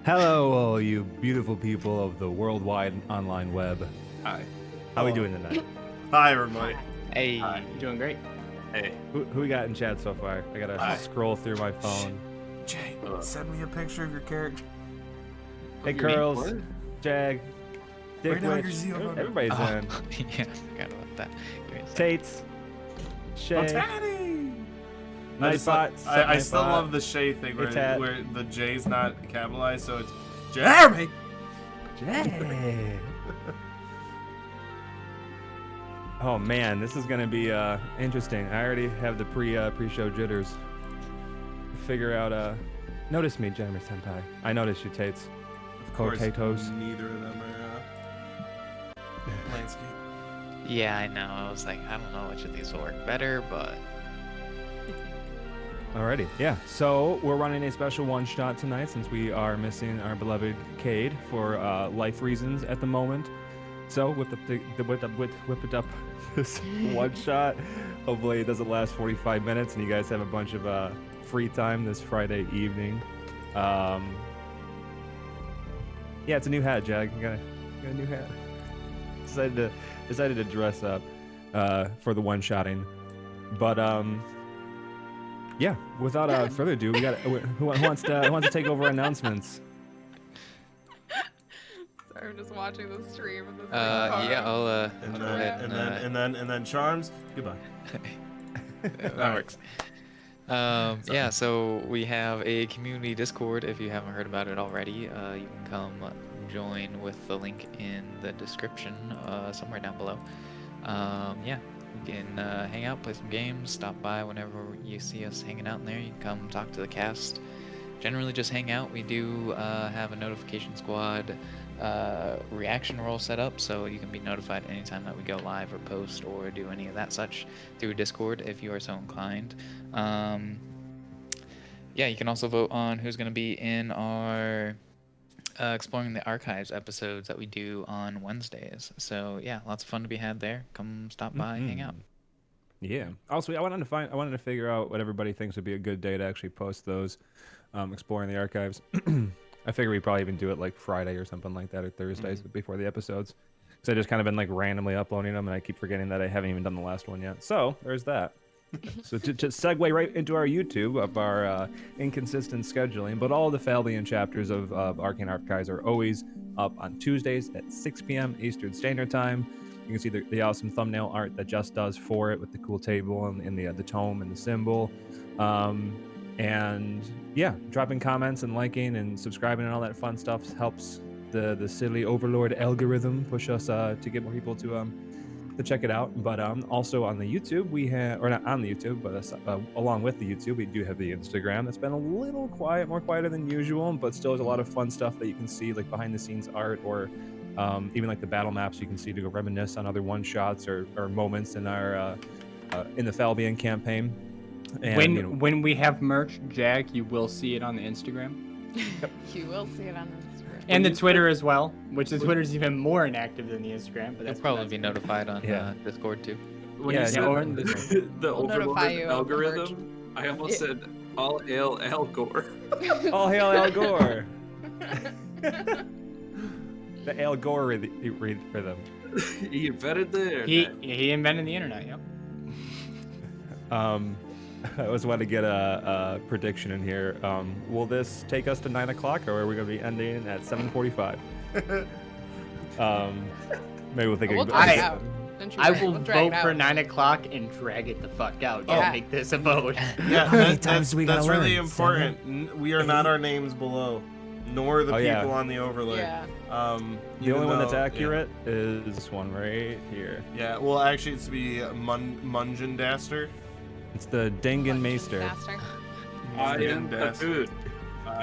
Hello, all you beautiful people of the worldwide online web. Hi. How we doing tonight? Hi, everybody. Hey, Hi. doing great. Hey. Who we got in chat so far? I gotta Hi. scroll through my phone. Jay, send me a picture of your character. Hey, Curls, Jag, Dick Right now, Witch, your Zeo number. everybody's in. Yeah, I forgot about that. Give me a sec. Tates, Shay, Tatty! Nightbot. I still love the Shay thing Hey, Tat. where the J's not capitalized, so it's Jeremy. Jay. Oh man, this is gonna be interesting. I already have the pre-show jitters. Figure out notice me, Jeremy Senpai. I noticed you, Tates. Of course, Potatoes. neither of them are landscape. Yeah, I know. I was like, I don't know which of these will work better, but Alrighty, yeah. So we're running a special one-shot tonight since we are missing our beloved Cade for life reasons at the moment. So whip it up this one-shot. Hopefully it doesn't last 45 minutes and you guys have a bunch of free time this Friday evening. Yeah, it's a new hat, Jag. You got a new hat. Decided to dress up for the one-shotting, but yeah. Without further ado, we got who wants to take over announcements. Sorry, I'm just watching the stream. And this yeah, I'll And go ahead then and then Charms. Goodbye. that works. Yeah, so we have a community Discord. If you haven't heard about it already, you can come join with the link in the description somewhere down below. Yeah, you can hang out, play some games, stop by whenever you see us hanging out in there. You can come talk to the cast. Generally just hang out. We do have a notification squad reaction role set up, so you can be notified anytime that we go live or post or do any of that such through Discord if you are so inclined. Yeah, you can also vote on who's going to be in our Exploring the Archives episodes that we do on Wednesdays. So yeah, lots of fun to be had there. Come stop by, hang out. Yeah. Also, I wanted to figure out what everybody thinks would be a good day to actually post those, Exploring the Archives. I figure we probably even do it like Friday or something like that, or Thursdays before the episodes. So I just kind of been like randomly uploading them, and I keep forgetting that I haven't even done the last one yet. So there's that. So to segue right into our YouTube of our inconsistent scheduling, but all the Fabian chapters of Arcane Archives are always up on Tuesdays at 6 p.m. Eastern Standard Time. You can see the awesome thumbnail art that Just does for it with the cool table and the tome and the symbol. And yeah, dropping comments and liking and subscribing and all that fun stuff helps the silly overlord algorithm push us to get more people to check it out. But also on the YouTube we have, or not on the YouTube, but along with the YouTube we do have the Instagram. That's been a little quiet, more quieter than usual, but still has a lot of fun stuff that you can see, like behind the scenes art, or even like the battle maps you can see to go reminisce on other one shots or moments in our in the Fabian campaign. And, when we have merch, Jag, you will see it on the Instagram. You will see it on Instagram. And the Twitter as well, which the Twitter's even more inactive than the Instagram. But You'll probably be notified on Discord too. When Yeah, you said or the We'll notify overlord you of the algorithm, I almost said all hail Al Gore. all hail Al Gore. The Al Gore rhythm. He invented the he invented the internet. Yep. I always want to get a prediction in here. Will this take us to 9 o'clock, or are we going to be ending at 7:45? Maybe we'll think. We'll drag it out. Don't you I worry, will we'll drag vote it for out. 9 o'clock and drag it the fuck out. Don't Yeah. make this a vote. Yeah, How many times do we that's gotta really learn? important. We are not our names below, nor the Oh, people yeah. on the overlay. Yeah. The only one that's accurate is this one right here. Yeah, well, actually, it's to be Mungendaster. It's the Dengen Maester, Master. I am the food.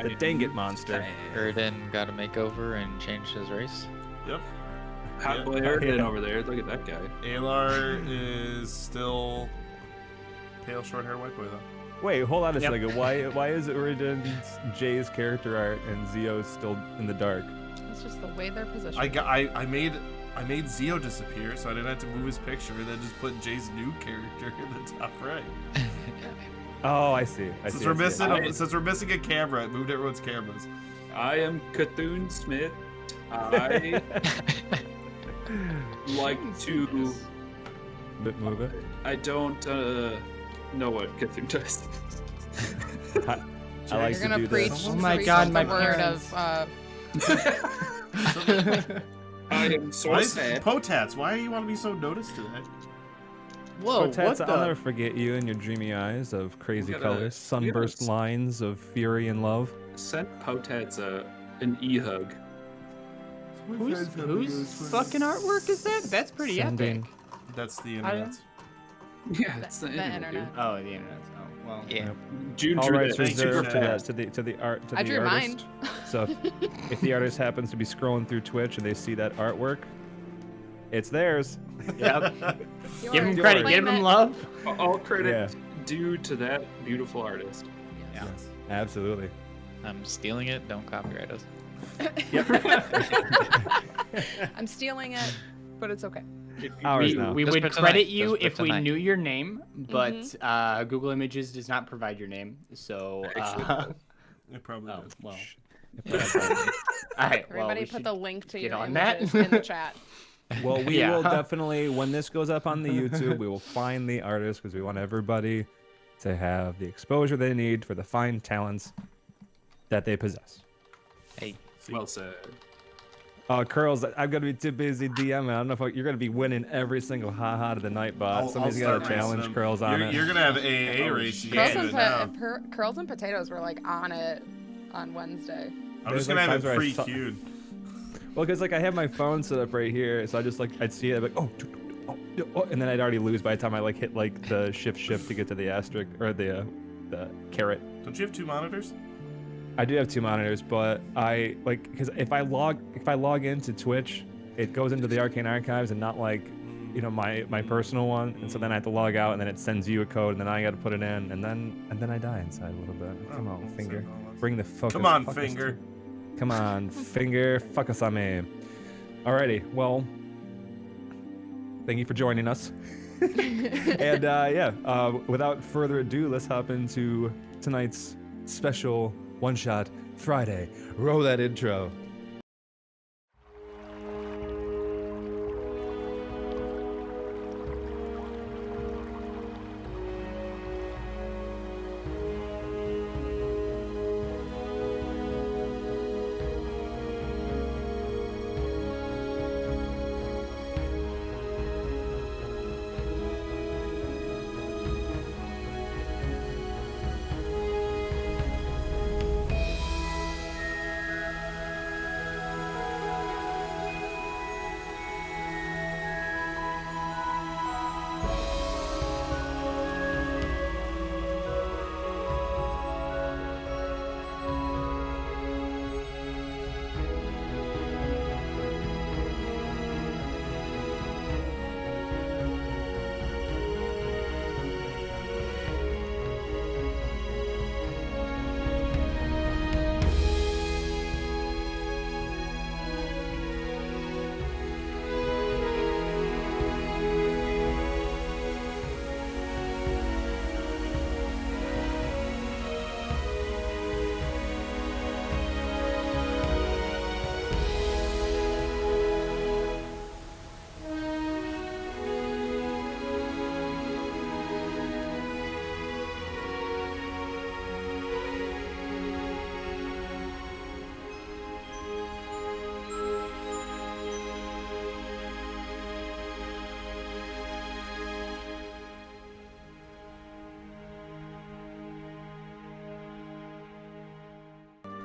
the Dangit monster. Erden got a makeover and changed his race. Yep. Hot Yeah. boy Erden over there. Look at that guy. Alar is still pale, short-haired white boy though. Wait, hold on a Yep. second. Why is Uriden's Jay's character art and Zio's still in the dark? It's just the way they're positioned. I made Zio disappear, so I didn't have to move his picture. Then just put Jay's new character in the top right. Oh, I see. Since we're missing I see. since we're missing a camera, it moved everyone's cameras. I am Cthulhu Smith. I like to. Bit move it. I don't know what Cthulhu does. I like You're to gonna do preach. this. Oh my preach God, the my word parents. of. I am so Why sad. Potats, why do you want to be so noticed today? Whoa, Tats, what I'll the? never forget you and your dreamy eyes of crazy gotta- colors, we gotta sunburst s- lines of fury and love. Send Potats an e-hug. Whose fucking artwork is that? That's pretty Sending- epic. That's the I- internet. Yeah, that's the, The internet. internet. Oh, the internet. Oh, well. Yeah. June All drew rights that Thank you, super reserved to Chad. that to the art to I the drew artist. mine. So if the artist happens to be scrolling through Twitch and they see that artwork, it's theirs. Yep. It's Give him yours. credit. Claim Give him it. love. All credit Yeah. due to that beautiful artist. Yeah. Absolutely. I'm stealing it. Don't copyright us. I'm stealing it, but it's okay. Ours We, now. we Just would for tonight. credit you Just for if we tonight. knew your name, but Google Images does not provide your name. So, Actually, It probably oh, does. well. Yeah. All right. Well, Everybody we put should the link to get your on that. images in the chat. Well, we Yeah. will definitely, when this goes up on the YouTube, we will find the artist because we want everybody to have the exposure they need for the fine talents that they possess. Hey, well said. Curls, I'm gonna be too busy DMing. I don't know if you're gonna be winning every single haha to the night bot. Somebody's I'll got to start challenge racing them. Curls on you're, it. You're gonna have AA Oh, race. shit. You Curls can't and, do it now. Curls and Potatoes were like on it on Wednesday. I'm There's just gonna like have it times where I saw- pre-queued. Well, because like I have my phone set up right here, so I just like I'd see it, I'd be like, oh, and then I'd already lose by the time I like hit like the shift to get to the asterisk or the caret. Don't you have 2 monitors? I do have 2 monitors, but I like because if I log into Twitch, it goes into the Arcane archives and not like my personal one, and so then I have to log out, and then it sends you a code, and then I got to put it in, and then I die inside a little bit. Come on, finger, bring the focus. Come on, focus finger. Come on, finger, fuck us on me. Alrighty, well, thank you for joining us. And without further ado, let's hop into tonight's special one-shot Friday. Roll that intro.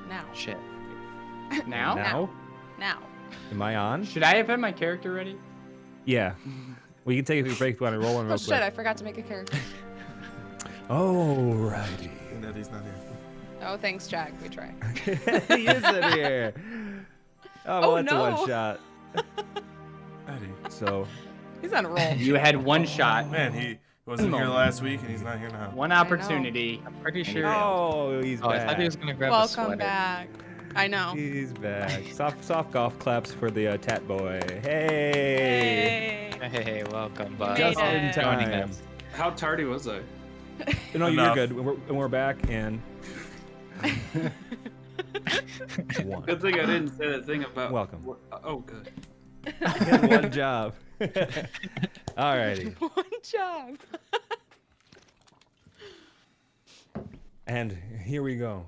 Now. shit. Now? Now. Am I on? Should I have had my character ready? Yeah. We can take a quick break if you want to roll one Oh real shit! quick. I forgot to make a character. Alrighty. Daddy's not here. Oh, thanks, Jack. We try. He is in here. Oh, well, Oh, that's no. a one shot. Eddie. So, He's on a roll. You had one shot, Man, he wasn't here last week and he's not here now. one opportunity. I'm pretty sure. oh, he's Oh, I back. thought he was gonna grab a Welcome sweater. back. I know. He's back. Soft golf claps for the Tat Boy. Hey. Hey. Hey, welcome, bud. Made Just in it. Joining time. us. How tardy was I? No, you're Enough. good. We're back, and one. Good thing I didn't say that thing about. Welcome. Oh, good. One job. Alrighty. One job. And here we go.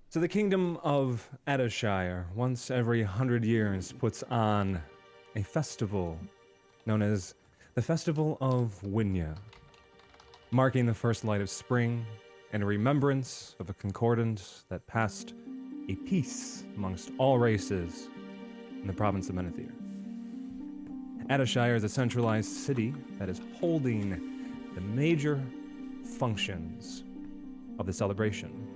So the kingdom of Adashire, once every 100 years, puts on a festival known as the Festival of Winya, marking the first light of spring and a remembrance of a concordance that passed a peace amongst all races in the province of Menethir. Adashire is a centralized city that is holding the major functions of the celebration.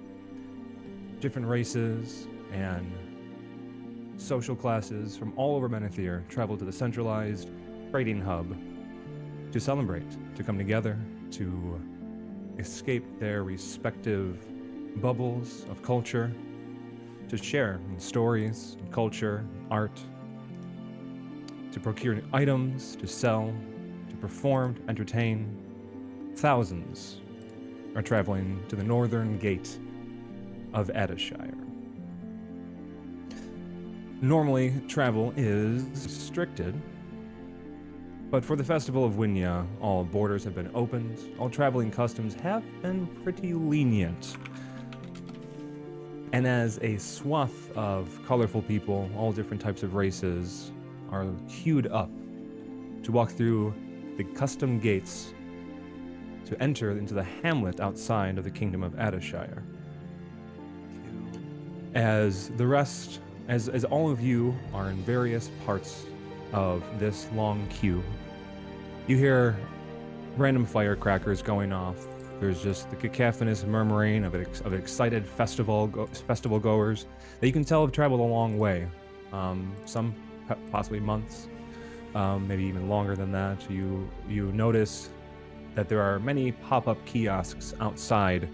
Different races and social classes from all over Menethir travel to the centralized trading hub to celebrate, to come together, to escape their respective bubbles of culture, to share in stories, culture, art, to procure items, to sell, to perform, to entertain. Thousands are traveling to the northern gate of Adashire. Normally, travel is restricted, but for the Festival of Winya, all borders have been opened, all traveling customs have been pretty lenient. And as a swath of colorful people, all different types of races, are queued up to walk through the custom gates to enter into the hamlet outside of the kingdom of Adashire. As the rest, as all of you are in various parts of this long queue, you hear random firecrackers going off. There's just the cacophonous murmuring of excited festival goers that you can tell have traveled a long way. Some possibly months, maybe even longer than that. You notice that there are many pop-up kiosks outside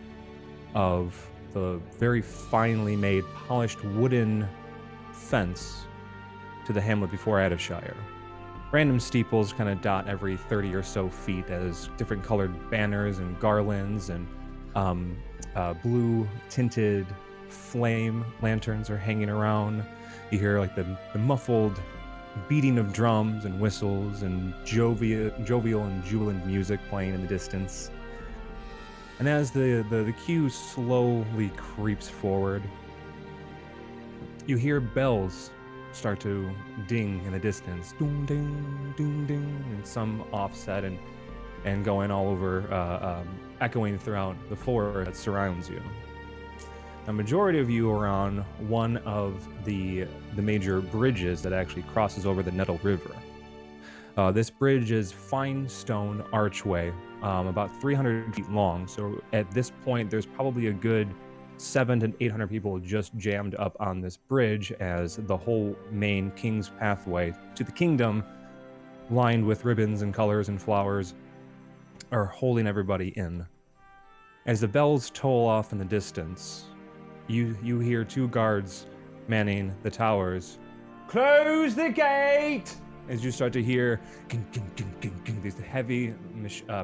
of the very finely made, polished wooden fence to the hamlet before Adashire. Random steeples kind of dot every 30 or so feet as different colored banners and garlands and blue tinted flame lanterns are hanging around. You hear like the muffled beating of drums and whistles and jovial and jubilant music playing in the distance. And as the queue slowly creeps forward, you hear bells start to ding in the distance. Doom, ding, doom, ding, and some offset and going all over, echoing throughout the forest that surrounds you. A majority of you are on one of the major bridges that actually crosses over the Nettle River. This bridge is fine stone archway, about 300 feet long. So at this point, there's probably a good 700 to 800 people just jammed up on this bridge as the whole main King's Pathway to the kingdom, lined with ribbons and colors and flowers, are holding everybody in. As the bells toll off in the distance, you hear two guards manning the towers. Close the gate! As you start to hear these heavy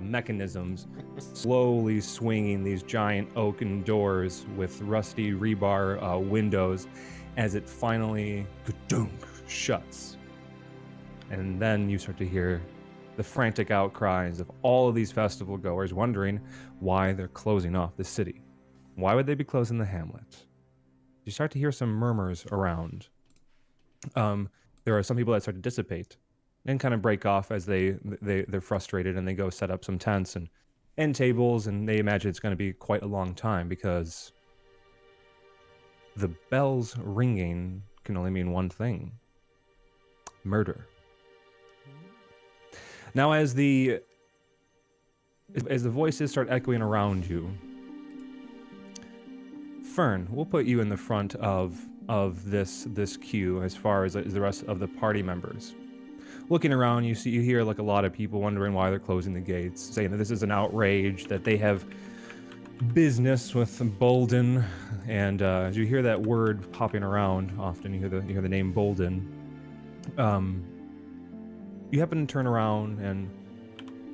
mechanisms slowly swinging these giant oaken doors with rusty rebar windows as it finally shuts. And then you start to hear the frantic outcries of all of these festival goers wondering why they're closing off the city. Why would they be closing the hamlet? You start to hear some murmurs around. There are some people that start to dissipate and kind of break off as they're frustrated, and they go set up some tents and tables, and they imagine it's going to be quite a long time because the bells ringing can only mean one thing: murder. Now, as the voices start echoing around you, Fern, we'll put you in the front of this queue as far as the rest of the party members. Looking around, you hear like a lot of people wondering why they're closing the gates, saying that this is an outrage, that they have business with Bolden, and as you hear that word popping around, often you hear the name Bolden. You happen to turn around, and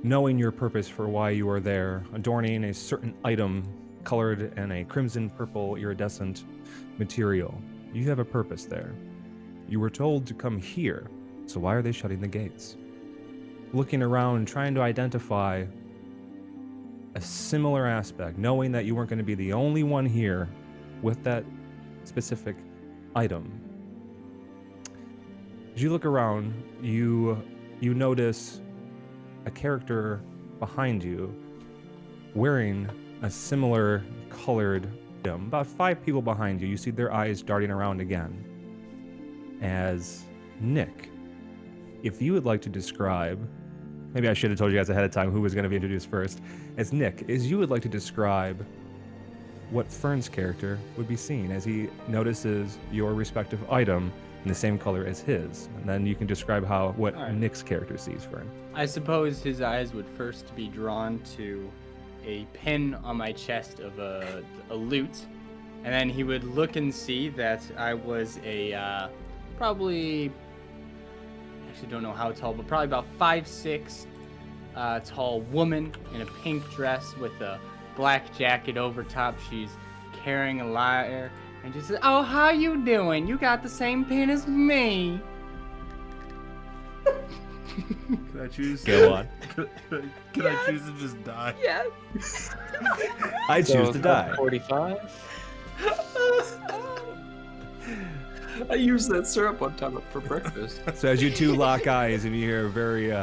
knowing your purpose for why you are there, adorning a certain item colored in a crimson purple iridescent material. You have a purpose there. You were told to come here, so why are they shutting the gates? Looking around, trying to identify a similar aspect, knowing that you weren't going to be the only one here with that specific item. As you look around, you notice a character behind you wearing a similar colored item. About 5 people behind you, you see their eyes darting around again. As Nick, if you would like to describe, maybe I should have told you guys ahead of time who was going to be introduced first. As Nick, as you would like to describe what Fern's character would be seeing as he notices your respective item in the same color as his. And then you can describe what All right. Nick's character sees Fern. I suppose his eyes would first be drawn to a pin on my chest of a lute, and then he would look and see that I was a probably, actually don't know how tall, but probably about 5'6", tall woman in a pink dress with a black jacket over top. She's carrying a lyre and just says, "Oh, how you doing? You got the same pin as me." Can I choose? Go on. Can I choose to just die? Yes. I choose to die. 45. I used that syrup one time for breakfast. So as you two lock eyes and you hear a very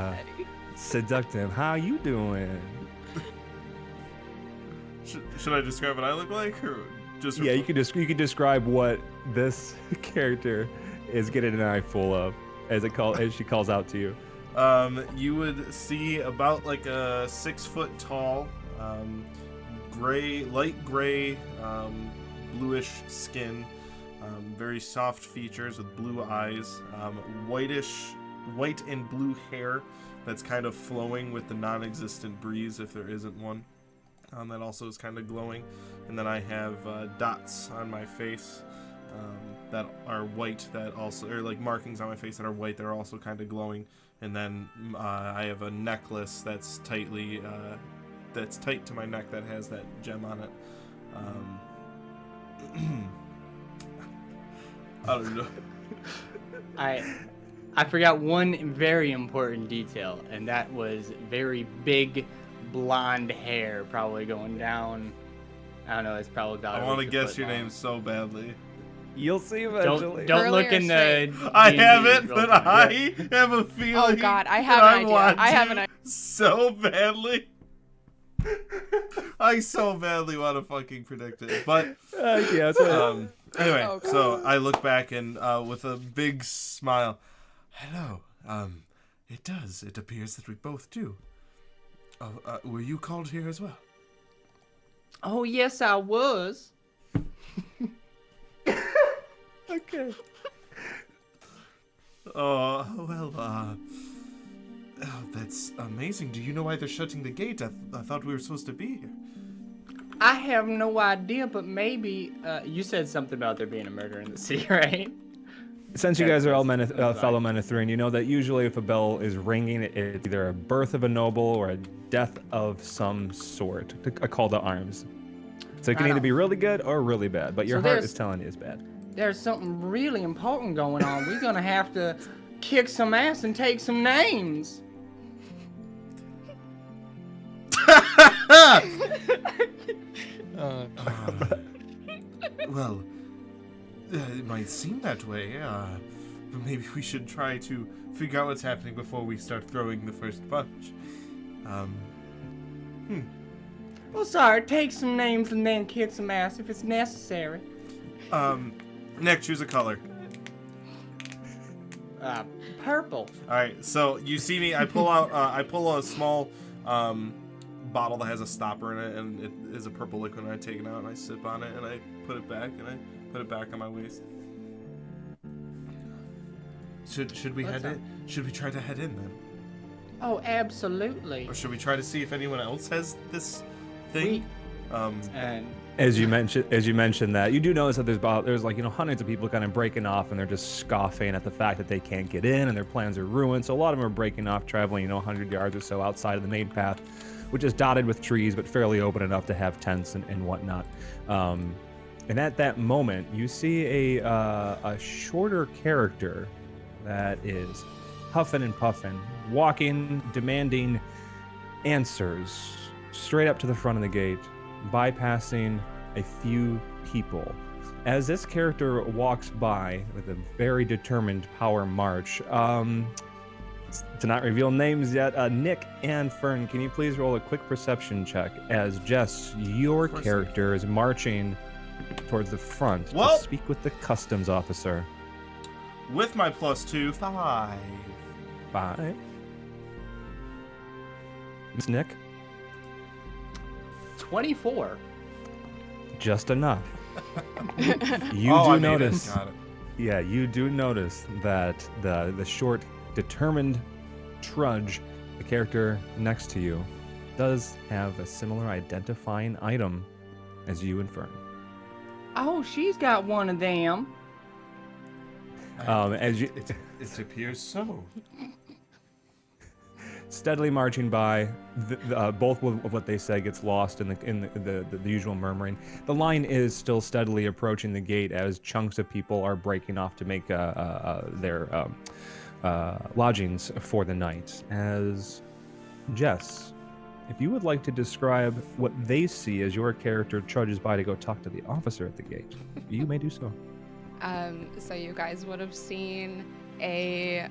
seductive, how you doing? Should I describe what I look like, or just? Yeah, you can describe what this character is getting an eye full of as she calls out to you. You would see about like a 6 foot tall, light gray, bluish skin, very soft features with blue eyes, white and blue hair that's kind of flowing with the non-existent breeze, if there isn't one. That also is kind of glowing. And then I have dots on my face that are white, that also, or like markings on my face that are white that are also kind of glowing. And then I have a necklace that's tight to my neck that has that gem on it. I don't know. I forgot one very important detail, and that was very big blonde hair, probably going down. I don't know. It's probably about. I want to a guess foot your long. name so badly. You'll see eventually. Don't Curly look or in the. I D&D have it, real but quick. I have a feeling. Oh God, I that have an idea. want I have to an idea. so badly. I so badly want to fucking predict it, but Yeah. So, anyway, Oh, so I look back and with a big smile, hello. It does. It appears that we both do. Oh, were you called here as well? Oh yes, I was. okay. Oh well. Oh, that's amazing. Do you know why they're shutting the gate? I thought we were supposed to be here. I have no idea, but maybe you said something about there being a murder in the city, right? Since you guys are all That's fellow Menethrin, you know that usually if a bell is ringing, it's either a birth of a noble or a death of some sort, a call to arms. So it can Right either on. be really good or really bad, but your So heart there's- is telling you it's bad. There's something really important going on. We're gonna have to kick some ass and take some names. Well, it might seem that way, but maybe we should try to figure out what's happening before we start throwing the first punch. Well, sorry, take some names and then kick some ass if it's necessary. Nick, choose a color. Purple. All right, so you see me. I pull out. I pull a small bottle that has a stopper in it, and it is a purple liquid. And I take it out and I sip on it, and I put it back, and I put it back on my waist. Should we What's head up? in? Should we try to head in then, Oh, absolutely. or should we try to see if anyone else has this thing? And As you mentioned that, you do notice that there's like, hundreds of people kind of breaking off, and they're just scoffing at the fact that they can't get in and their plans are ruined. So a lot of them are breaking off, traveling 100 yards or so outside of the main path, which is dotted with trees but fairly open enough to have tents and whatnot. And at that moment, you see a shorter character that is huffing and puffing, walking, demanding answers straight up to the front of the gate, bypassing a few people. As this character walks by with a very determined power march, to not reveal names yet, Nick and Fern, can you please roll a quick perception check as Jess, your character, is marching towards the front to speak with the customs officer. With my +2, 5. 5. Miss Nick? 24. Just enough. You I do made it. notice. Got it. Yeah, you do notice that the short, determined trudge, the character next to you, does have a similar identifying item as you and Fern. Oh, she's got one of them. As you It appears so. steadily marching by, both of what they say gets lost in the usual murmuring. The line is still steadily approaching the gate as chunks of people are breaking off to make their lodgings for the night. As Jess, if you would like to describe what they see as your character trudges by to go talk to the officer at the gate, you may do so. So you guys would have seen a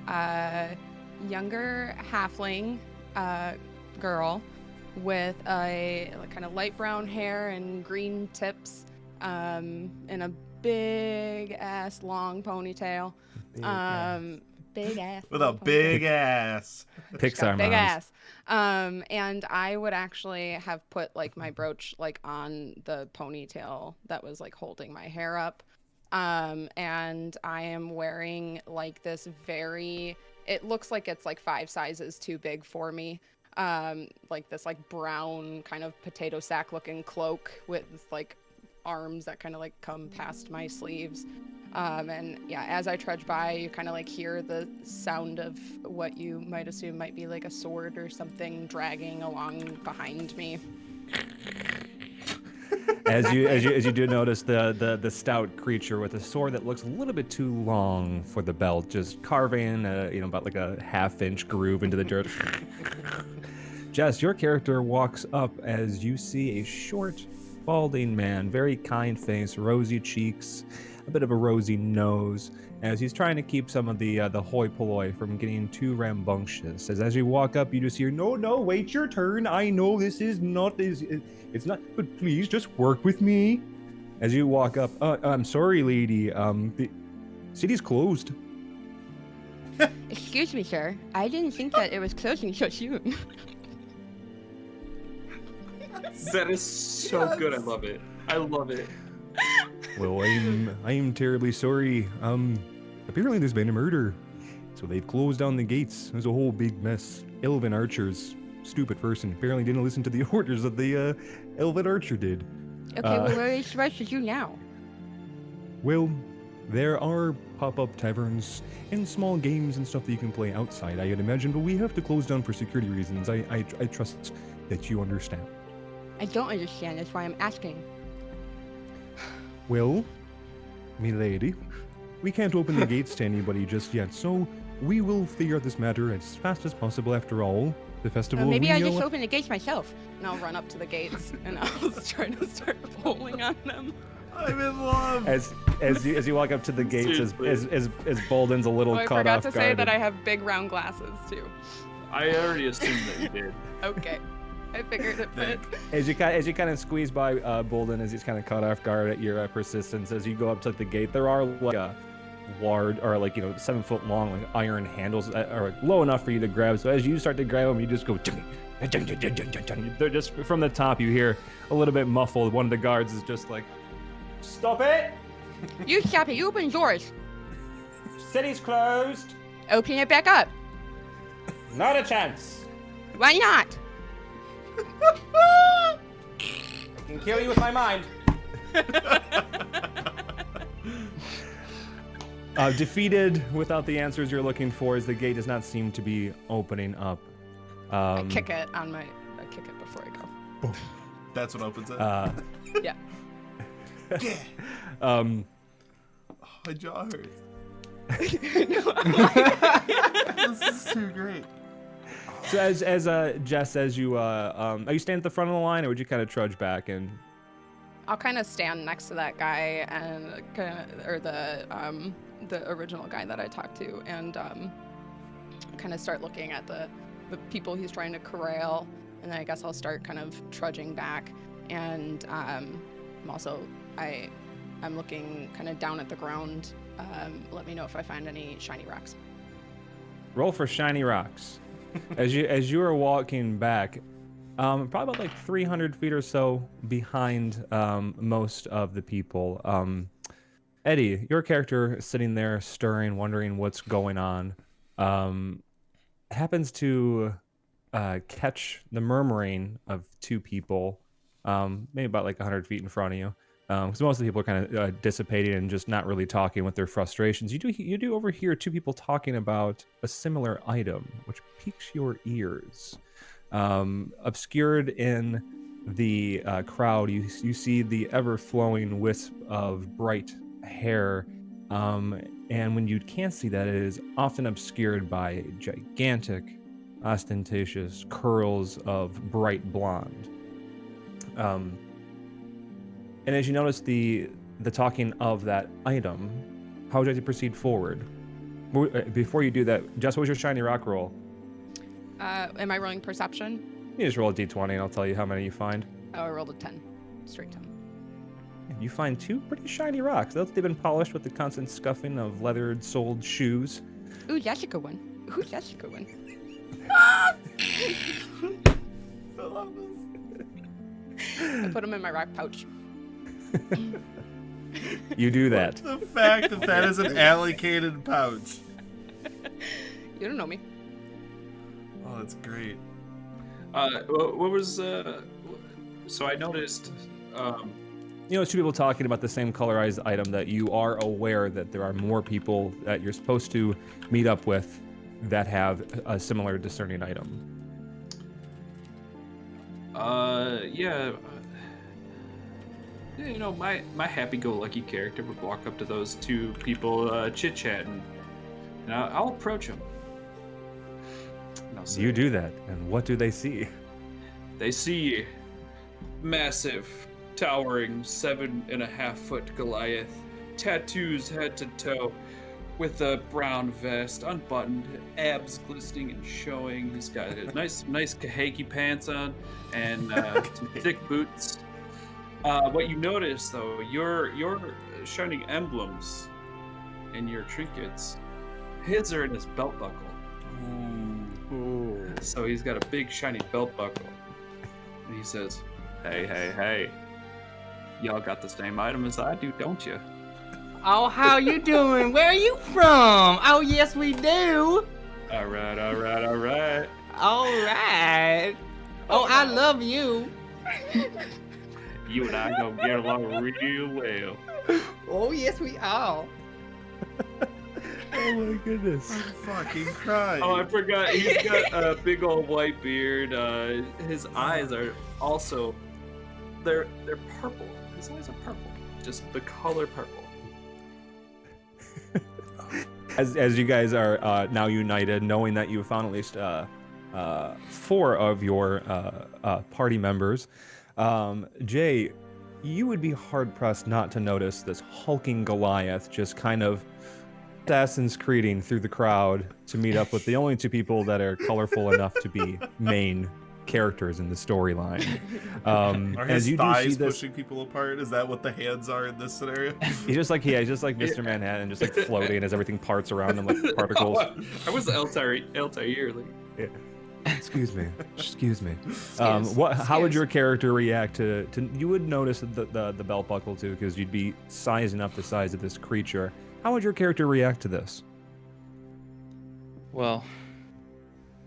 younger halfling girl with a kind of light brown hair and green tips, and a big ass long ponytail. Big ass. With a big ass. Pixar Big moms. ass. And I would actually have put like my brooch like on the ponytail that was like holding my hair up. And I am wearing like this it looks like it's like 5 sizes too big for me. Like this like brown kind of potato sack looking cloak with like arms that kind of like come past my sleeves. And yeah, as I trudge by, you kind of like hear the sound of what you might assume might be like a sword or something dragging along behind me. As you do notice the stout creature with a sword that looks a little bit too long for the belt, just carving about like a 1/2-inch groove into the dirt. Jess, your character walks up as you see a short, balding man, very kind face, rosy cheeks, a bit of a rosy nose, as he's trying to keep some of the hoi polloi from getting too rambunctious. As you walk up, you just hear, no, wait your turn. I know this is not it's not, but please just work with me. As you walk up, I'm sorry, lady. The city's closed. Excuse me, sir. I didn't think that it was closing so soon. That is so good. I love it. I love it. Well, I'm terribly sorry. Apparently there's been a murder, so they've closed down the gates. There's a whole big mess. Elven archers, stupid person, apparently didn't listen to the orders that the Elven archer did. Okay, well, what are you supposed to do now? Well, there are pop-up taverns and small games and stuff that you can play outside, I would imagine, but we have to close down for security reasons. I trust that you understand. I don't understand. That's why I'm asking. Well, me lady, we can't open the gates to anybody just yet, so we will figure out this matter as fast as possible. After all, the festival. Maybe of I Rio- just open the gates myself, and I'll run up to the gates and I'll try to start pulling on them. I'm in love. As you walk up to the gates, as Bolden's a little Oh, I caught forgot off to guard. say that I have big round glasses too. I already assumed that you did. Okay, I figured it fit. As you kind of squeeze by Bolden, as he's kind of caught off guard at your persistence, as you go up to the gate, there are like a large, or 7-foot long, like iron handles that are low enough for you to grab. So as you start to grab them, you just go. They're just from the top. You hear a little bit muffled. One of the guards is just like, "Stop it! You stop it. You open doors. City's closed. Open it back up. Not a chance. Why not? I can kill you with my mind." Defeated without the answers you're looking for, as the gate does not seem to be opening up. I kick it before I go. That's what opens it. Yeah. Yeah. Um, My jaw hurts. No. This is too great. so as Jess, as you are you standing at the front of the line, or would you kind of trudge back and? I'll kind of stand next to that guy and or the original guy that I talked to, and kind of start looking at the people he's trying to corral, and then I guess I'll start kind of trudging back, and I'm looking kind of down at the ground. Let me know if I find any shiny rocks. Roll for shiny rocks. as you are walking back, probably about like 300 feet or so behind most of the people. Eddie, your character is sitting there stirring, wondering what's going on, happens to catch the murmuring of two people, maybe about like 100 feet in front of you. Because most of the people are kind of dissipating and just not really talking with their frustrations. You do overhear two people talking about a similar item, which piques your ears. Obscured in the crowd, you see the ever-flowing wisp of bright hair, and when you can't see that, it is often obscured by gigantic, ostentatious curls of bright blonde. And as you notice the talking of that item, how would you like to proceed forward? Before you do that, Jess, what was your shiny rock roll? Am I rolling perception? You just roll a d20 and I'll tell you how many you find. Oh, I rolled a 10. Straight 10. You find two pretty shiny rocks. They've been polished with the constant scuffing of leathered-soled shoes. Ooh, that's a good one. Ooh, that's a good one. I love this. I put them in my rock pouch. You do that. The fact that is an allocated pouch. You don't know me. Oh, that's great. What was so I noticed You know, it's two people talking about the same colorized item that you are aware that there are more people that you're supposed to meet up with that have a similar discerning item. yeah, you know, my happy-go-lucky character would walk up to those two people chit-chatting, and I'll approach them. You do that, and what do they see? They see massive, towering 7.5-foot Goliath, tattoos head to toe, with a brown vest, unbuttoned, abs glistening and showing. He's got nice kahaki pants on and some thick boots. What you notice, though, your shining emblems and your trinkets, his are in his belt buckle. Ooh. So he's got a big shiny belt buckle. And he says, hey, y'all got the same item as I do, don't you? Oh, how you doing? Where are you from? Oh, yes, we do. All right. All right. Oh, I love you. You and I gonna get along real well. Oh, yes, we are. Oh my goodness. I'm fucking crying. Oh, I forgot. He's got a big old white beard. His eyes are also, they're purple. His eyes are purple. Just the color purple. As you guys are now united, knowing that you found at least 4 of your party members, Jay, you would be hard-pressed not to notice this hulking Goliath just kind of Assassin's Creeding through the crowd to meet up with the only 2 people that are colorful enough to be main characters in the storyline. Are his as you do thighs see this, pushing people apart? Is that what the hands are in this scenario? he's just like Mr. Manhattan, just like floating as everything parts around him like particles. I was Altair. Like, Yeah. Excuse me. How would your character react to? You would notice the belt buckle too, because you'd be sizing up the size of this creature. How would your character react to this? Well,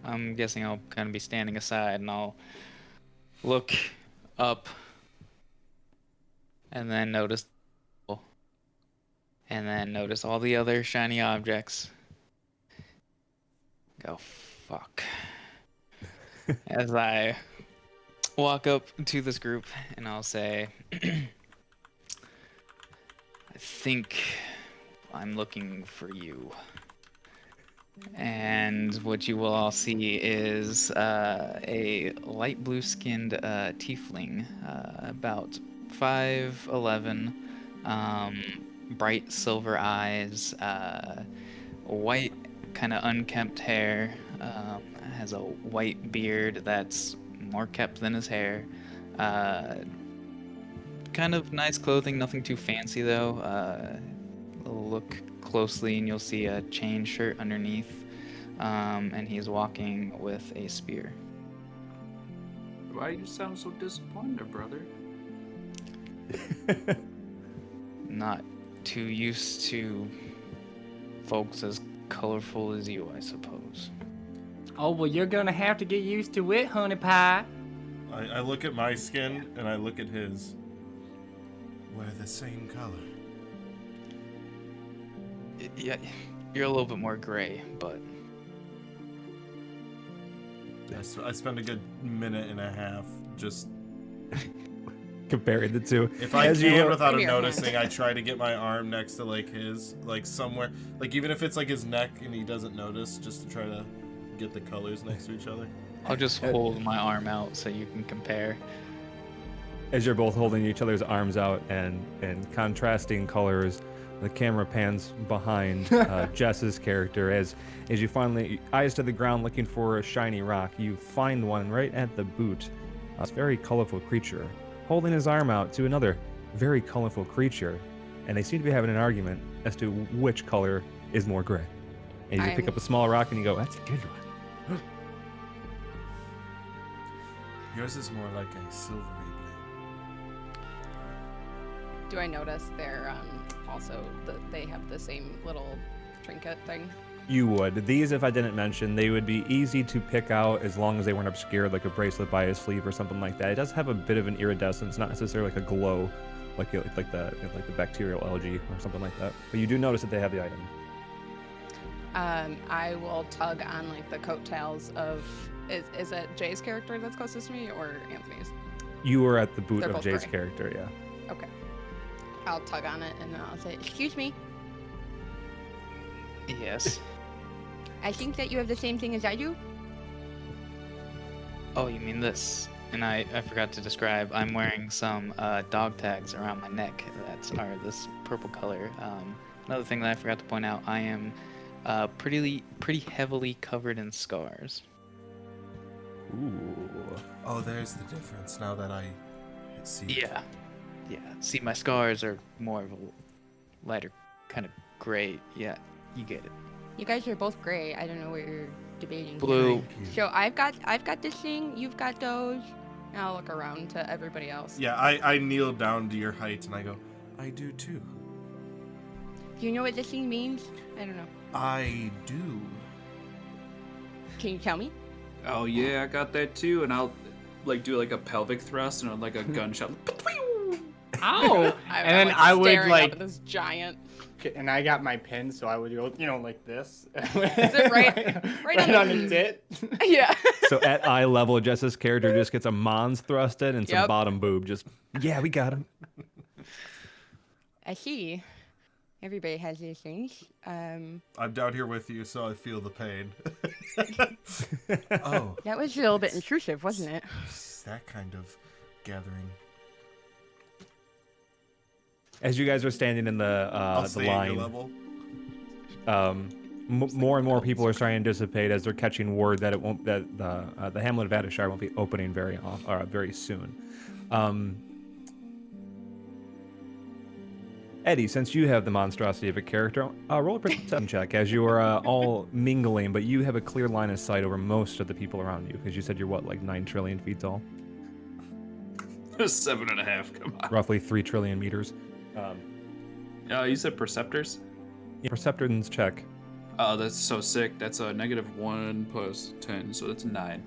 I'm guessing I'll kind of be standing aside and I'll look up and then notice, and then notice all the other shiny objects. Go, fuck. As I walk up to this group, and I'll say, I think I'm looking for you. And what you will all see is a light blue skinned tiefling, about 5'11", bright silver eyes, white kind of unkempt hair, has a white beard that's more kept than his hair. Kind of nice clothing, nothing too fancy though. Look closely and you'll see a chain shirt underneath, and he's walking with a spear. Why you sound so disappointed, brother? Not too used to folks as colorful as you, I suppose. Oh, well, you're gonna have to get used to it, honey pie. I look at my skin and I look at his. We're the same color. Yeah, you're a little bit more gray, but I spend a good minute and a half just. Comparing the two. If I As you can, look- without Give him me your noticing, hand. I try to get my arm next to like his, like somewhere, like even if it's like his neck and he doesn't notice, just to try to get the colors next to each other. I'll just hold my arm out so you can compare. As you're both holding each other's arms out and contrasting colors, the camera pans behind Jess's character as you finally, eyes to the ground looking for a shiny rock, you find one right at the boot. A very colorful creature holding his arm out to another very colorful creature, and they seem to be having an argument as to which color is more gray. And you pick up a small rock and you go, "That's a good one." Yours is more like a silvery blue. Do I notice they're also they have the same little trinket thing? You would. These, if I didn't mention, they would be easy to pick out as long as they weren't obscured, like a bracelet by a sleeve or something like that. It does have a bit of an iridescence, not necessarily like a glow, like the bacterial algae or something like that. But you do notice that they have the item. I will tug on like the coattails of. Is it Jay's character that's closest to me or Anthony's? You were at the boot They're of both Jay's gray. character, yeah. Okay. I'll tug on it and then I'll say, "Excuse me. Yes. I think that you have the same thing as I do." Oh, you mean this? And I forgot to describe, I'm wearing some dog tags around my neck that are this purple color. Another thing that I forgot to point out, I am pretty heavily covered in scars. Ooh. Oh, there's the difference now that I see. Yeah. See, my scars are more of a lighter kind of gray. Yeah, you get it. You guys are both gray. I don't know what you're debating. Blue. So I've got this thing. You've got those. And I'll look around to everybody else. Yeah, I kneel down to your height and I go, I do too. Do you know what this thing means? I don't know. I do. Can you tell me? Oh yeah, I got that too, and I'll like do like a pelvic thrust and like a gunshot. Ow! I'm And then like, I would, staring like- up at this giant. And I got my pin, so I would go, like this. Is it right on the tit? Yeah. So at eye level, Jess's character just gets a Mons thrusted and some Yep. bottom boob. Just, yeah, we got him. I see. Everybody has these things. I'm down here with you, so I feel the pain. Oh, That was a little bit intrusive, wasn't it? it's that kind of gathering. As you guys are standing in I'll the stay at your line, level. more and more people are starting to dissipate as they're catching word that the Hamlet of Adishar won't be opening very soon. Eddie, since you have the monstrosity of a character, roll a perception check as you are all mingling, but you have a clear line of sight over most of the people around you because you said you're what, like 9 trillion feet tall, 7.5. Come on. roughly 3 trillion meters. You said perceptors? Perceptance check. Oh, that's so sick. That's a -1 plus 10, so that's 9.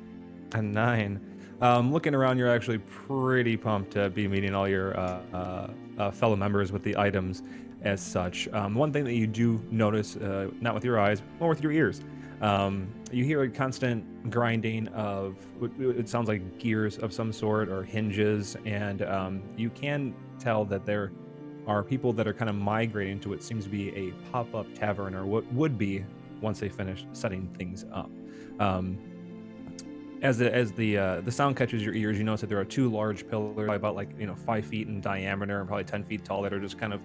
A 9. Looking around, you're actually pretty pumped to be meeting all your fellow members with the items as such. One thing that you do notice, not with your eyes, more with your ears, you hear a constant grinding of, it sounds like gears of some sort or hinges, and you can tell that there are people that are kind of migrating to what seems to be a pop-up tavern, or what would be once they finish setting things up. As the sound catches your ears, you notice that there are two large pillars, about 5 feet in diameter and probably 10 feet tall, that are just kind of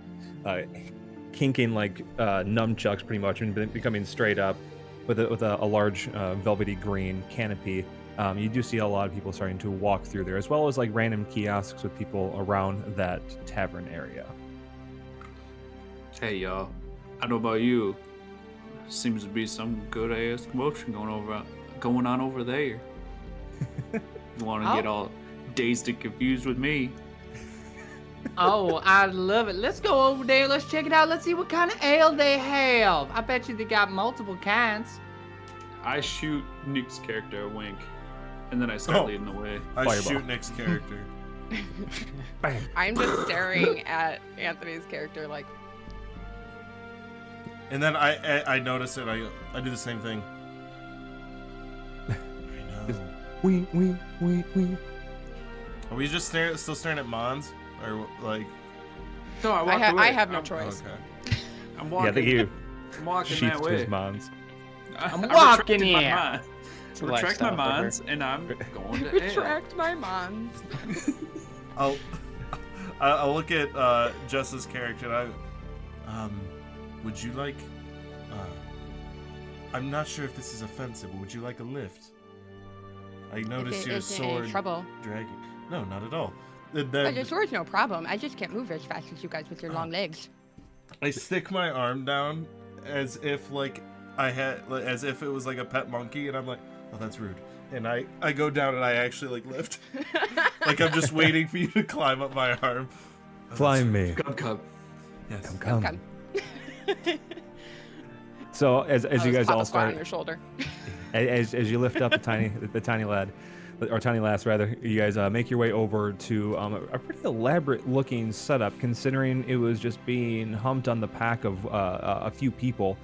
kinking like nunchucks, pretty much, and becoming straight up with a large velvety green canopy. You do see a lot of people starting to walk through there, as well as like random kiosks with people around that tavern area. Hey y'all, I don't know about you. Seems to be some good ass commotion going on over there. You want to get all dazed and confused with me? Oh, I love it. Let's go over there. Let's check it out. Let's see what kind of ale they have. I bet you they got multiple kinds. I shoot Nick's character a wink, and then I start leading the way. I Fireball. shoot Nick's character. Bang. I'm just staring at Anthony's character like, And then I notice it. I do the same thing. I know. Wee. Are we just still staring at Mons? Or like... No, I walked away. I have no I'm- choice. Okay. I'm Yeah, walking. I think you I'm walking sheathed that way. his mons. I'm I walking retracted my here. mind. It's a Retract my lifestyle for her. mons, and I'm going to ale. retract my mons. I'll look at Jess's character and would you like I'm not sure if this is offensive, but would you like a lift? I noticed your sword trouble. dragging. No, not at all. Your sword's no problem. I just can't move as fast as you guys with your long legs. I stick my arm down as if as if it was like a pet monkey, and I'm like, oh, that's rude. And I go down and I actually lift. Like I'm just waiting for you to climb up my arm. Oh, Climb me. Come. Yes. Come. So as you guys all on start, your shoulder. as you lift up the tiny lad, or tiny lass rather, you guys make your way over to a pretty elaborate looking setup, considering it was just being humped on the back of a few people.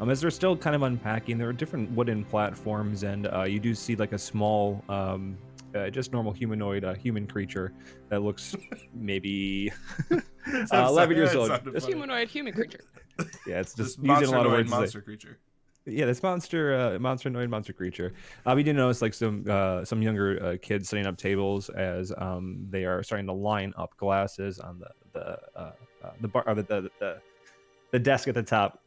As they're still kind of unpacking, there are different wooden platforms, and you do see like a small, just normal humanoid human creature that looks maybe 11 years old. Just- Humanoid human creature. yeah, it's This just using a lot of monster-noid words. monster creature. Yeah, this monster creature. We did notice like some younger kids setting up tables as they are starting to line up glasses on the bar, or the desk at the top.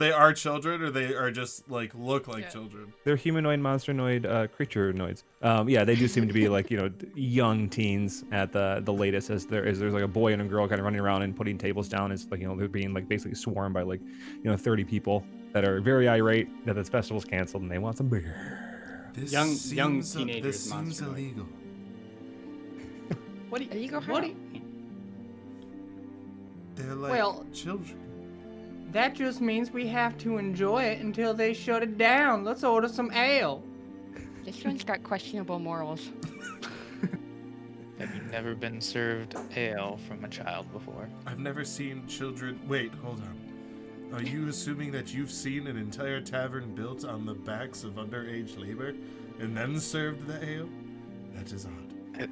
They are children, or they are just look like Yeah. children. They're humanoid, monster-noid, creature-noids. Yeah, they do seem to be young teens at the latest. As there's like a boy and a girl kind of running around and putting tables down. It's they're being basically swarmed by 30 people that are very irate that this festival's canceled and they want some beer. This Young seems, teenagers, This seems monster-noid. illegal. What do you, Illegal what do how? you, They're like Well- children. that just means we have to enjoy it until they shut it down. Let's order some ale. This one's got questionable morals. Have you never been served ale from a child before? I've never seen children. Wait, hold on. Are you assuming that you've seen an entire tavern built on the backs of underage labor and then served the ale? That is odd.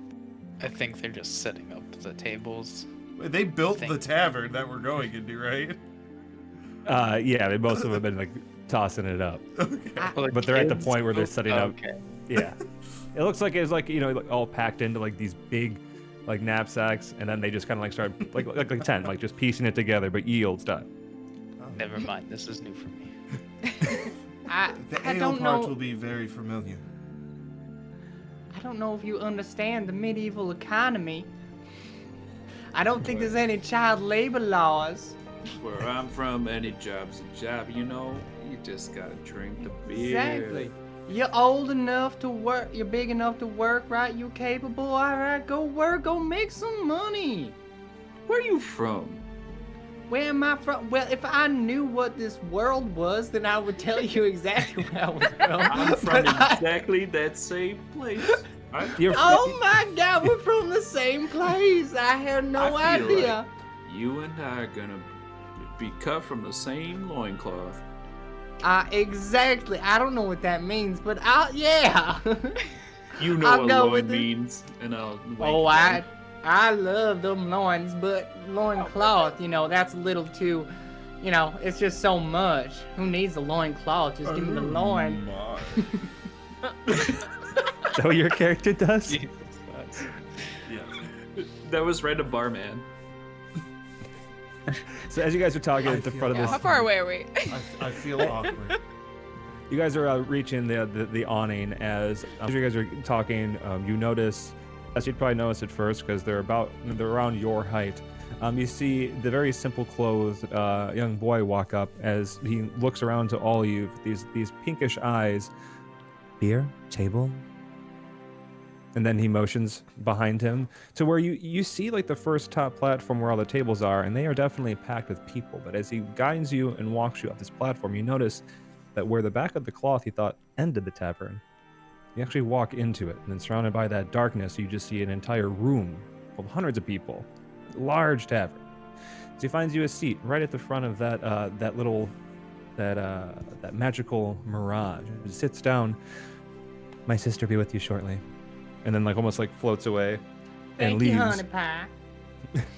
I think they're just setting up the tables. They built the Thank- tavern that we're going into, right? Yeah, most of them have been tossing it up, Okay. Well, but they're at the kids- point where they're setting up. Okay. Yeah, it looks like it's all packed into these big knapsacks, and then they just kind of start like a tent, just piecing it together, but ye old style. Never mind. This is new for me. The I ale don't part know. will be very familiar. I don't know if you understand the medieval economy. I don't think there's any child labor laws. Where I'm from, any job's a job, you know? You just gotta drink the beer. Exactly. You're old enough to work. You're big enough to work, right? You're capable. All right, go work. Go make some money. Where are you from? Where am I from? Well, if I knew what this world was, then I would tell you exactly where I was from. I'm from But I- exactly that same place. You're, Oh my God, we're from the same place. I had no I feel idea. like you and I are gonna be cut from the same loincloth. Exactly. I don't know what that means, but yeah. You know I'll what go loin with it. means, and I'll wink Oh, again. I love them loins, but loincloth, that's a little too, it's just so much. Who needs a loincloth? Just give me the loin. is that what your character does? Yeah. That was random barman. So as you guys are talking I at the feel front of Yeah, this, how far away are we? I feel awkward. you guys are reaching the awning. As you guys are talking, you notice, as you'd probably notice at first, because they're around your height. You see the very simple clothed young boy walk up as he looks around to all you. These pinkish eyes. Beer, table. And then he motions behind him to where you see like the first top platform where all the tables are, and they are definitely packed with people. But as he guides you and walks you up this platform, you notice that where the back of the cloth he thought ended the tavern, you actually walk into it, and then surrounded by that darkness, you just see an entire room full of hundreds of people. Large tavern. So he finds you a seat right at the front of that that magical mirage. He sits down. My sister be with you shortly. And then almost floats away and Thank leaves. you, honey pie.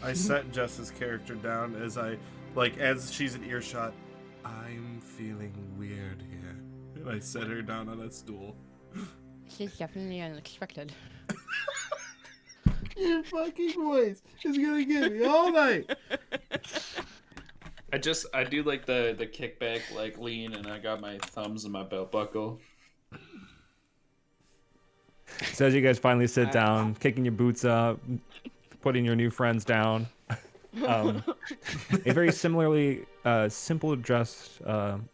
I set Jess's character down as she's in earshot. I'm feeling weird here. And I set her down on a stool. She's definitely unexpected. Your fucking voice is gonna get me all night. I do like the kickback lean, and I got my thumbs in my belt buckle. So as you guys finally sit down, kicking your boots up, putting your new friends down, a very similarly simple dressed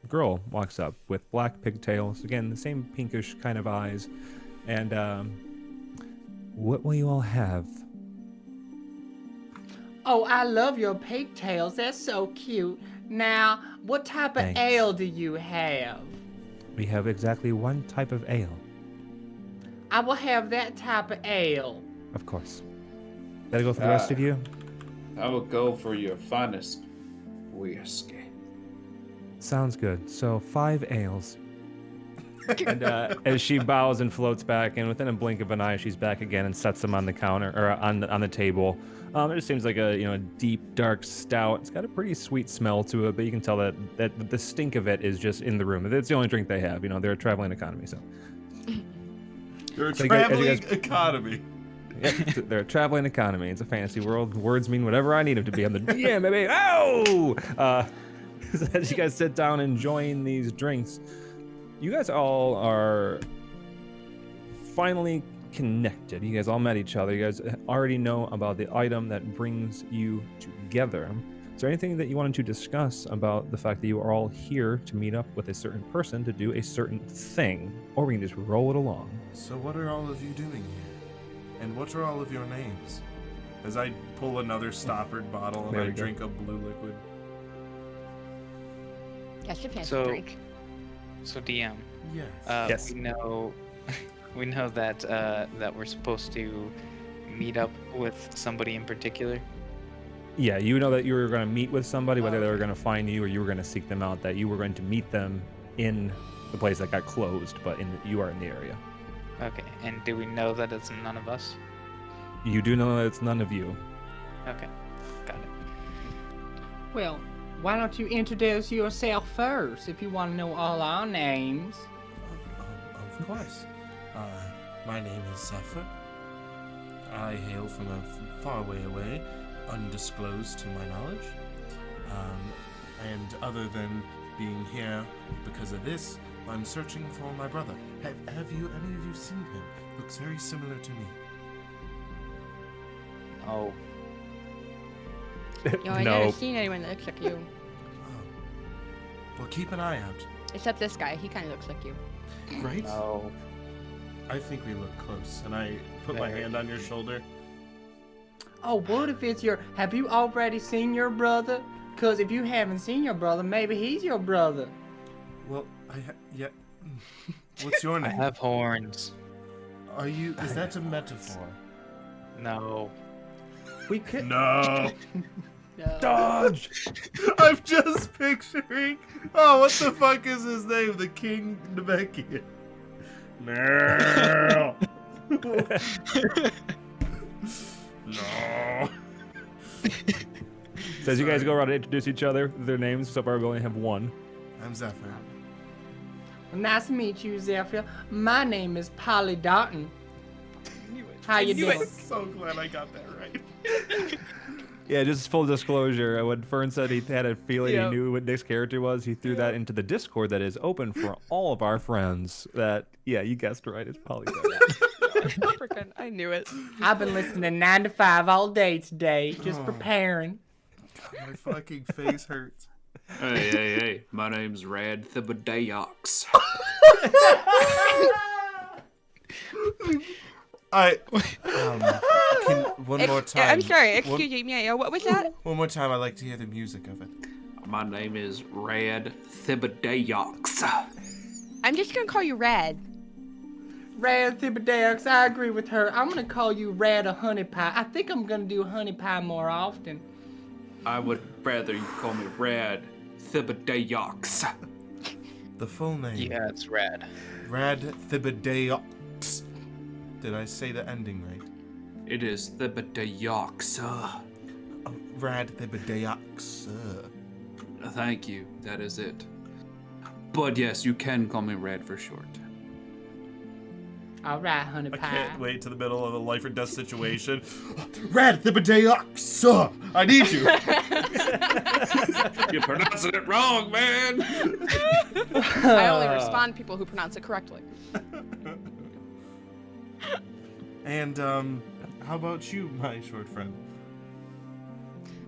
girl walks up with black pigtails. Again, the same pinkish kind of eyes. And what will you all have? Oh, I love your pigtails. They're so cute. Now, what type of Thanks. ale do you have? We have exactly one type of ale, I will have that type of ale. of course. Gotta go for the rest of you? I will go for your finest whiskey. Sounds good. So 5 ales. And as she bows and floats back, and within a blink of an eye, she's back again and sets them on the counter or on the table. It just seems like a deep, dark stout. It's got a pretty sweet smell to it, but you can tell that the stink of it is just in the room. It's the only drink they have. They're a traveling economy, so. You're a So you guys- as you traveling guys- economy. Yep, they're a traveling economy. It's a fantasy world. Words mean whatever I need them to be. I'm the DM, baby. Oh! As you guys sit down enjoying these drinks, you guys all are finally connected. You guys all met each other. You guys already know about the item that brings you together. Is there anything that you wanted to discuss about the fact that you are all here to meet up with a certain person to do a certain thing? Or we can just roll it along. So what are all of you doing here? And what are all of your names? As I pull another stoppered bottle and There I we go. drink a blue liquid. That's a fancy So- drink. So DM, Yes. Yes. we know that that we're supposed to meet up with somebody in particular. Yeah, you know that you were going to meet with somebody, whether they were Okay. going to find you or you were going to seek them out, that you were going to meet them in the place that got closed, but you are in the area. Okay, and do we know that it's none of us? You do know that it's none of you. Okay, got it. Well, why don't you introduce yourself first if you want to know all our names? Of course. My name is Zephyr. I hail from a far way away, undisclosed to my knowledge. And other than being here because of this, I'm searching for my brother. Have any of you seen him? Looks very similar to me. Oh, I've never No. seen anyone that looks like you. Oh. Well, keep an eye out. Except this guy. He kind of looks like you. Right? no. I think we look close. And I put my Very hand on your shoulder. Oh, what if it's your... Have you already seen your brother? Because if you haven't seen your brother, maybe he's your brother. Well, yeah. What's your I name? have horns. Are you? Is that a metaphor? No. We could. No. No. Dodge! I'm just picturing. Oh, what the fuck is his name? The King Namekian. No. No. So as you guys Sorry. go around and introduce each other, their names. So far we only have one. I'm Zephyr. Nice to meet you, Zephyr. My name is Polly Darton. How you doing? I'm so glad I got that right. Yeah, just full disclosure. When Fern said he had a feeling he knew what Nick's character was, he threw that into the Discord that is open for all of our friends. That, yeah, you guessed right. It's Polygon. Freaking, I knew it. I've been listening 9 to 5 all day today, just Oh. preparing. My fucking face hurts. Hey. My name's Rad Thibodeox. One more time. I'm sorry, One- excuse me. Yeah, what was that? One more time. I'd like to hear the music of it. My name is Rad Thibodeox. I'm just gonna call you Red. Rad Thibodeox, I agree with her. I'm gonna call you Rad a honey pie. I think I'm gonna do honey pie more often. I would rather you call me Rad Thibodeox. The full name. Yeah, it's rad. Rad Thibodeox. Did I say the ending right? It is Thibodeox. Oh, Rad Thibodeox. Thank you. That is it. But yes, you can call me Rad for short. All right, honey I pie. can't wait to the middle of a life or death situation. Rad Thibodeox. I need you. You're pronouncing it wrong, man. I only respond to people who pronounce it correctly. And how about you, my short friend?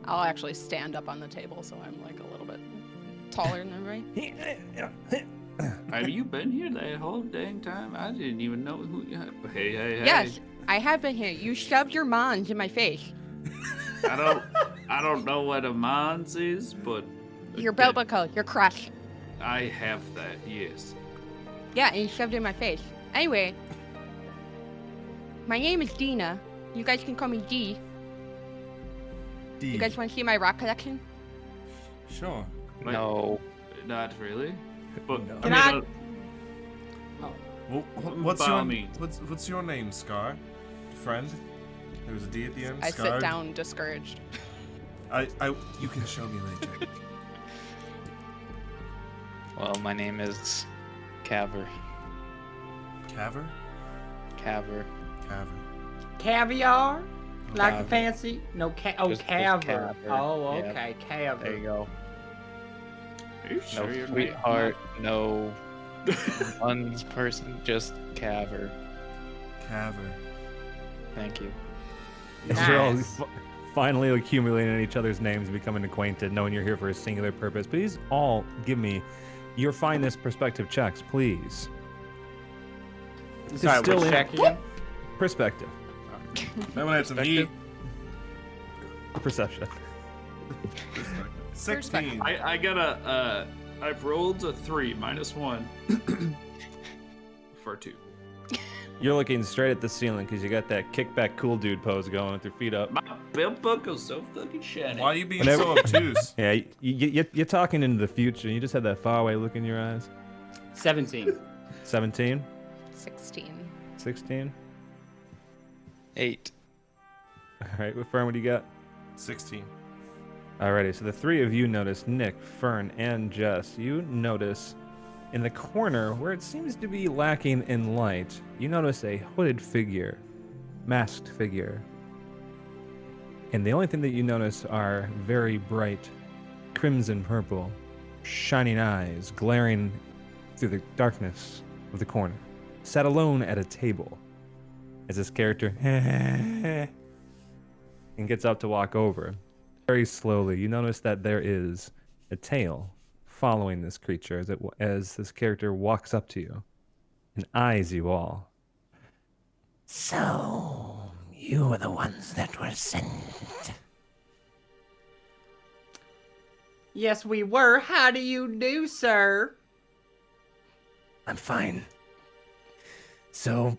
I'll actually stand up on the table so I'm like a little bit taller than everybody. Have you been here that whole dang time? I didn't even know who you. Hey. Yes, I have been here. You shoved your mons in my face. I don't know what a mons is, but Your belt buckle, your crush. I have that. Yes. Yeah, and you shoved it in my face. Anyway, my name is Dina. You guys can call me D. You guys want to see my rock collection? Sure. Like, No. Not really. But No. Can I mean, Well, what's By your all means. what's your name, Scar? Friend? There was a D at the end. I Scar. sit down discouraged. You can show me later. Well, my name is Caver. Caver? Caver. Caver. Caviar? Like the Caver. fancy? No, Just caver. caver. Oh, Yep. okay, caver. There you go. are you sure No you're sweetheart, no one's person, just Caver. Caver. Thank you. You guys are all Nice. finally accumulating each other's names and becoming acquainted, knowing you're here for a singular purpose. Please all give me your finest perspective checks, please. Sorry, still which in- check again? Perspective. That one had some heat. Perception. 16. I got a. I've rolled a 3 -1 for 2. You're looking straight at the ceiling because you got that kickback cool dude pose going with your feet up. My belt buckle's so fucking shiny. Why are you being Whenever- so obtuse? Yeah, you're talking into the future. You just had that faraway look in your eyes. 17. 17, 16. 16. 8. All right, what Fern, what do you got? 16. Alrighty, so the three of you notice, Nick, Fern, and Jess, you notice in the corner where it seems to be lacking in light, you notice a hooded figure, masked figure. And the only thing that you notice are very bright crimson purple, shining eyes glaring through the darkness of the corner, sat alone at a table as this character and gets up to walk over. Very slowly, you notice that there is a tail following this creature as this character walks up to you and eyes you all. So, you were the ones that were sent. Yes, we were. How do you do, sir? I'm fine. So,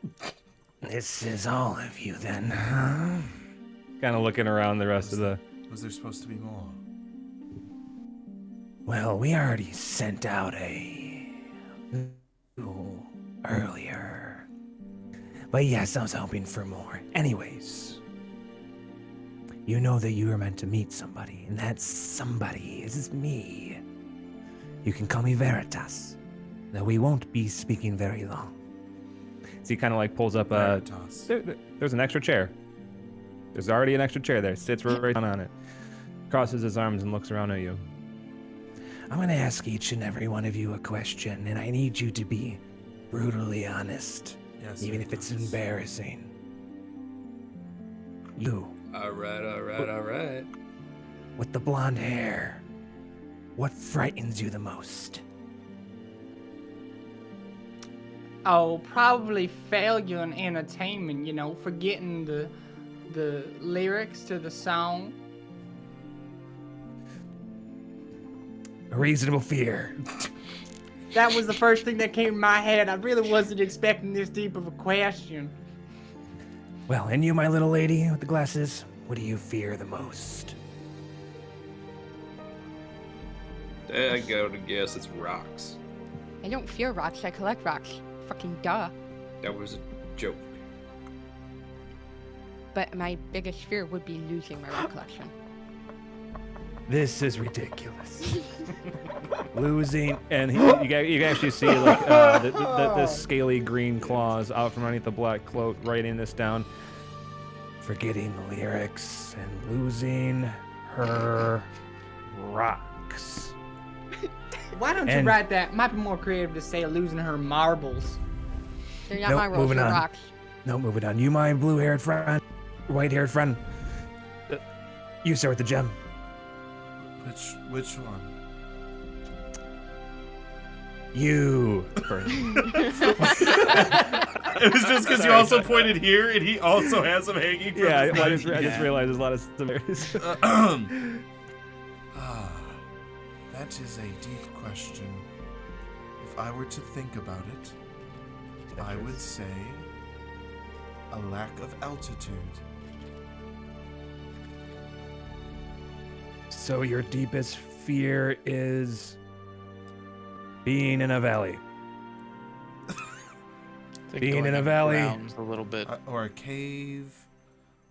This is all of you then, huh? Kind of looking around the rest of the. Was there supposed to be more? Well, we already sent out a earlier. But yes, I was hoping for more. Anyways, you know that you were meant to meet somebody, and that somebody is me. You can call me Veritas, though we won't be speaking very long. So he kind of like pulls up Veritas. there's an extra chair. There's already an extra chair there. Sits right down on it. Crosses his arms and looks around at you. I'm gonna ask each and every one of you a question, and I need you to be brutally honest, Yes. even if it's embarrassing. You, All right. with the blonde hair, what frightens you the most? Oh, probably failure in entertainment, you know, forgetting the lyrics to the song. A reasonable fear. That was the first thing that came to my head. I really wasn't expecting this deep of a question. Well, and you, my little lady with the glasses, what do you fear the most? I gotta guess it's rocks. I don't fear rocks, I collect rocks. Fucking duh. That was a joke. But my biggest fear would be losing my rock collection. This is ridiculous. Losing, and you can actually see like the scaly green claws out from underneath the black cloak writing this down. Forgetting the lyrics and losing her rocks. Why don't you And- write that? Might be more creative to say losing her marbles. They're not Nope, my rolls, moving they're on. rocks. No, moving on. You, my blue-haired friend, white-haired friend. You start with the gem. Which one? You first. It was just because you also pointed here, and he also has them hanging from Yeah, his I neck. just realized there's a lot of similarities. That is a deep question. If I were to think about it, I would say a lack of altitude. So your deepest fear is being in a valley. I think Being going in a valley. grounds a little bit. Or a cave,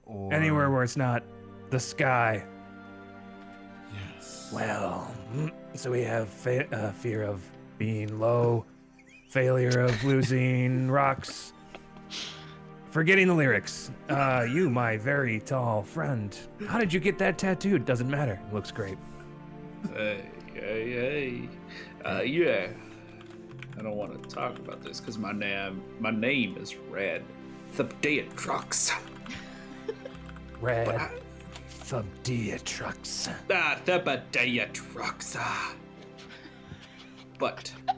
or Anywhere where it's not the sky. Yes. Well, so we have fear of being low, failure of losing rocks, forgetting the lyrics. You, my very tall friend, how did you get that tattooed? Doesn't matter. It looks great. Hey. Yeah. I don't want to talk about this because my name is Red. The Deatrux. Red Thubdiatrux. The Deatrux. But I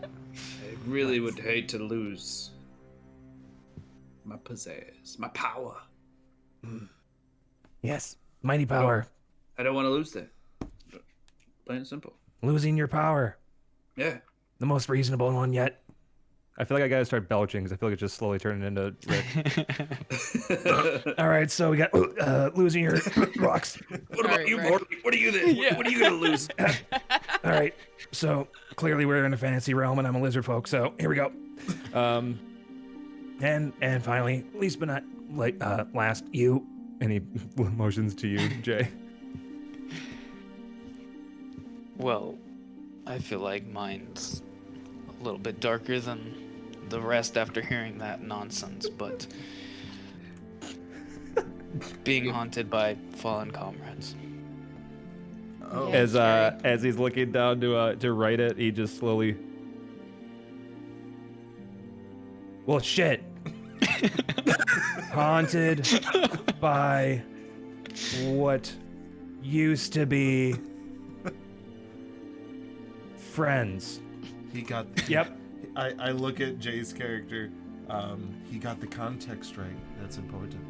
really would hate to lose my pizzazz, my power. Yes, mighty power. I don't want to lose that. Plain and simple. Losing your power. Yeah. The most reasonable one yet. I feel like I gotta start belching because I feel like it's just slowly turning into Rick. All right, so we got losing your rocks. What about Right, you, right. Morty? What are you then? What are you gonna lose? All right, so clearly we're in a fantasy realm and I'm a lizard folk, so here we go. And finally, least but not last, you. Any motions to you, Jay? Well, I feel like mine's a little bit darker than the rest after hearing that nonsense, but being haunted by fallen comrades. Oh. Yeah. As he's looking down to write it, he just slowly. Well, shit. Haunted by what used to be friends. He got. Yep. I look at Jay's character. He got the context right. That's important.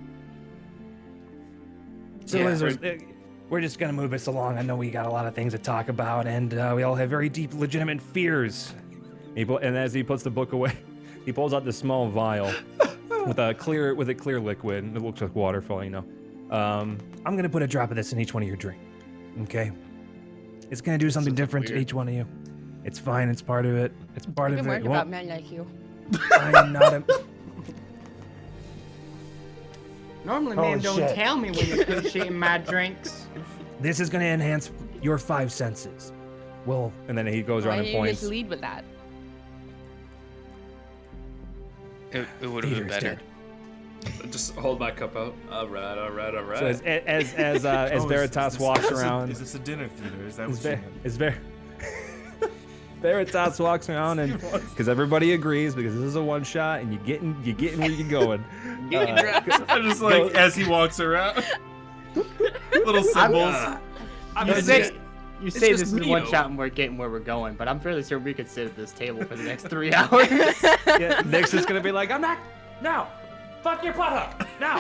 So Yeah. lizards, we're just gonna move this along. I know we got a lot of things to talk about, and we all have very deep, legitimate fears. And as he puts the book away, he pulls out this small vial. with a clear liquid. It looks like waterfall, you know. I'm gonna put a drop of this in each one of your drink. Okay? It's gonna do something is different to weird. each one of you. It's fine. It's part of it. It's part I've of been it. worried It about won't- men like you. I am not a. Normally, Oh, man, don't shit. tell me when you put shit in my drinks. This is gonna enhance your 5 senses. Well, And then he goes Why around and didn't you points. just lead with that? It would have been Peter's better. dead. Just hold my cup out. All right. So as Oh, Veritas walks is around, Is this a dinner theater? Is that as what you Ver- meant? as Ver- Veritas walks around and because everybody agrees because this is a one shot and you're getting where you're going. I'm just like, as he walks around. Little symbols. You say, you say just this is one Neo. shot and we're getting where we're going, but I'm fairly sure we could sit at this table for the next 3 hours. Yeah, Nick's just gonna be like, I'm not. No, fuck your butt up now.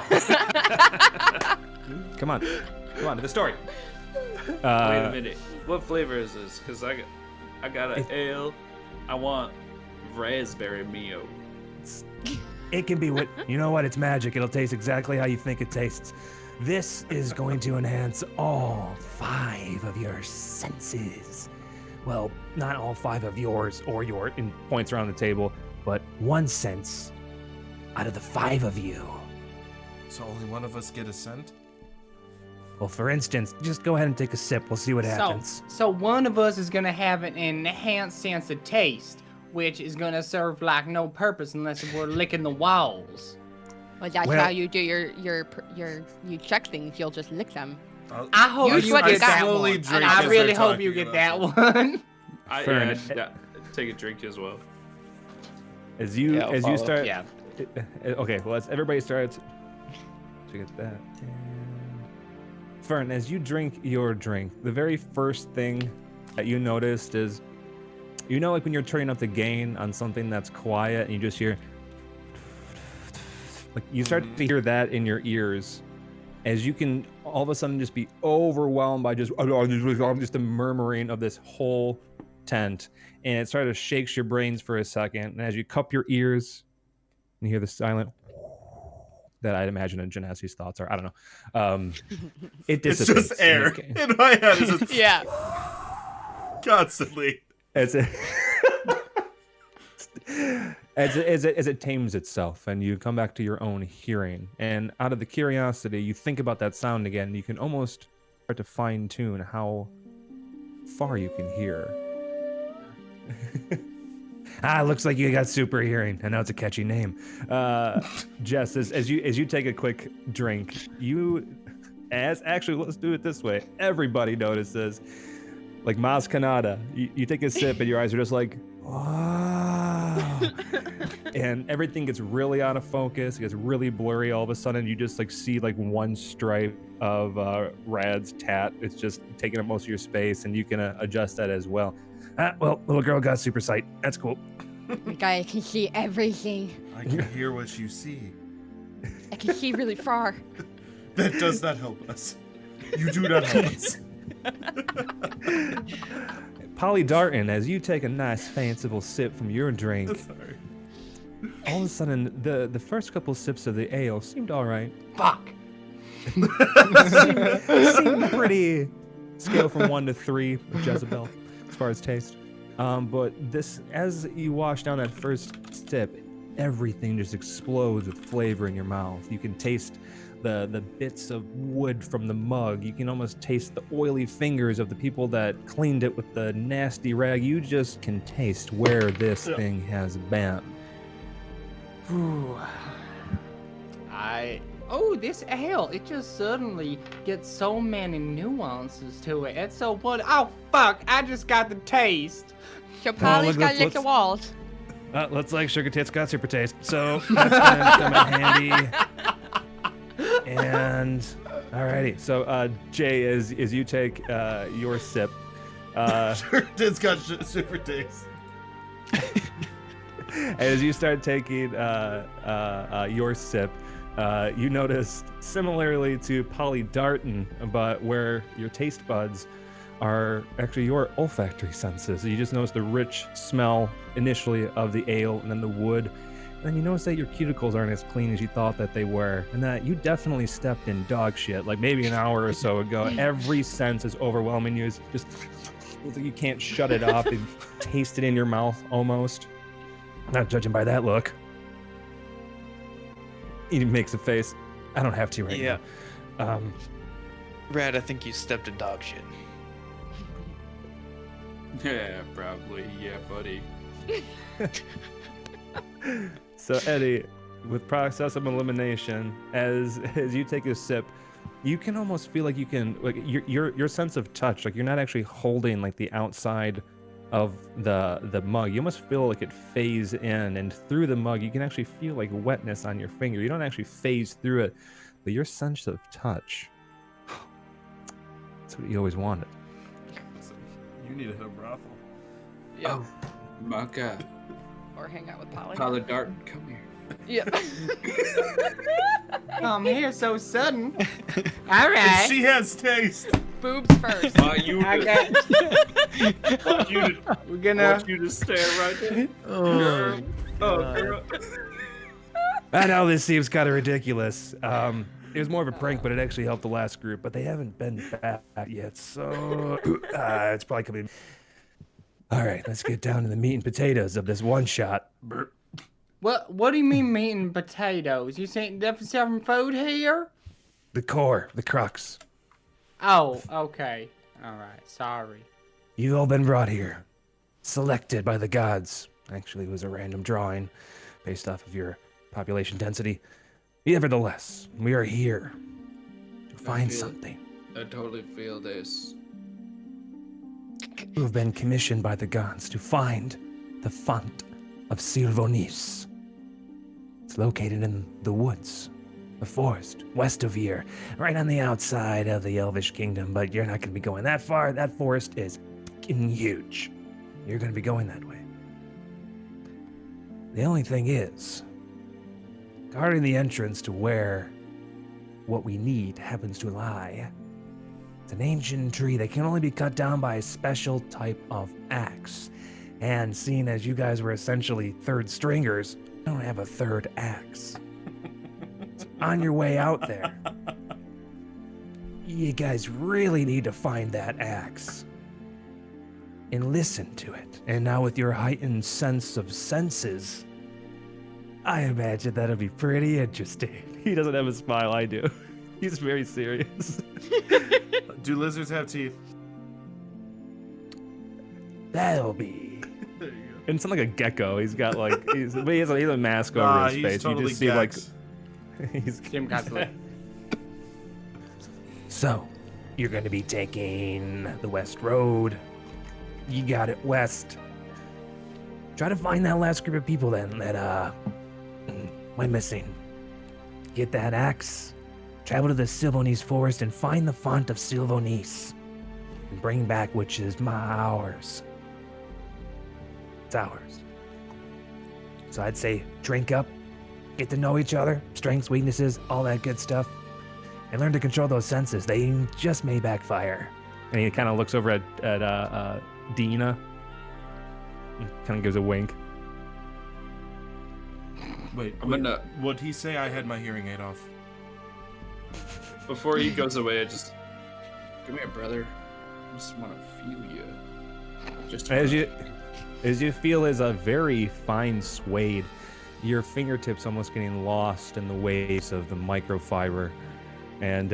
Come on to the story. Wait a minute. What flavor is this? Because I got an ale. I want raspberry Mio. It can be what you know. What? It's magic. It'll taste exactly how you think it tastes. This is going to enhance all 5 of your senses. Well, not all 5 of yours or your, And points around the table. but 1 sense out of the 5 of you. So only one of us get a scent? Well, for instance, just go ahead and take a sip. We'll see what happens. So one of us is gonna have an enhanced sense of taste, which is gonna serve like no purpose unless we're licking the walls. Well, that's Well- how you do you check things. You'll just lick them. I hope You you, should get got that slowly one. drink And I as really they're hope you talking get that about one. Fern, Take a drink as well. As you Yeah, I'll follow. start. Yeah. Okay, well, as everybody starts to get that. And Fern, as you drink your drink, the very first thing that you noticed is, you know, like when you're turning up the gain on something that's quiet and you just hear, like you start to hear that in your ears, as you can all of a sudden just be overwhelmed by just the murmuring of this whole tent, and it sort of shakes your brains for a second. And as you cup your ears, and you hear the silent that I'd imagine a Genesi's thoughts are. I don't know. It It's dissipates. just air. and In my head, it's just Yeah. constantly. as it tames itself, and you come back to your own hearing, and out of the curiosity, you think about that sound again. You can almost start to fine tune how far you can hear. Looks like you got super hearing. I know it's a catchy name. Jess, as you take a quick drink, actually, let's do it this way. Everybody notices, like Mas Kanata, you take a sip and your eyes are just like, wow. And everything gets really out of focus. It gets really blurry all of a sudden. You just like see like one stripe of Rad's tat. It's just taking up most of your space, and you can adjust that as well. Well, little girl got super sight. That's cool. Like I can see everything. I can hear what you see. I can see really far. That does not help us. You do not help us. Polly Darton, as you take a nice fanciful sip from your drink, Sorry. all of a sudden the first couple sips of the ale seemed all right. Fuck. Seemed pretty scale from 1 to 3 with Jezebel as far as taste. But this, as you wash down that first sip, everything just explodes with flavor in your mouth. You can taste the bits of wood from the mug. You can almost taste the oily fingers of the people that cleaned it with the nasty rag. You just can taste where this thing has been. Whew. Oh, this ale, it just suddenly gets so many nuances to it. It's so what? Oh, fuck, I just got the taste. So Polly's look, got to lick the let's- walls. Looks like Sugar Tits got super taste. So that's gonna come in handy. And Alrighty, so Jay, as you take your sip, Sure, it's got super taste. as you start taking your sip, you notice, similarly to Polly Darton, but where your taste buds are actually your olfactory senses. You just notice the rich smell initially of the ale, and then the wood, then you notice that your cuticles aren't as clean as you thought that they were, and that you definitely stepped in dog shit like maybe an hour or so ago. Every sense is overwhelming you. It's just it's like you can't shut it off. You taste it in your mouth almost. Not judging by that look. He makes a face. I don't have to right Yeah. now. Rad, I think you stepped in dog shit. Yeah, probably. Yeah, buddy. So Eddie, with process of elimination, as you take a sip, you can almost feel like you can like your sense of touch, like you're not actually holding like the outside of the mug. You almost feel like it phase in, and through the mug you can actually feel like wetness on your finger. You don't actually phase through it, but your sense of touch, that's what you always wanted. You need to hit a brothel. Yep. Oh, my God. Or hang out with Polly. Tyler Darton, come here. Yep. I'm here so sudden. All And right. she has taste. Boobs first. I got. Want you to, We're gonna. want you to stand right there. Oh, Girl. I know this seems kind of ridiculous. It was more of a prank, but it actually helped the last group. But they haven't been back yet, so it's probably coming. All right, let's get down to the meat and potatoes of this one shot. What do you mean meat and potatoes? You saying that's some food here? The core, the crux. Oh, okay. All right. Sorry. You've all been brought here, selected by the gods. Actually, it was a random drawing based off of your population density. Nevertheless, we are here to find feel it. something. I totally feel this. You have been commissioned by the gods to find the font of Sylvonis. It's located in the woods, the forest, west of here, right on the outside of the Elvish Kingdom, but you're not going to be going that far. That forest is fucking huge. You're going to be going that way. The only thing is, guarding the entrance to where what we need happens to lie, it's an ancient tree that can only be cut down by a special type of axe. And seeing as you guys were essentially third stringers, you don't have a third axe. So on your way out there, you guys really need to find that axe and listen to it. And now with your heightened sense of senses, I imagine that'll be pretty interesting. He doesn't have a smile, I do. He's very serious. Do lizards have teeth? That'll be. There you go. And it's not like a gecko. He's got like, but he has a mask over Nah, his he's face. totally You just see Gex. like, he's. Jim Gosley. So, you're going to be taking the West Road. You got it west. Try to find that last group of people then that went missing. Get that axe. Travel to the Sylvonis forest and find the font of Sylvonis. And bring back which is ours. It's ours. So I'd say drink up, get to know each other, strengths, weaknesses, all that good stuff, and learn to control those senses. They just may backfire. And he kind of looks over at Dina. Kind of gives a wink. Wait, I'm gonna. what'd he say? I had my hearing aid off. Before he goes away, I just. Come here, brother. I just want to feel you. Just As you feel is a very fine suede, your fingertips almost getting lost in the waves of the microfiber, and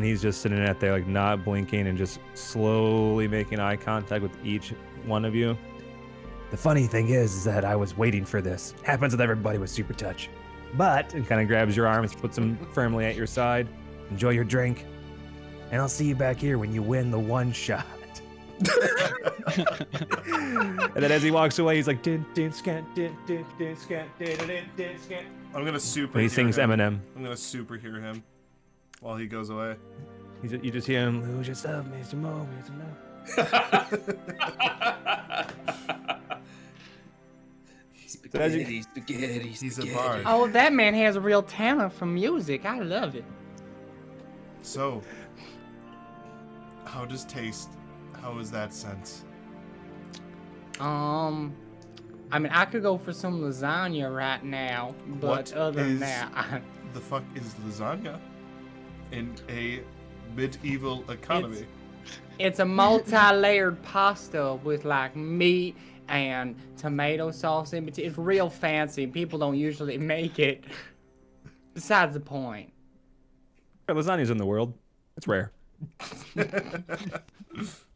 he's just sitting at there like not blinking and just slowly making eye contact with each one of you. The funny thing is that I was waiting for this. Happens with everybody with super touch, but and kind of grabs your arms, puts them firmly at your side. Enjoy your drink, and I'll see you back here when you win the one shot. And then as he walks away, he's like, din, din, scant, din, din, din, scant, din, din, din, scant. I'm gonna super. And he sings him. Eminem. I'm gonna super hear him while he goes away. You just hear him, lose yourself, Mr. Mo, Mr. Mo. Spaghetti. He's a bard. Oh, that man has a real talent for music. I love it. So, how does taste? How is that sense? I mean, I could go for some lasagna right now, but What other than is- that, The fuck is lasagna in a medieval economy? it's a multi-layered pasta with like meat and tomato sauce in between. It's real fancy. People don't usually make it. Besides the point. Lasagna's in the world. It's rare.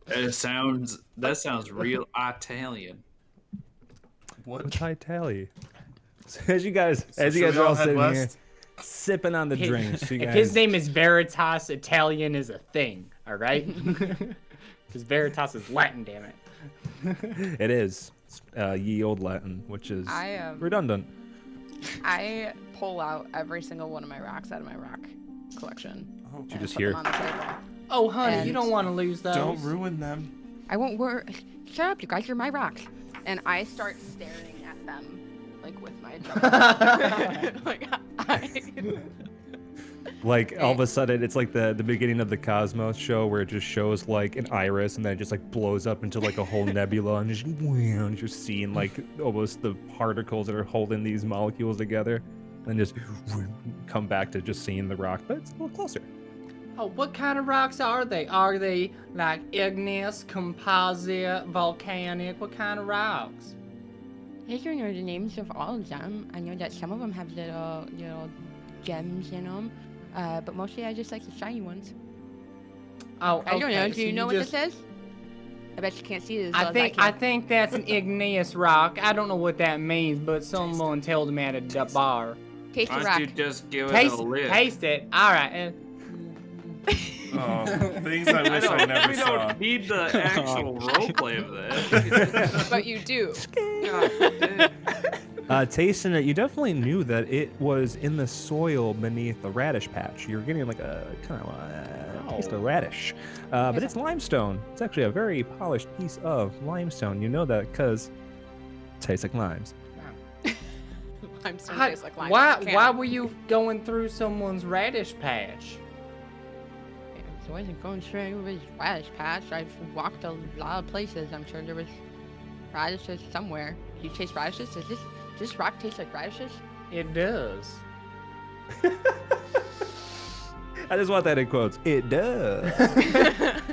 That sounds real Italian. What? What's Italy? So as you guys should are we all head sitting here west? sipping on the His- drinks, you if guys, his name is Veritas, Italian is a thing, all right? Because Veritas is Latin, damn it. it is ye old Latin, which is redundant. I pull out every single one of my rocks out of my rock collection. Oh, You and just put hear. them on the table. Oh, honey, you And- don't want to lose those. don't ruin them. I won't worry. Shut up, you guys. You're my rocks. And I start staring at them, like with my drum. like Like all of a sudden, it's like the beginning of the Cosmos show where it just shows like an iris and then it just like blows up into like a whole nebula and just and you're seeing like almost the particles that are holding these molecules together, and just come back to just seeing the rock, but it's a little closer. Oh, what kind of rocks are they? Are they like igneous, composite, volcanic? What kind of rocks? I don't know the names of all of them. I know that some of them have little gems in them, but mostly I just like the shiny ones. Oh, I don't know. okay, Do you so know what just- this is? I bet you can't see this. I think that's an igneous rock. I don't know what that means, but someone told me at a bar. Taste the Why rock. don't you just give it Taste, a lick? taste it. All right. Oh, things I wish I never we saw. don't need the actual roleplay of that. But you do. Tasting it, you definitely knew that it was in the soil beneath the radish patch. You're getting like a kind of taste of radish, but it's limestone. It's actually a very polished piece of limestone. You know that because it tastes like limes. Limestone How- tastes like lime. why were you going through someone's radish patch? I wasn't going straight over his radish patch. I've walked a lot of places. I'm sure there was radishes somewhere. Do you taste radishes? Does this rock taste like radishes? It does. I just want that in quotes. It does.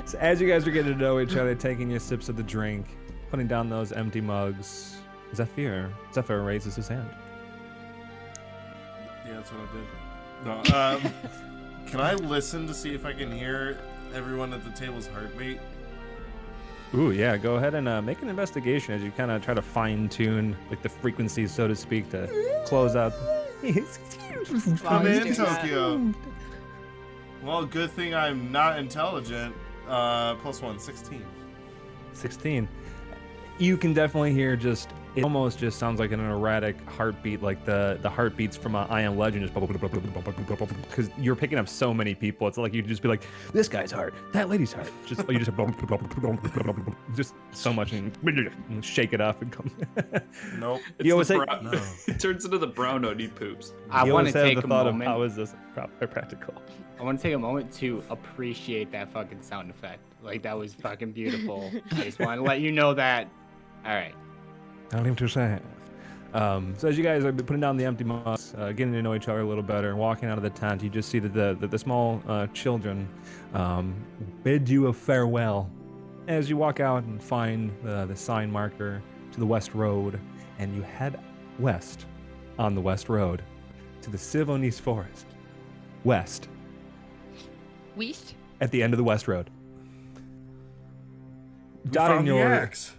So as you guys are getting to know each other, taking your sips of the drink, putting down those empty mugs, Zephyr raises his hand. Yeah, that's what I did. No, can I listen to see if I can hear everyone at the table's heartbeat? Ooh, yeah. Go ahead and make an investigation as you kind of try to fine tune like the frequencies, so to speak, to close out. I'm in do that. Tokyo. Well, good thing I'm not intelligent. +1, 16. 16. You can definitely hear just, it almost just sounds like an erratic heartbeat, like the heartbeats from I Am Legend, just because you're picking up so many people. It's like you'd just be like, this guy's heart, that lady's heart. Just you just so much and shake it off and come. Nope. You always say, brown, No. It turns into the brown he poops. I you want always to have take the a thought of moment. how is this practical? I want to take a moment to appreciate that fucking sound effect. Like, that was fucking beautiful. I just want to let you know that. All right. I don't even to say. So as you guys are putting down the empty mugs, getting to know each other a little better, and walking out of the tent, you just see that the small children bid you a farewell as you walk out and find the sign marker to the West Road, and you head west on the West Road to the Sylvanese Forest. West, West? at the end of the West Road. We Dotting found the your axe.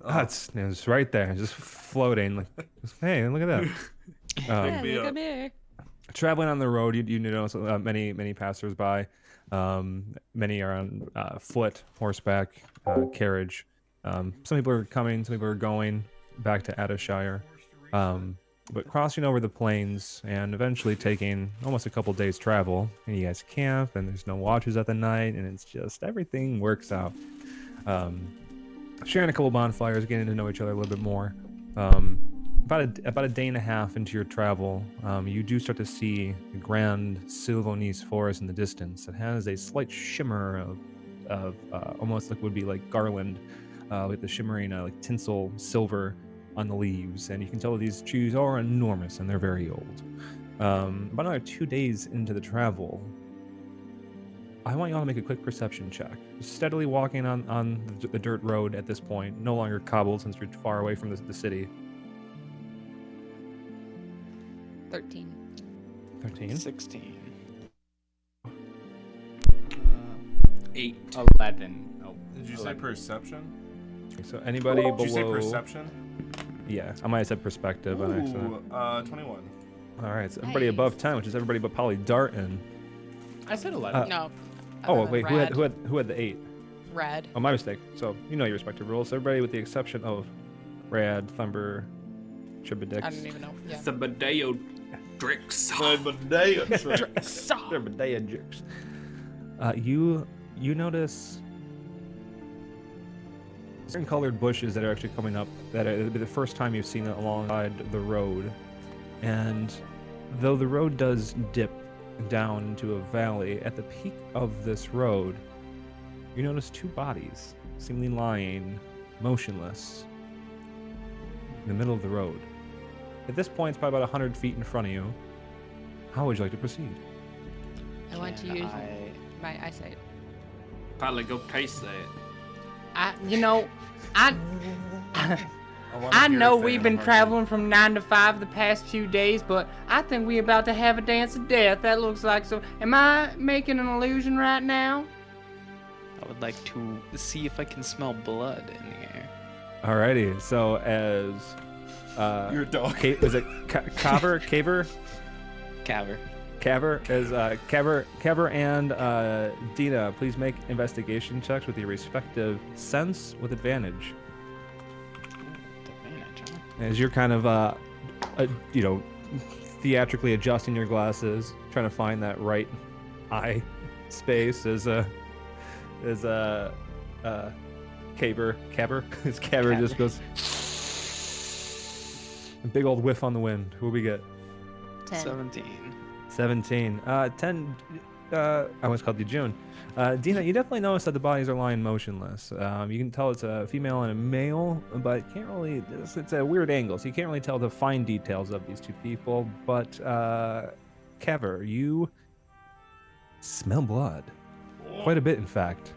Oh, it's right there, just floating. Like, hey, look at that. Pick me look up. at me. Traveling on the road, you notice many passersby. Many are on foot, horseback, carriage. Some people are coming, some people are going back to Addishire. But crossing over the plains and eventually taking almost a couple days travel, and you guys camp, and there's no watches at the night, and it's just everything works out. Sharing a couple bonfires, getting to know each other a little bit more. About a day and a half into your travel, you do start to see the grand Sylvanese forest in the distance. It has a slight shimmer of almost like would be like garland, with the shimmering like tinsel silver on the leaves, and you can tell these trees are enormous and they're very old. About another 2 days into the travel, I want you all to make a quick perception check. Steadily walking on the dirt road at this point, no longer cobbled since you're far away from the city. 13. 13. 16. 8. 11. Oh, Did you say 11. perception? So anybody Did below... you say perception? Yeah, I might have said perspective on accident. Ooh, 21. All right, so everybody above 10, which is everybody but probably Darton. I said 11. No. Oh, other than wait, red. who had the 8? Red. Oh, my mistake. So you know your respective rules. So everybody with the exception of Rad, Thumber, Chibadix. I don't even know. Yeah. The Badeo Drix. They're Medea jerks. You notice certain colored bushes that are actually coming up that it'll be the first time you've seen it alongside the road. And though the road does dip down into a valley, at the peak of this road, you notice 2 bodies seemingly lying motionless in the middle of the road. At this point, it's probably about 100 feet in front of you. How would you like to proceed? I want to Can use I- my eyesight. Probably go taste that. I I know we've been traveling from 9 to 5 the past few days, but I think we're about to have a dance of death. That looks like so. Am I making an illusion right now? I would like to see if I can smell blood in the air. Alrighty, so as Your dog. was it Caver? Caver. Caver as Caver and Dina, please make investigation checks with your respective sense with advantage. Advantage, huh? As you're kind of theatrically adjusting your glasses, trying to find that right eye space as Caver as Caver just goes a big old whiff on the wind. Who we get? 10. 17. 17. 10. I almost called you June. Dina, you definitely notice that the bodies are lying motionless. You can tell it's a female and a male, but can't really. It's a weird angle, so you can't really tell the fine details of these 2 people. But Caver, you smell blood, quite a bit, in fact.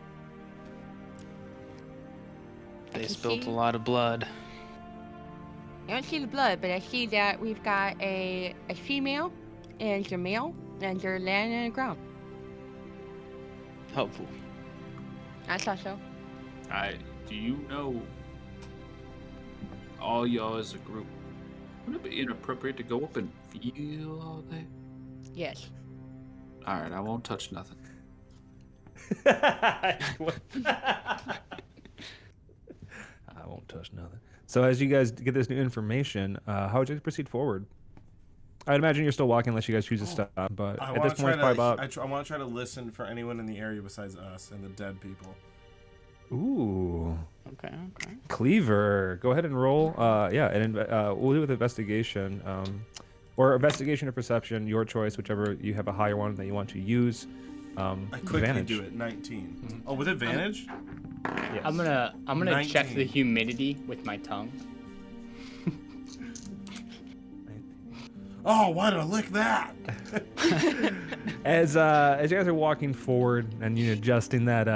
They can spilt see- a lot of blood. I don't see the blood, but I see that we've got a female and a male, and they're laying on the ground. Helpful. I thought so. Do you know all y'all as a group? Wouldn't it be inappropriate to go up and feel all that? Yes. All right, I won't touch nothing. I won't touch nothing. So as you guys get this new information, how would you proceed forward? I'd imagine you're still walking unless you guys choose to stop, but I at want this to point, try it's probably to. about... I want to try to listen for anyone in the area besides us and the dead people. Ooh. Okay. Cleaver. Go ahead and roll. Yeah, and we'll do with investigation. Or investigation or perception, your choice, whichever you have a higher one that you want to use. I quickly Advantage. do it. 19. Oh, with advantage? Yes. I'm gonna check 19. the humidity with my tongue. Oh, why did I lick that? As you guys are walking forward and you know, adjusting that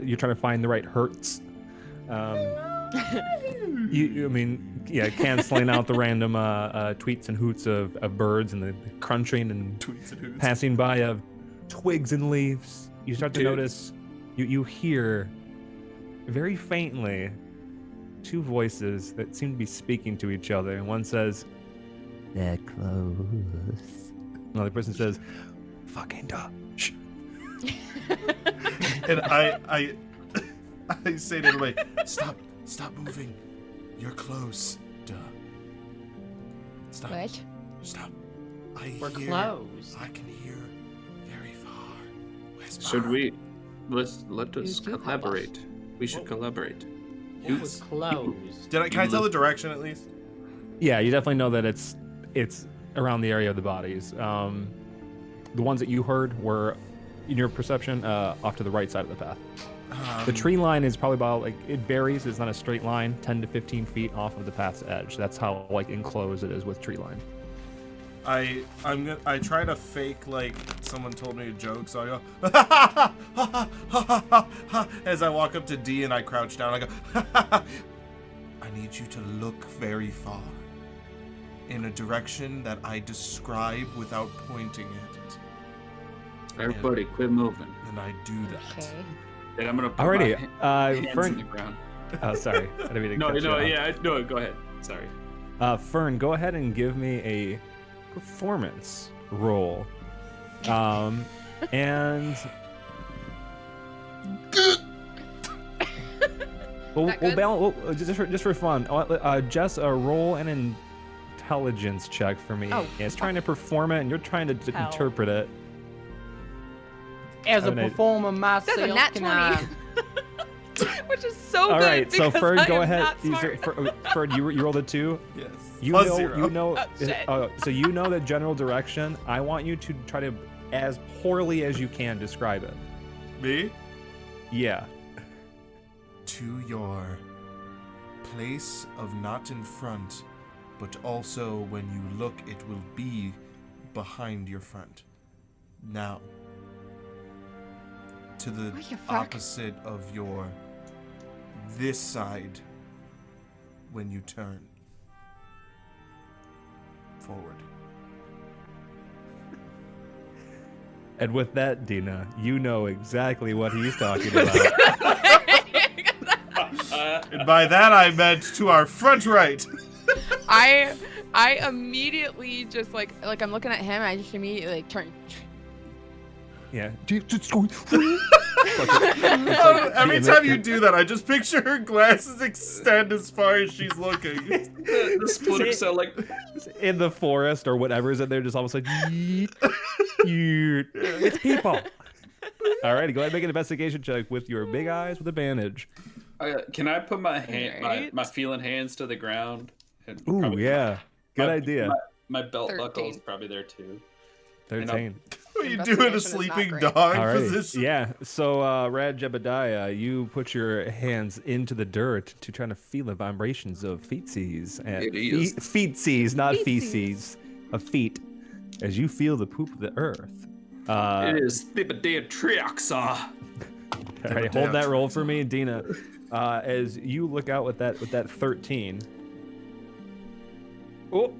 you're trying to find the right hertz. Canceling out the random tweets and hoots of birds and the crunching and Tweets and hoots. passing by of twigs and leaves. You start to Dude. notice, you hear very faintly 2 voices that seem to be speaking to each other. And one says, They're close. another person says, fucking duh. Shh. And I say to everybody, stop moving. You're close. Duh. Stop. What? Stop. We're close. I can hear very far. Whisper. Should we? Let us You do have collaborate. We should collaborate. We're close. Can I tell the direction at least? Yeah, you definitely know that it's around the area of the bodies. The ones that you heard were, in your perception, off to the right side of the path. The tree line is probably about like it varies. It's not a straight line, 10 to 15 feet off of the path's edge. That's how like enclosed it is with tree line. I try to fake like someone told me a joke, so I go as I walk up to D and I crouch down. I go, I need you to look very far in a direction that I describe without pointing at it. Everybody, quit moving. And I do that. Okay. And I'm gonna put Alrighty, my hands Fern. in the ground. Oh, sorry. I didn't mean to No, cut you no, off. yeah, no, go ahead. Sorry. Fern, go ahead and give me a performance roll. And we'll good? balance just for fun. Jess, roll an intelligence check for me. Oh, It's trying to perform it, and you're trying to Hell. interpret it. As a I mean, performer myself, That's a nat can 20. Which is so All good right, so because Fern, I go am ahead. not smart. Fern, you rolled a 2. Yes. You Plus know, 0. you know. Oh, shit. So you know the general direction. I want you to try to, as poorly as you can, describe it. Me? Yeah. To your place of not in front, but also when you look, it will be behind your front. Now, to the What the fuck? opposite of your this side when you turn forward. And with that, Dina, you know exactly what he's talking about. And by that I meant to our front right. I immediately just like I'm looking at him. I just immediately like turn. Yeah. Every time you do that, I just picture her glasses extend as far as she's looking. The splitters sound like In the forest or whatever's in there, just almost like, yeet, yeet. It's people. All right, go ahead and make an investigation check with your big eyes with advantage. Can I put my Alright. my feeling hands to the ground? And Ooh, probably yeah. Good my- idea. My belt 13. buckle is probably there too. 13. What are you doing, a Investigation is not sleeping great. dog All right. position? Yeah. So, Rad Jebediah, you put your hands into the dirt to try to feel the vibrations of feetsies. It is. Feetsies, not Feetsies. feces. Of feet. As you feel the poop of the earth. It is Thibodean Trioxa. All right, hold that roll for me, Dina. As you look out with that 13. Oh.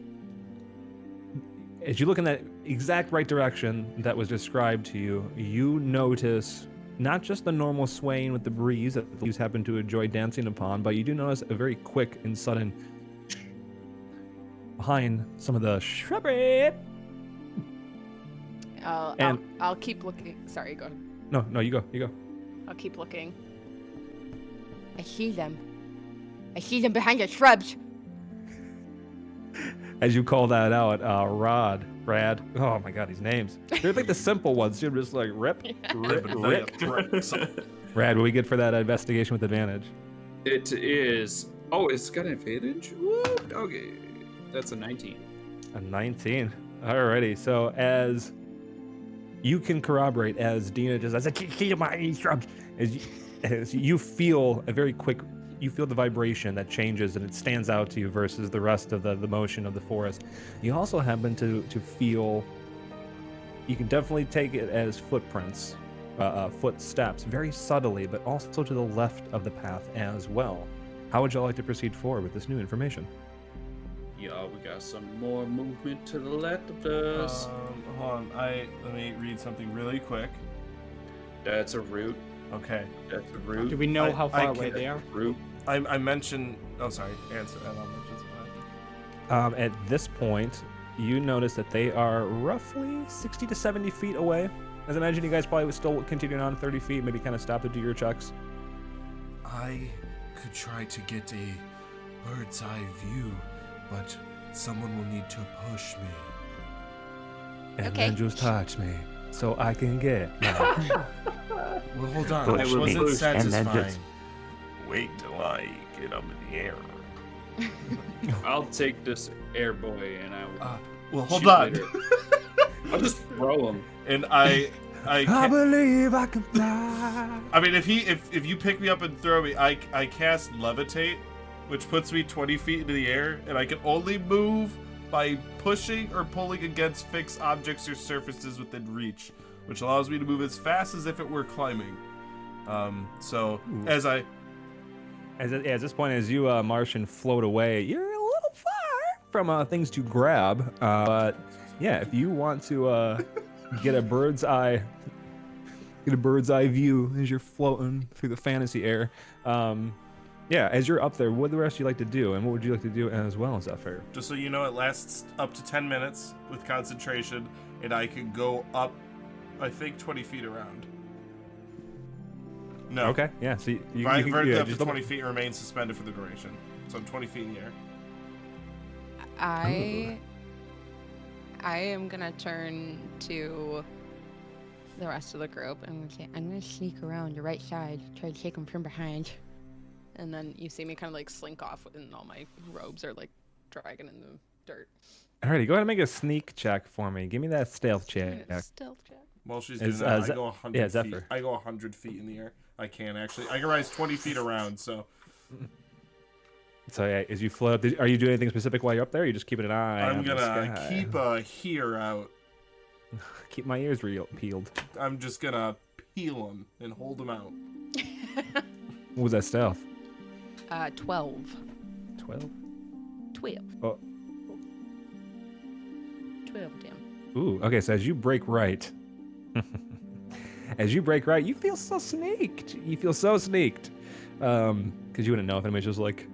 As you look in that exact right direction that was described to you, you notice not just the normal swaying with the breeze that the leaves happen to enjoy dancing upon, but you do notice a very quick and sudden behind some of the shrubbery. I'll keep looking. Sorry, go ahead. No, you go. I'll keep looking. I see them. I see them behind the shrubs. As you call that out, Rad. Oh my God, these names. They're like the simple ones. You're just like rip. Rad, what we good for that investigation with advantage? It is. Oh, it's got an advantage. Woo, doggy. That's a 19. A 19. Alrighty. So as you can corroborate, as Dina just as you feel a very quick. You feel the vibration that changes and it stands out to you versus the rest of the motion of the forest. You also happen to feel, you can definitely take it as footprints, footsteps, very subtly, but also to the left of the path as well. How would you like to proceed forward with this new information? Yeah, we got some more movement to the left of us. Hold on. Let me read something really quick. That's a root. Okay. That's a root. Do we know how I far away can't- they are? Root. I mentioned. Oh, sorry. Answer. And I'll mention something. At this point, you notice that they are roughly 60 to 70 feet away. As I imagine you guys probably would still continue on 30 feet, maybe kind of stop to do your checks. I could try to get a bird's eye view, but someone will need to push me. And Okay. then just touch me so I can get. Well, hold on. Push That me, wasn't and then satisfying. just- Wait till I get up in the air. I'll take this air boy and I will. Well, hold shoot on. later. I'll just throw him. And I I I can't. believe I can fly. I mean, if you pick me up and throw me, I cast levitate, which puts me 20 feet into the air, and I can only move by pushing or pulling against fixed objects or surfaces within reach, which allows me to move as fast as if it were climbing. So Ooh. as I At this point, as you Martian float away, you're a little far from things to grab. But yeah, if you want to get a bird's eye view as you're floating through the fantasy air, yeah, as you're up there, what would the rest of you like to do, and what would you like to do as well? Is that fair? just so you know, it lasts up to 10 minutes with concentration, and I can go up, I think, 20 feet around. No. Okay, yeah. So you Right, can vertically yeah, up to just 20 feet and remain suspended for the duration. So I'm 20 feet in the air. I am gonna turn to the rest of the group and I'm gonna say, I'm gonna sneak around the right side, try to take him from behind. And then you see me kind of like slink off and all my robes are like dragging in the dirt. Alrighty, go ahead and make a sneak check for me. Give me that stealth check. Stealth check. While she's doing Is, that, I Ze- go 100 yeah, feet. Zephyr. I go 100 feet in the air. I can actually. I can rise 20 feet around, so So yeah, as you float up, are you doing anything specific while you're up there? Or are you just keeping an eye I'm on the gonna sky? keep a here out. Keep my ears peeled. I'm just gonna peel them and hold them out. What was that stealth? 12. 12? 12. Oh. 12, damn. Ooh, okay, so as you break right, you feel so sneaked. You feel so sneaked. Because you wouldn't know if anybody's just like,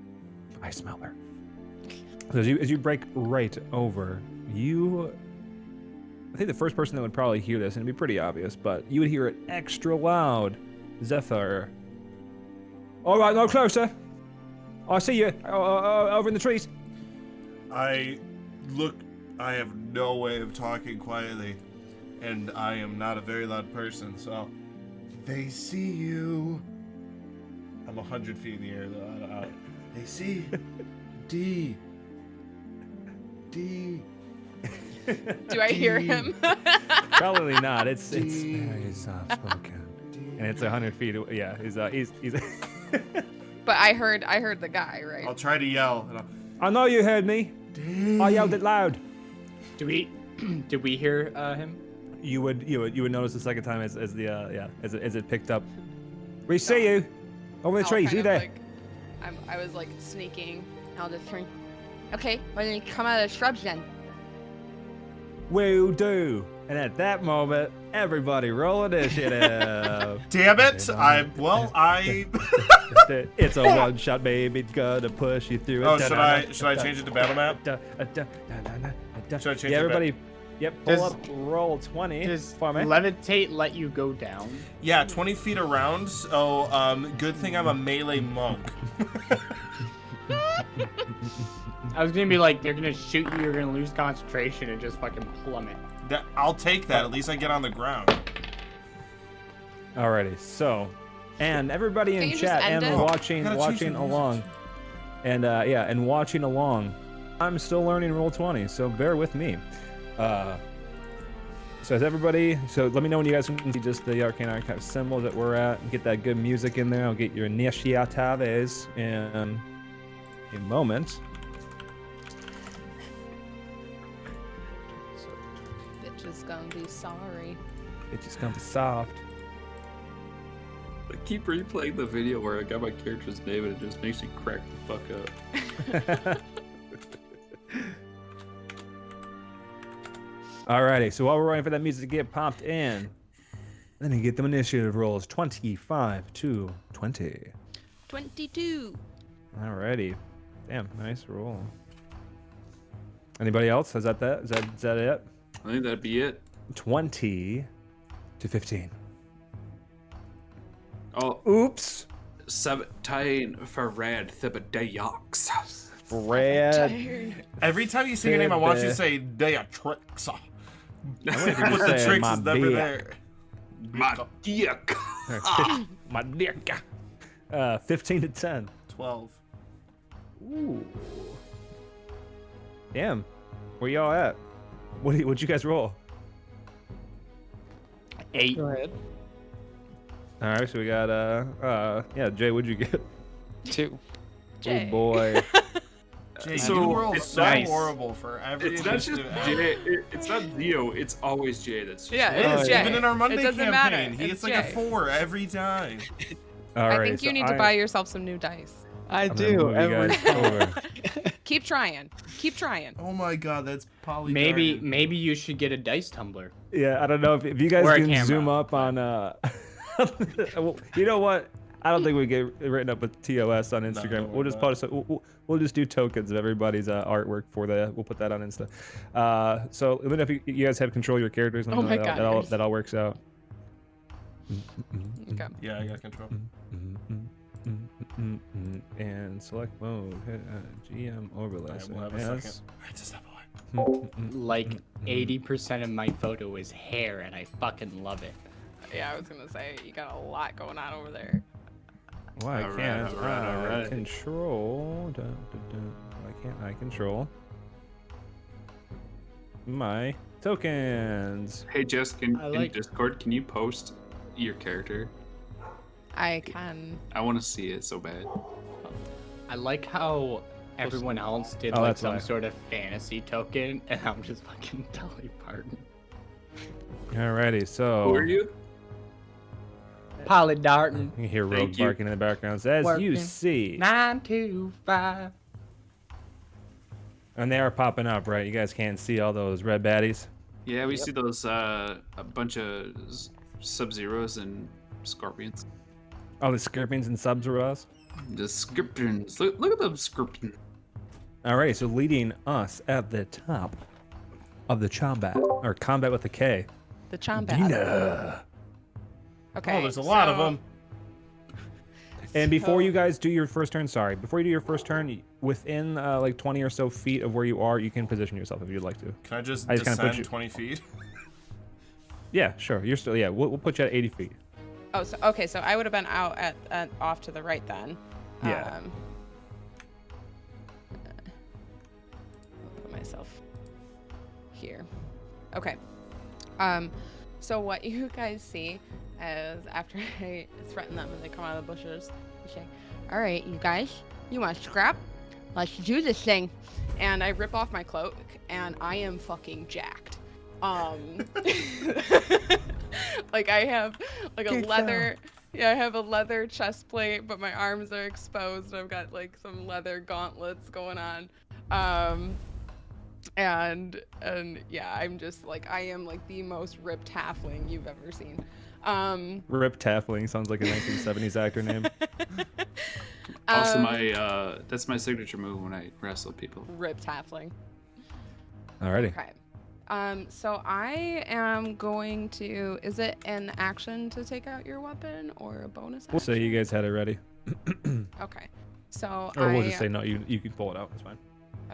I smell her. So as you break right over, I think the first person that would probably hear this, and it'd be pretty obvious, but you would hear it extra loud. Zephyr. All right, no closer. I see you over in the trees. I have no way of talking quietly, and I am not a very loud person, so they see you. I'm 100 feet in the air though. They see D. Do I hear him? Probably not. It's very soft spoken, and it's 100 feet. Yeah, he's. But I heard the guy, right? I'll try to yell. And I know you heard me. I yelled it loud. Did we hear him? You would notice the second time as it picked up. We see you over the I'll trees. kind You of, there? like, I was like sneaking. I'll just turn. Okay, why don't you come out of the shrubs then? Will do. And at that moment, everybody roll initiative. damn it! I. It's a one shot, baby. Gonna push you through it. Oh, should I change it to battle map? Should I change it Yeah, to everybody. Yep. Pull Does- up. Roll 20 Does for me. levitate let you go down? Yeah, 20 feet around. So, good thing I'm a melee monk. I was gonna be like, they're gonna shoot you, you're gonna lose concentration and just fucking plummet. I'll take that. At least I get on the ground. Alrighty, so, and everybody in Can't you chat just end and it? watching Gotta change the music. along, and and watching along, I'm still learning roll 20, so bear with me. So as everybody, so let me know when you guys can see just the Arcane Archive symbol that we're at, and get that good music in there. I'll get your initiatives in a moment. Bitch is gonna be sorry. It's just gonna be soft. I keep replaying the video where I got my character's name and it just makes me crack the fuck up. Alrighty, so while we're waiting for that music to get popped in, let me get them initiative rolls 25 to 20. 22. Alrighty. Damn, nice roll. Anybody else? Is that it? I think that'd be it. 20 to 15. Oh, Oops. 17 for Red Thibodeox. Red. Every time you say your name, I want you to say Deatrix. I With the tricks is never dick. there. My dick. My dick. 15 to 10. 12. Ooh. Damn. Where y'all at? What'd you guys roll? 8. Go ahead. All right, so we got yeah, Jay, what'd you get? 2. Jay. Oh boy. Jay, So, you roll it's so nice. horrible for every It's not just initiative ever. Jay. It's not Zio. It's always Jay. That's just Yeah, It it's is. Jay. Even in our Monday It doesn't campaign, matter. he It's gets like a Jay. 4 every time. All I right, think you so need to buy yourself some new dice. I I'm gonna move you guys over. Keep trying. Keep trying. Oh my god, that's poly. Maybe you should get a dice tumbler. Yeah, I don't know if you guys Or a can zoom camera, up on well, you know what? I don't think we get written up with TOS on Instagram. don't We'll worry just about post. We'll just do tokens of everybody's artwork for the. We'll put that on Insta. So let me know if you guys have control of your characters. And Oh my that, God, that there's- all works out. Okay. Yeah, I got control. And select mode. Hit GM overlay. Alright, So we'll have a yes. second. Alright, just step away. Like 80% of my photo is hair, and I fucking love it. Yeah, I was gonna say you got a lot going on over there. Why Alright, can't alright. I control? Why can't I control my tokens? Hey Jess, in like- Discord, can you post your character? I can. I want to see it so bad. I like how everyone else did Oh, like that's some why. sort of fantasy token, and I'm just fucking Dolly Parton. Alrighty, so Who are you? Polly Darton. you can hear Thank Rogue you. barking in the background. As you Working. see, 925. and they are popping up, right? You guys can't see all those red baddies. Yeah, we see those a bunch of Sub-Zeros and Scorpions. Oh, the Scorpions and Sub-Zeros. The Scorpions. Look at them Scorpions. Alrighty, so leading us at the top of the combat, or combat with a K. The Chombat. Dina. Okay. Oh, there's a lot of so- them. And before So- you guys do your first turn, before you do your first turn, within like 20 or so feet of where you are, you can position yourself if you'd like to. Can I just I just kinda put descend you- 20 feet? Yeah, sure. You're still, yeah, we'll put you at 80 feet. Oh, so okay. So I would have been out at off to the right then. Yeah. I'll put myself here. Okay. So what you guys see is after I threaten them and they come out of the bushes, you say, "All right, you guys, you want to scrap? Let's do this thing." And I rip off my cloak, and I am fucking jacked. Like I have like a leather. Yeah, I have a leather chest plate, but my arms are exposed. I've got like some leather gauntlets going on. And yeah, I'm just like I am like the most ripped halfling you've ever seen. Rip Taffling sounds like a 1970s actor name. Also, um, that's my signature move when I wrestle people. ripped halfling. Alrighty. Okay. So I am going to. Is it an action to take out your weapon or a bonus action? We'll say you guys had it ready. Okay. So Or we'll I. just say no, you can pull it out. It's fine.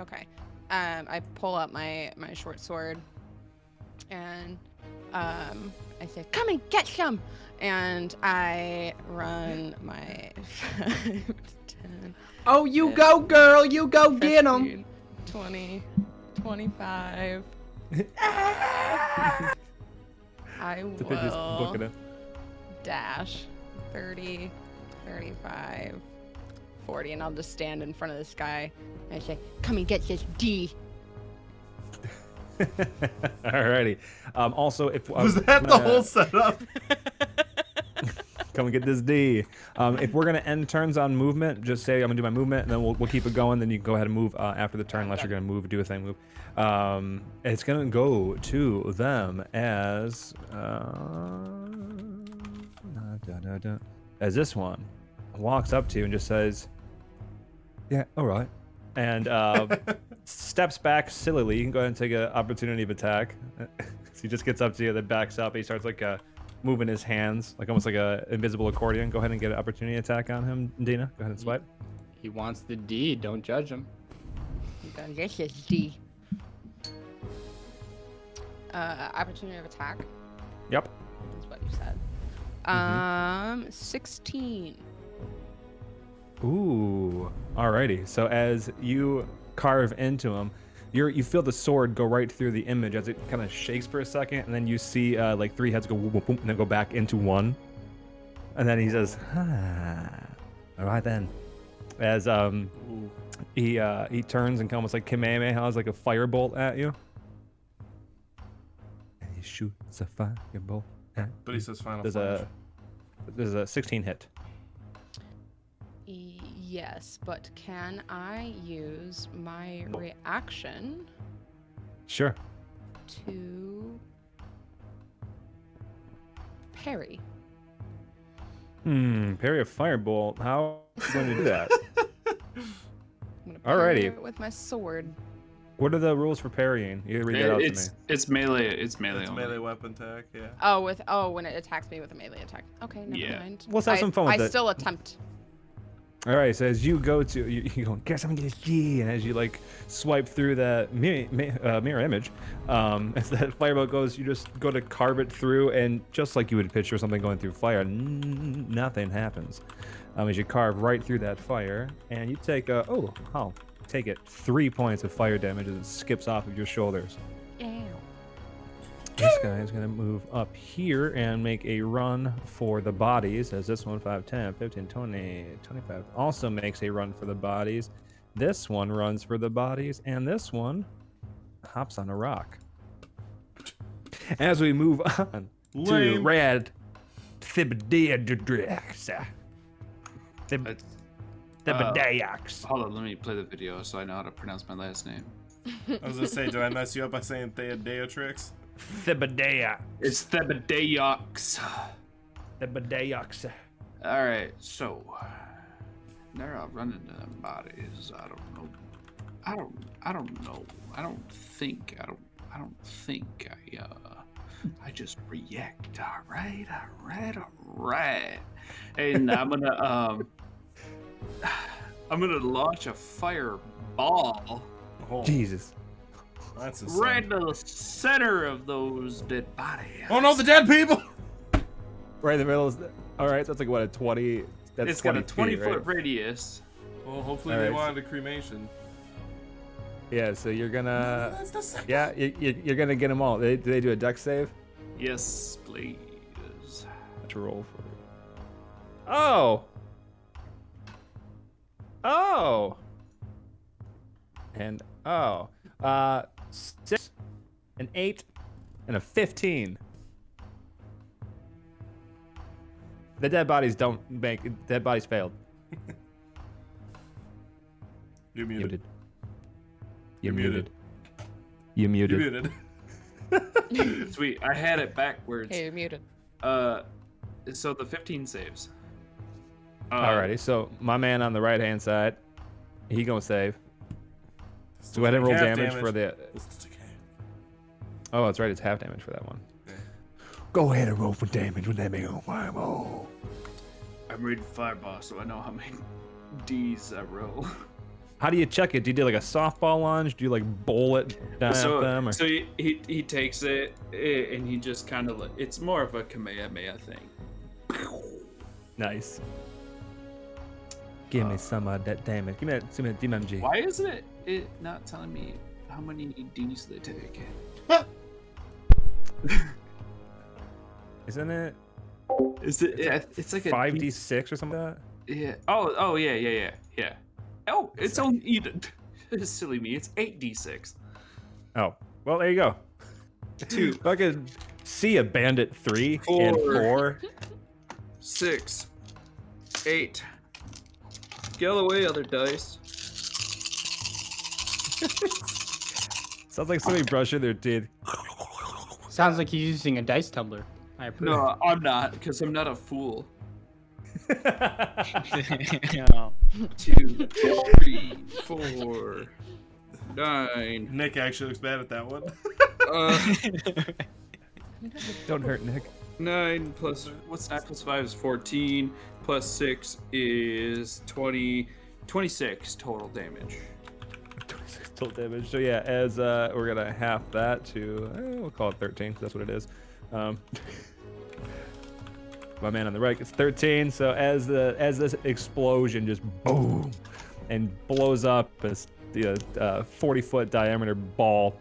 Okay. I pull up my short sword, and I say, "Come and get some!" And I run my 5, 10, Oh, you Yeah. go, girl. You go get 'em. 15, 20, 25. I To just book it will in. dash 30, 35, 40, and I'll just stand in front of this guy and say, "Come and get this D." Alrighty. Also, if Was that the whole setup? come and get this D. If we're gonna end turns on movement, just say I'm gonna do my movement, and then we'll keep it going. Then you can go ahead and move after the turn, unless you're gonna move, do a thing, move. It's gonna go to them as this one walks up to you and just says, "Yeah, all right," and steps back sillily. You can go ahead and take an opportunity of attack. So he just gets up to you, then backs up. And he starts like moving his hands, like almost like a invisible accordion. Go ahead and get an opportunity attack on him, Dina. Go ahead and swipe. He wants the D. Don't judge him. This is D. Opportunity of attack Yep. is what you said. 16. Ooh. Alrighty. So as you carve into him, You feel the sword go right through the image as it kind of shakes for a second, and then you see like 3 heads go whoop, whoop, whoop, and then go back into one. And then he says, all right then. As he turns and almost like Kamehameha like a firebolt at you. And he shoots a firebolt at But you. he says final There's a 16 hit. Yes, but can I use my reaction Sure. to parry? Parry a firebolt. How are you going to do that? I'm gonna parry Alrighty. it with my sword. What are the rules for parrying? You read that out to me. It's melee. It's melee. It's only. melee weapon attack, yeah. When it attacks me with a melee attack. Okay, never Yeah. mind. Let's have some fun with I it. still attempt. All right, so as you go to, you go, guess I'm gonna get a G, and as you like swipe through that mirror image, as that firebolt goes, you just go to carve it through, and just like you would picture something going through fire, nothing happens. As you carve right through that fire, and you take take it 3 points of fire damage as it skips off of your shoulders. Ow. This guy is going to move up here and make a run for the bodies, as this one, 5, 10, 15, 20, 25, also makes a run for the bodies. This one runs for the bodies, and this one hops on a rock. As we move on to Lame. Red Thibodeox. Thibodeox. Hold on, let me play the video so I know how to pronounce my last name. I was gonna say, did I mess you up by saying Theodeotrix? Thibodeox. It's Thibodeox. Thibodeox. All right, so they're all running to them bodies. I don't know. I don't know. I don't think I just react. All right. And I'm gonna launch a fireball Oh, Jesus. that's a right to the center of those dead bodies. Oh no, the dead people! Right in the middle is all right. So that's like what, a 20. That's It's got a 20 feet, 20-foot right? radius. Well, hopefully All they right. wanted a cremation. Yeah. So you're gonna. That's the second. Yeah, you're gonna get them all. Do they do a dex save? Yes, please. To roll for it. Oh. Oh. And 6, an 8, and a 15. The dead bodies don't make dead bodies failed. You're muted. You're You're muted. You're You're muted. muted. Sweet. I had it backwards. Hey, you're muted. So the 15 saves. Alrighty, so my man on the right hand side, he gonna save. So go ahead and roll Half damage for the. It's okay. Oh, that's right, it's half damage for that one. Go ahead and roll for damage with that big old fireball. I'm reading fireball, so I know how many D's I roll. How do you check it? Do you do like a softball lunge? Do you like bowl it down at them? Or? So he takes it and he just kind of it's more of a Kamehameha thing. Nice. Give me some of that damage. Give me that DMG. Why isn't it not telling me how many D's they take? Isn't it? Is it? It's like a 5d6 or something like that? Yeah. Oh yeah. Oh, it's only silly me. It's 8d6. Oh, well, there you go. 2, Fucking see a bandit 3 and 4. 6, 8. Get away, other dice. Sounds like somebody brushing their teeth. Sounds like he's using a dice tumbler. I approve. No, I'm not, because I'm not a fool. 2, 3, 4, 9. Nick actually looks bad at that one. Don't hurt Nick. 9 plus what's 9 plus 5 is 14. Plus 6 is 20. 26 total damage. 26 total damage. So yeah, as we're gonna half that to we'll call it 13 because that's what it is. My man on the right gets 13. So as this explosion just boom and blows up as the 40-foot diameter ball.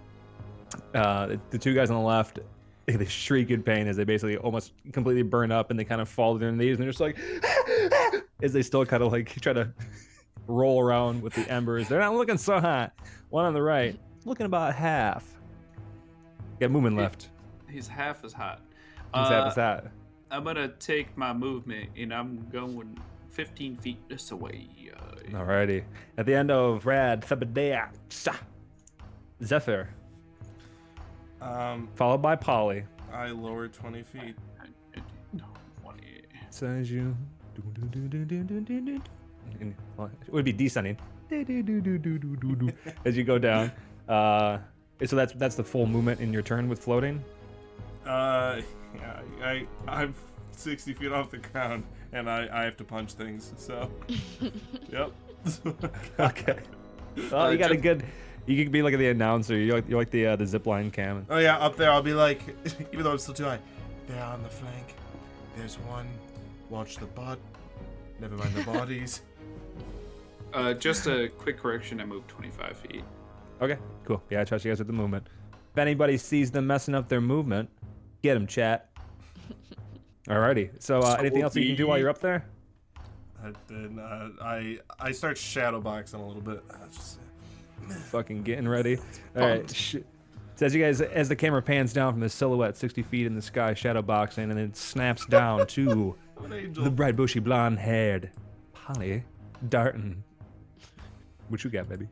The two guys on the left, they shriek in pain as they basically almost completely burn up, and they kind of fall to their knees, and they're just like, as they still kind of like try to roll around with the embers. They're not looking so hot. One on the right, looking about half. Got movement left. He's half as hot. He's half as hot. I'm gonna take my movement and I'm going 15 feet this way. Alrighty. At the end of Rad, Thebedea, Zephyr, followed by Polly. I lowered 20 feet. No, 20. Says you. Well, it would be descending as you go down. So that's the full movement in your turn with floating. Yeah, I'm 60 feet off the ground, and I have to punch things. So, yep. Okay. Well, you got a good. You could be like the announcer. You're like the zipline cam. Oh yeah, up there I'll be like, even though I'm still too high. There on the flank, there's one. Watch the butt. Never mind the bodies. Just a quick correction. I moved 25 feet. Okay, cool. Yeah, I trust you guys with the movement. If anybody sees them messing up their movement, get them, chat. Alrighty. So, anything else you can do while you're up there? Then I start shadowboxing a little bit. Just Fucking getting ready. All right. So as you guys, as the camera pans down from the silhouette 60 feet in the sky, shadow boxing, and it snaps down to the bright, bushy, blonde-haired Polly Darton. What you got, baby?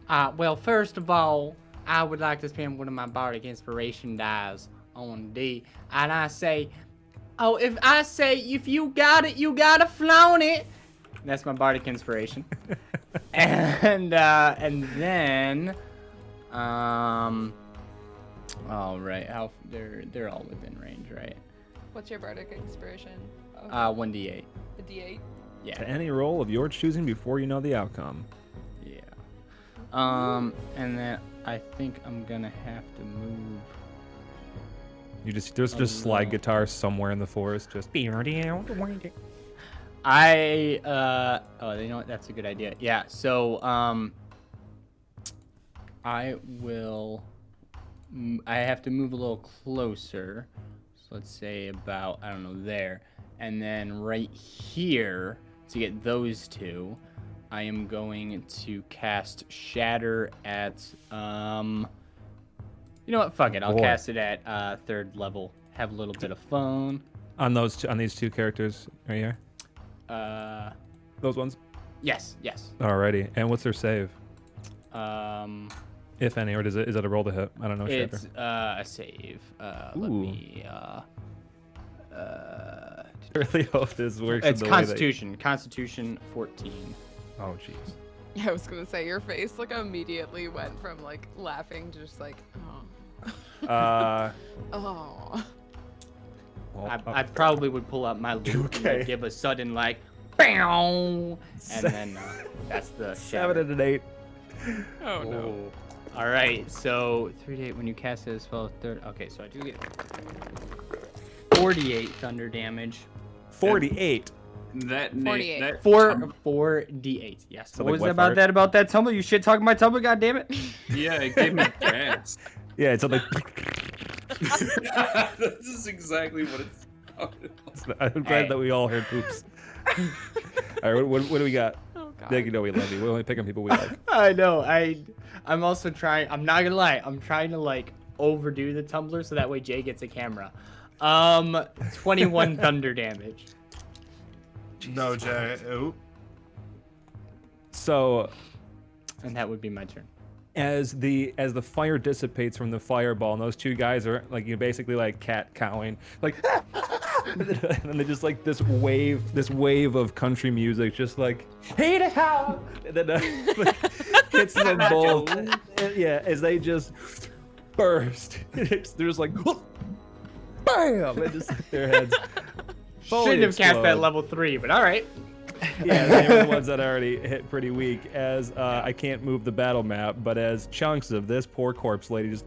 Well, first of all, I would like to spend one of my bardic inspiration dies on D, and I say, if you got it, you gotta flaunt it. That's my bardic inspiration. and then, all right, they're all within range, right? What's your bardic inspiration? 1d8. A D8. Yeah. To any roll of your choosing before you know the outcome. Yeah. And then I think I'm gonna have to move. There's just slide guitar somewhere in the forest, just. You know what? That's a good idea. Yeah. So, I have to move a little closer. So let's say about, I don't know, there. And then right here, to get those two, I am going to cast Shatter at, you know what? Fuck it. I'll cast it at 3rd level. Have a little bit of fun. On these two characters right here? Those ones? Yes. Alrighty. And what's their save? If any, or is it a roll to hit? I don't know. It's a save. Let me. I really hope this works. It's in the Constitution. Constitution 14. Oh jeez. Yeah, I was gonna say your face like immediately went from like laughing to just like oh. Oh. Well, I probably would pull out my loot and like, give a sudden like, BAM! And then that's the 7 and an 8. Oh no. All right, so 3d8 when you cast it as spell. Okay, so I do get 48 thunder damage. 48. That 48. That 4d8. Yes. So What like was Wi-Fi? about that Tumblr? You shit talking my Tumblr, goddammit. Yeah, it gave me gas. Yeah, it's like. This is exactly what it's. I'm glad that we all heard poops. All right, what do we got? Oh god. They know we love you. We're only picking people we like. I know. I'm also trying. I'm not gonna lie. I'm trying to like overdo the Tumblr so that way Jay gets a camera. 21 thunder damage. No, Jay. Ooh. So, And that would be my turn. as the fire dissipates from the fireball, and those two guys are like you basically like cat cowing, like, and then they just like this wave of country music, just like hey to how, and then like, hits them both. Yeah, as they just burst. They're just like bam, and just their heads. fully Shouldn't have cast that explode. level 3, but all right. Yeah, they were the ones that already hit pretty weak. As I can't move the battle map, but as chunks of this poor corpse lady just,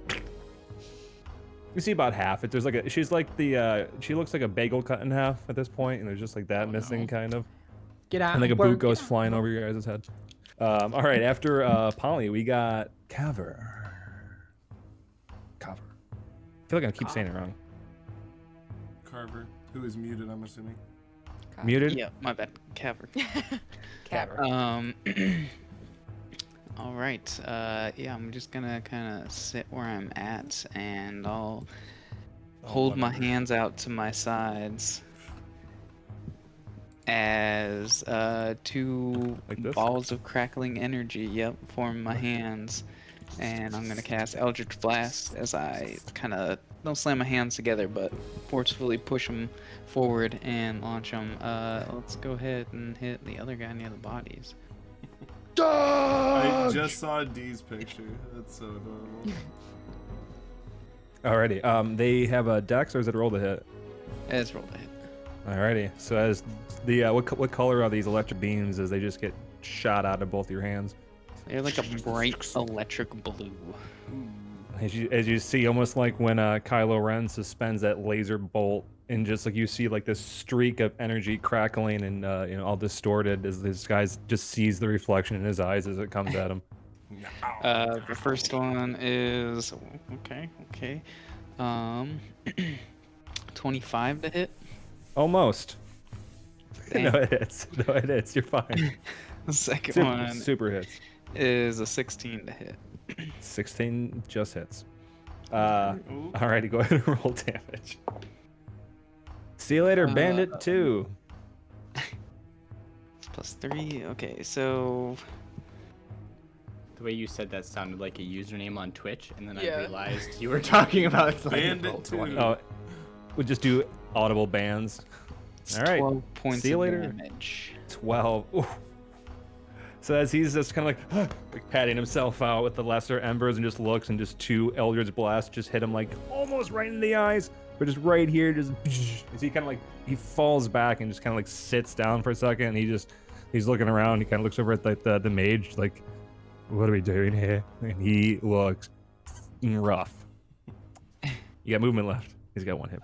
you see about half. There's like she's like she looks like a bagel cut in half at this point, and there's just like that missing kind of. Get out. And like a work, boot goes get out. flying over your guys' head. All right, after Polly, we got Caver. Caver. I feel like I keep saying it wrong. Carver, who is muted, I'm assuming. Muted? Yeah, my bad. Caver. Caver. All right. Yeah, I'm just gonna kind of sit where I'm at, and I'll hold my whatever. hands out to my sides as two Like this? balls of crackling energy, form my hands. And I'm gonna cast Eldritch Blast as I kind of don't slam my hands together, but forcefully push them forward and launch them. Let's go ahead and hit the other guy near the bodies. I just saw D's picture. That's so adorable. Alrighty. They have a dex, or is it a roll to hit? It's roll to hit. Alrighty. So as the what color are these electric beams as they just get shot out of both your hands? They're like a bright electric blue. As you see, almost like when Kylo Ren suspends that laser bolt, and just like you see like this streak of energy crackling and all distorted as this guy just sees the reflection in his eyes as it comes at him. The first one is okay. 25 to hit. Almost. Dang. No, it hits. No, it hits. You're fine. The second Super, one super hits. is a 16 to hit. 16 just hits. Alrighty, go ahead and roll damage. See you later, Bandit 2. Plus 3. Okay, so The way you said that sounded like a username on Twitch, and then Yeah. I realized you were talking about like Bandit roll 2. 20. Oh, we'll just do audible bands. it's All right. 12 points See you of later. damage. 12. Ooh. So as he's just kind of like patting himself out with the lesser embers and just looks and just two Eldritch Blasts just hit him like almost right in the eyes, but just right here, just as he kind of like he falls back and just kind of like sits down for a second. And he's looking around. He kind of looks over at like the mage like, what are we doing here? And he looks rough. You got movement left. He's got one hit.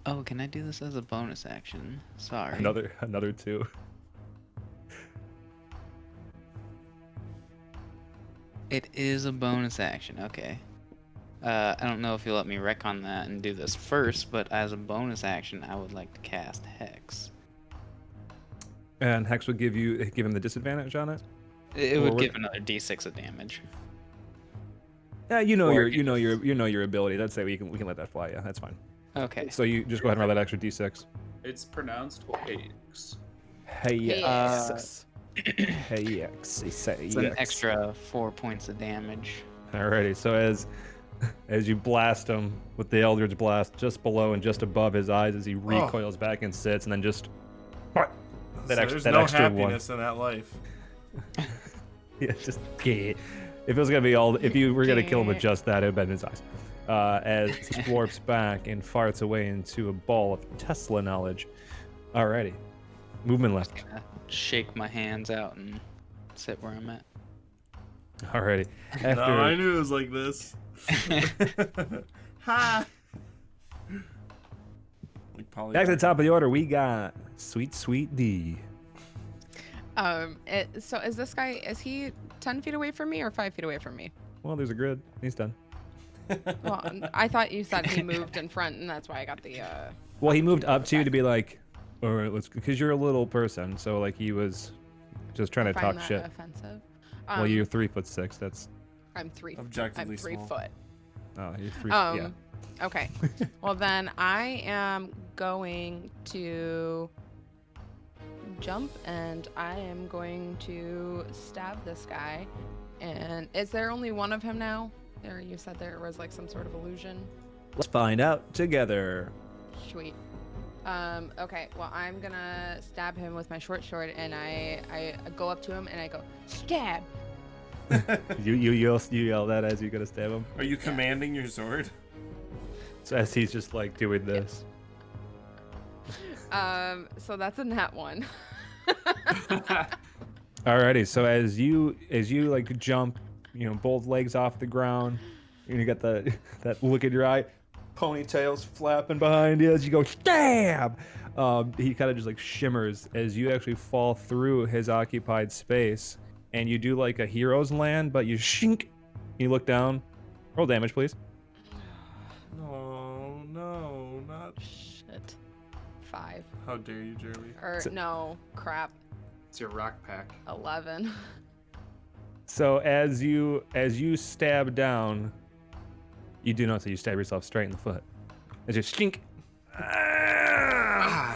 Oh, can I do this as a bonus action? Sorry. Another 2. It is a bonus action. Okay. I don't know if you'll let me wreck on that and do this first, but as a bonus action, I would like to cast Hex. And Hex would give him the disadvantage on it. It Or would what- give another D6 of damage. Yeah, you know Or your ability. That's it. We can let that fly. Yeah, that's fine. Okay. So you just go ahead and roll that extra d6. It's pronounced Hex. Hey yes. Hey yes. He said It's an extra 4 points of damage. Alrighty. So as you blast him with the Eldritch Blast just below and just above his eyes as he recoils back and sits, and then just There's that no extra happiness in that life. Yeah, just if it was gonna be all, if you were gonna kill him with just that, it would have been his eyes. As he warps back and farts away into a ball of Tesla knowledge. Alrighty, movement left. Shake my hands out and sit where I'm at. Alrighty. No, I knew it was like this. Ha! Like Polly. Back to the top of the order, we got Sweet D. So is this guy, is he 10 feet away from me or 5 feet away from me? Well, there's a grid. He's done. Well, I thought you said he moved in front, and that's why I got the. Well, he moved up to you to be like, all right, let's, because you're a little person, so like he was just trying to find talk that shit. offensive. Well, you're 3'6". That's I'm 3. Objectively I'm 3 small. foot. oh, you're 3. Yeah. Okay. Well, then I am going to jump, and I am going to stab this guy. And is there only one of him now? Or you said there was like some sort of illusion. Let's find out together. Sweet. Okay, well, I'm gonna stab him with my short sword, and I go up to him and I go, stab! You yell that as you go to stab him. Are you commanding your sword? So as he's just like doing this. So that's a nat 1. Alrighty, so as you like jump, both legs off the ground, and you got that look in your eye, ponytails flapping behind you as you go stab. he kind of just like shimmers as you actually fall through his occupied space, and you do like a hero's land, but you shink. You look down. Roll damage, please. No, not. Shit. 5. How dare you, Jeremy? Or no, crap. It's your rock pack. 11. So as you stab down, you do notice that you stab yourself straight in the foot. As you shink.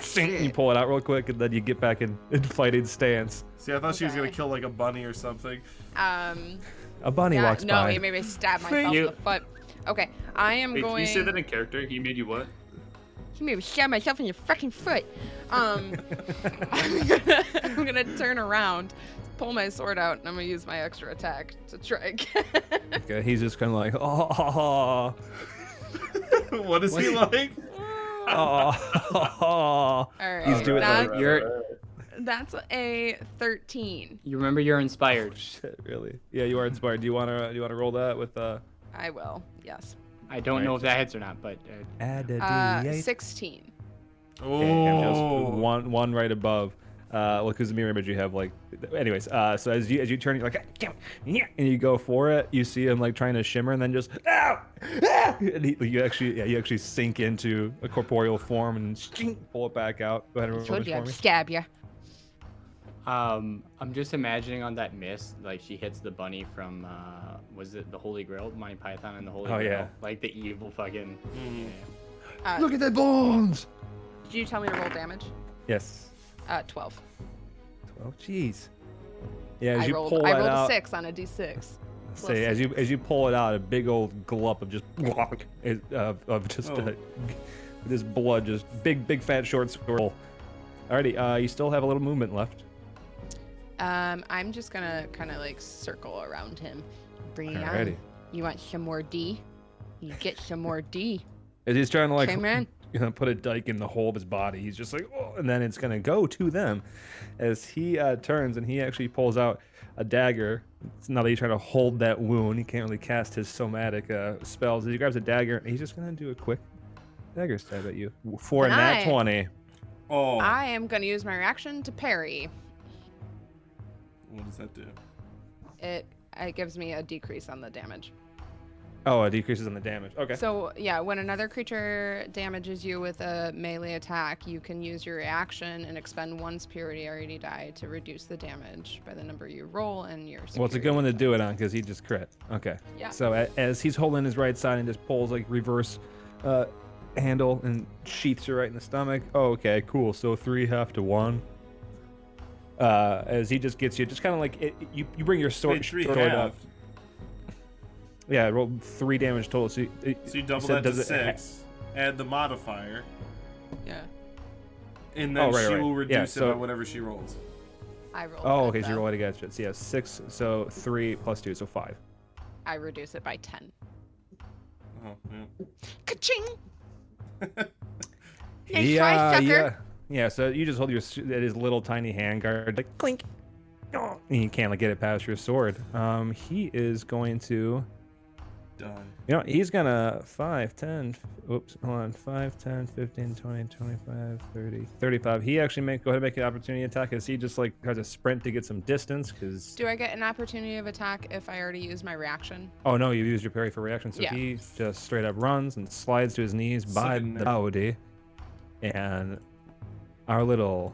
Shink, and you pull it out real quick, and then you get back in fighting stance. See, I thought she was gonna Okay. kill like a bunny or something. A bunny walks no, by. he made me stab myself in the foot. Okay, I am Wait, going. can you say that in character? He made you what? He made me stab myself in your fucking foot. I'm gonna turn around, pull my sword out, and I'm gonna use my extra attack to try again. Okay, he's just kind of like, oh, What is he like? oh. All right, He's doing that's, like, that's a 13. You remember you're inspired. shit, really? Yeah, you are inspired. Do you wanna roll that with I will. Yes. I don't know if that hits or not, but add a d8? 16. And just Oh. one right above. Well, because the mirror image you have like, anyways. So as you turn, you're like, yeah, and you go for it. You see him like trying to shimmer, and then just and you actually sink into a corporeal form and pull it back out. Go ahead and roll Told damage you for I'd me. stab you. I'm just imagining on that mist, like she hits the bunny from, was it the Holy Grail, Monty Python and the Holy Oh, Grail? yeah. Like the evil fucking. Look at the bones. Did you tell me to roll damage? Yes. 12. 12. Jeez. Yeah, as I you rolled, pull I that rolled out. a 6 on a d6. Say as you pull it out, a big old glop of just this blood, just big fat short swirl. Alrighty, you still have a little movement left. I'm just gonna kind of like circle around him. Bring it Alrighty. on. You want some more D? You get some more D. As he's trying to like Okay, man. put a dike in the whole of his body, he's just like, oh, and then it's gonna go to them. As he turns and he actually pulls out a dagger. Now that he's trying to hold that wound, he can't really cast his somatic spells. As he grabs a dagger, and he's just gonna do a quick dagger stab at you for a nat Nice. 20. Oh. I am gonna use my reaction to parry. What does that do? It gives me a decrease on the damage. Oh, it decreases on the damage. Okay. So yeah, when another creature damages you with a melee attack, you can use your reaction and expend one superiority die to reduce the damage by the number you roll and your. Well, it's a good one to do it on because he just crit. Okay. Yeah. So as he's holding his right side and just pulls like reverse handle and sheaths you right in the stomach. Oh, okay, cool. So 3 half to 1. As he just gets you, just kind of like you bring your sword, Wait, 3 sword half. up. Yeah, I rolled 3 damage total. So So you double said that to does it 6. Add the modifier, Yeah. and then right, she right. will Yeah, reduce it by so- whatever she rolls. I roll. Oh, okay. So you roll it against it. So yeah, 6. So 3 plus 2, so 5. I reduce it by 10. Oh, yeah. Ka-ching! Nice try, sucker. Yeah. So you just hold your at his little tiny handguard, like clink, and you can't like get it past your sword. He is going to, Die. he's gonna 5, 10. Oops, hold on. 5, 10, 15, 20, 25, 30, 35. He actually go ahead and make an opportunity attack as he just like has a sprint to get some distance. Cause Do I get an opportunity of attack if I already used my reaction? oh no, you used your parry for reaction, so Yeah. he just straight up runs and slides to his knees by Sitting the there. body, and our little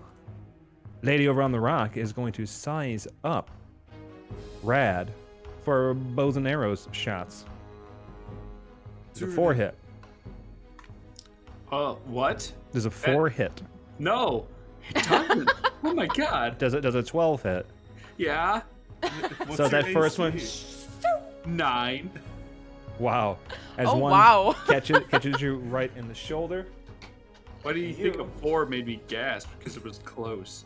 lady over on the rock is going to size up Rad for bows and arrows shots. It's a 4 hit. What? There's a 4 hit. No. Doesn't. Oh my god. Does a 12 hit? Yeah. What's So your that first AC? one, 9. wow. As Oh, one wow. catches you right in the shoulder. Why do you think a 4 made me gasp? Because it was close.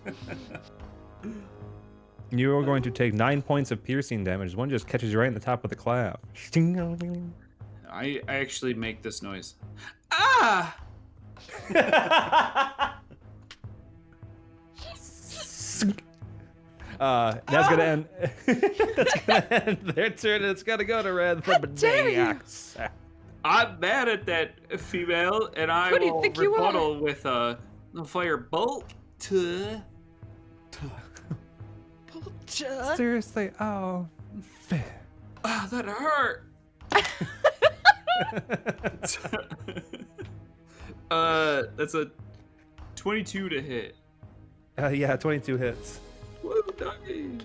You are going to take 9 points of piercing damage. One just catches you right in the top of the clav. I actually make this noise. Ah! That's gonna end. That's gonna end their turn. It's gonna go to Red for dare you. Bedaniacs. I'm mad at that female, and I Who do you will think you rebuttal with a The fire bolt. Seriously, oh. Ah, that hurt. That's a 22 to hit. Yeah, 22 hits. Woo, doggy.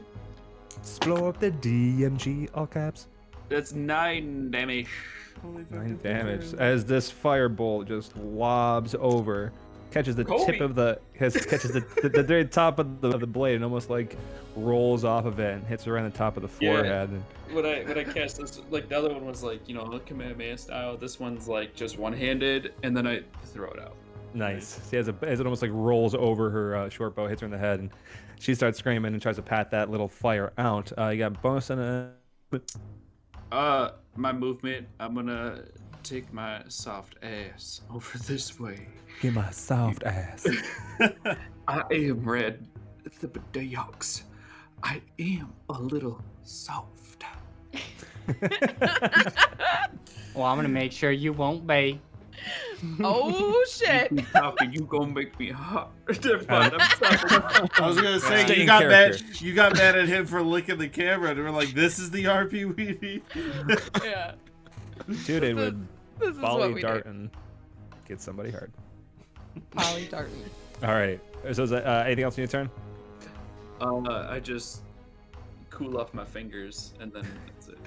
Just blow up the DMG, all caps. That's 9 damage. 9 damage as this firebolt just lobs over, catches the tip of the catches the very top of the blade and almost like rolls off of it and hits around the top of the forehead. When I cast this, like the other one was like, you know, Kamehameha style. This one's like just one-handed, and then I throw it out. Nice. She has as it almost like rolls over her short bow, hits her in the head, and she starts screaming and tries to pat that little fire out. You got bonus and a. My movement. I'm gonna take my soft ass over this way. Give my soft ass. I am red. The Bedayox. I am a little soft. Well, I'm gonna make sure you won't be. Oh shit! How can you gonna make me hot? I was gonna say Stay you in got character. mad. You got mad at him for licking the camera, and we're like, "This is the RP we need." Yeah. Dude, it would This is what volley we dart and get somebody hard. do. Polly Darton. All right. So is that, anything else in your turn? I just cool off my fingers, and then that's it.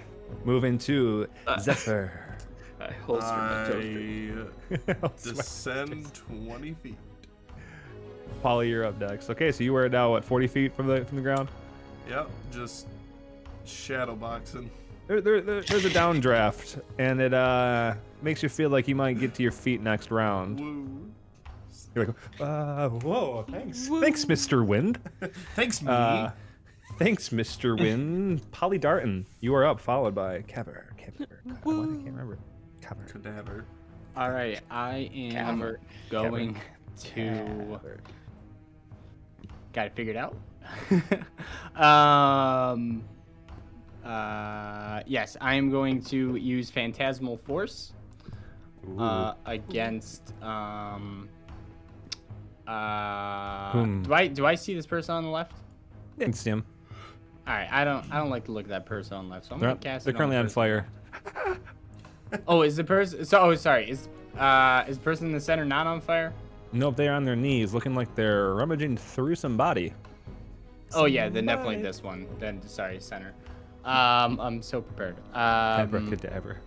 Moving to Uh, Zephyr. I holster my toaster. Descend 20 feet. Polly, you're up next. Okay, so you were now what 40 feet from the ground. Yep, just shadow boxing. There's a downdraft, and it makes you feel like you might get to your feet next round. Woo. You're like, whoa, thanks, thanks, Mr. Wind. Thanks, me. Thanks, Mr. Wind. Polly Darton, you are up, followed by Caver. God, what? I can't remember. Caver. Cadaver. All right, I am going to. Caver. Got it figured out. Yes, I am going to use Phantasmal Force against. Do I see this person on the left? You can see him. All right, I don't like to look at that person on the left, so I'm gonna cast. They're it currently the on person. fire. Oh, is the person? So, oh, sorry. Is the person in the center not on fire? Nope, they're on their knees, looking like they're rummaging through some body. Oh yeah, then definitely this one. Then sorry, center. I'm so prepared. Cadaver.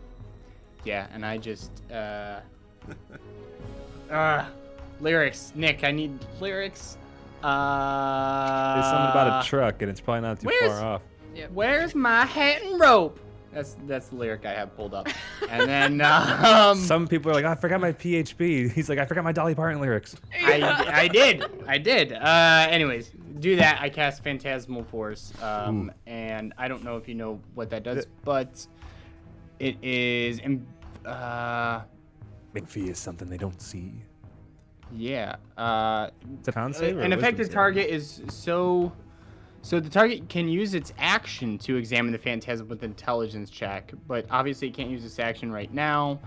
Yeah, and I just lyrics. Nick, I need lyrics. There's something about a truck, and it's probably not too far off. Where's my hat and rope? That's the lyric I have pulled up. And then Some people are like, I forgot my PHP. He's like, I forgot my Dolly Parton lyrics. I did. Anyways, do that. I cast Phantasmal Force, and I don't know if you know what that does, but it is. McPhee is something they don't see. Yeah. It's a con save. Or An a wisdom affected save? target is so the target can use its action to examine the phantasm with intelligence check, but obviously it can't use its action right now.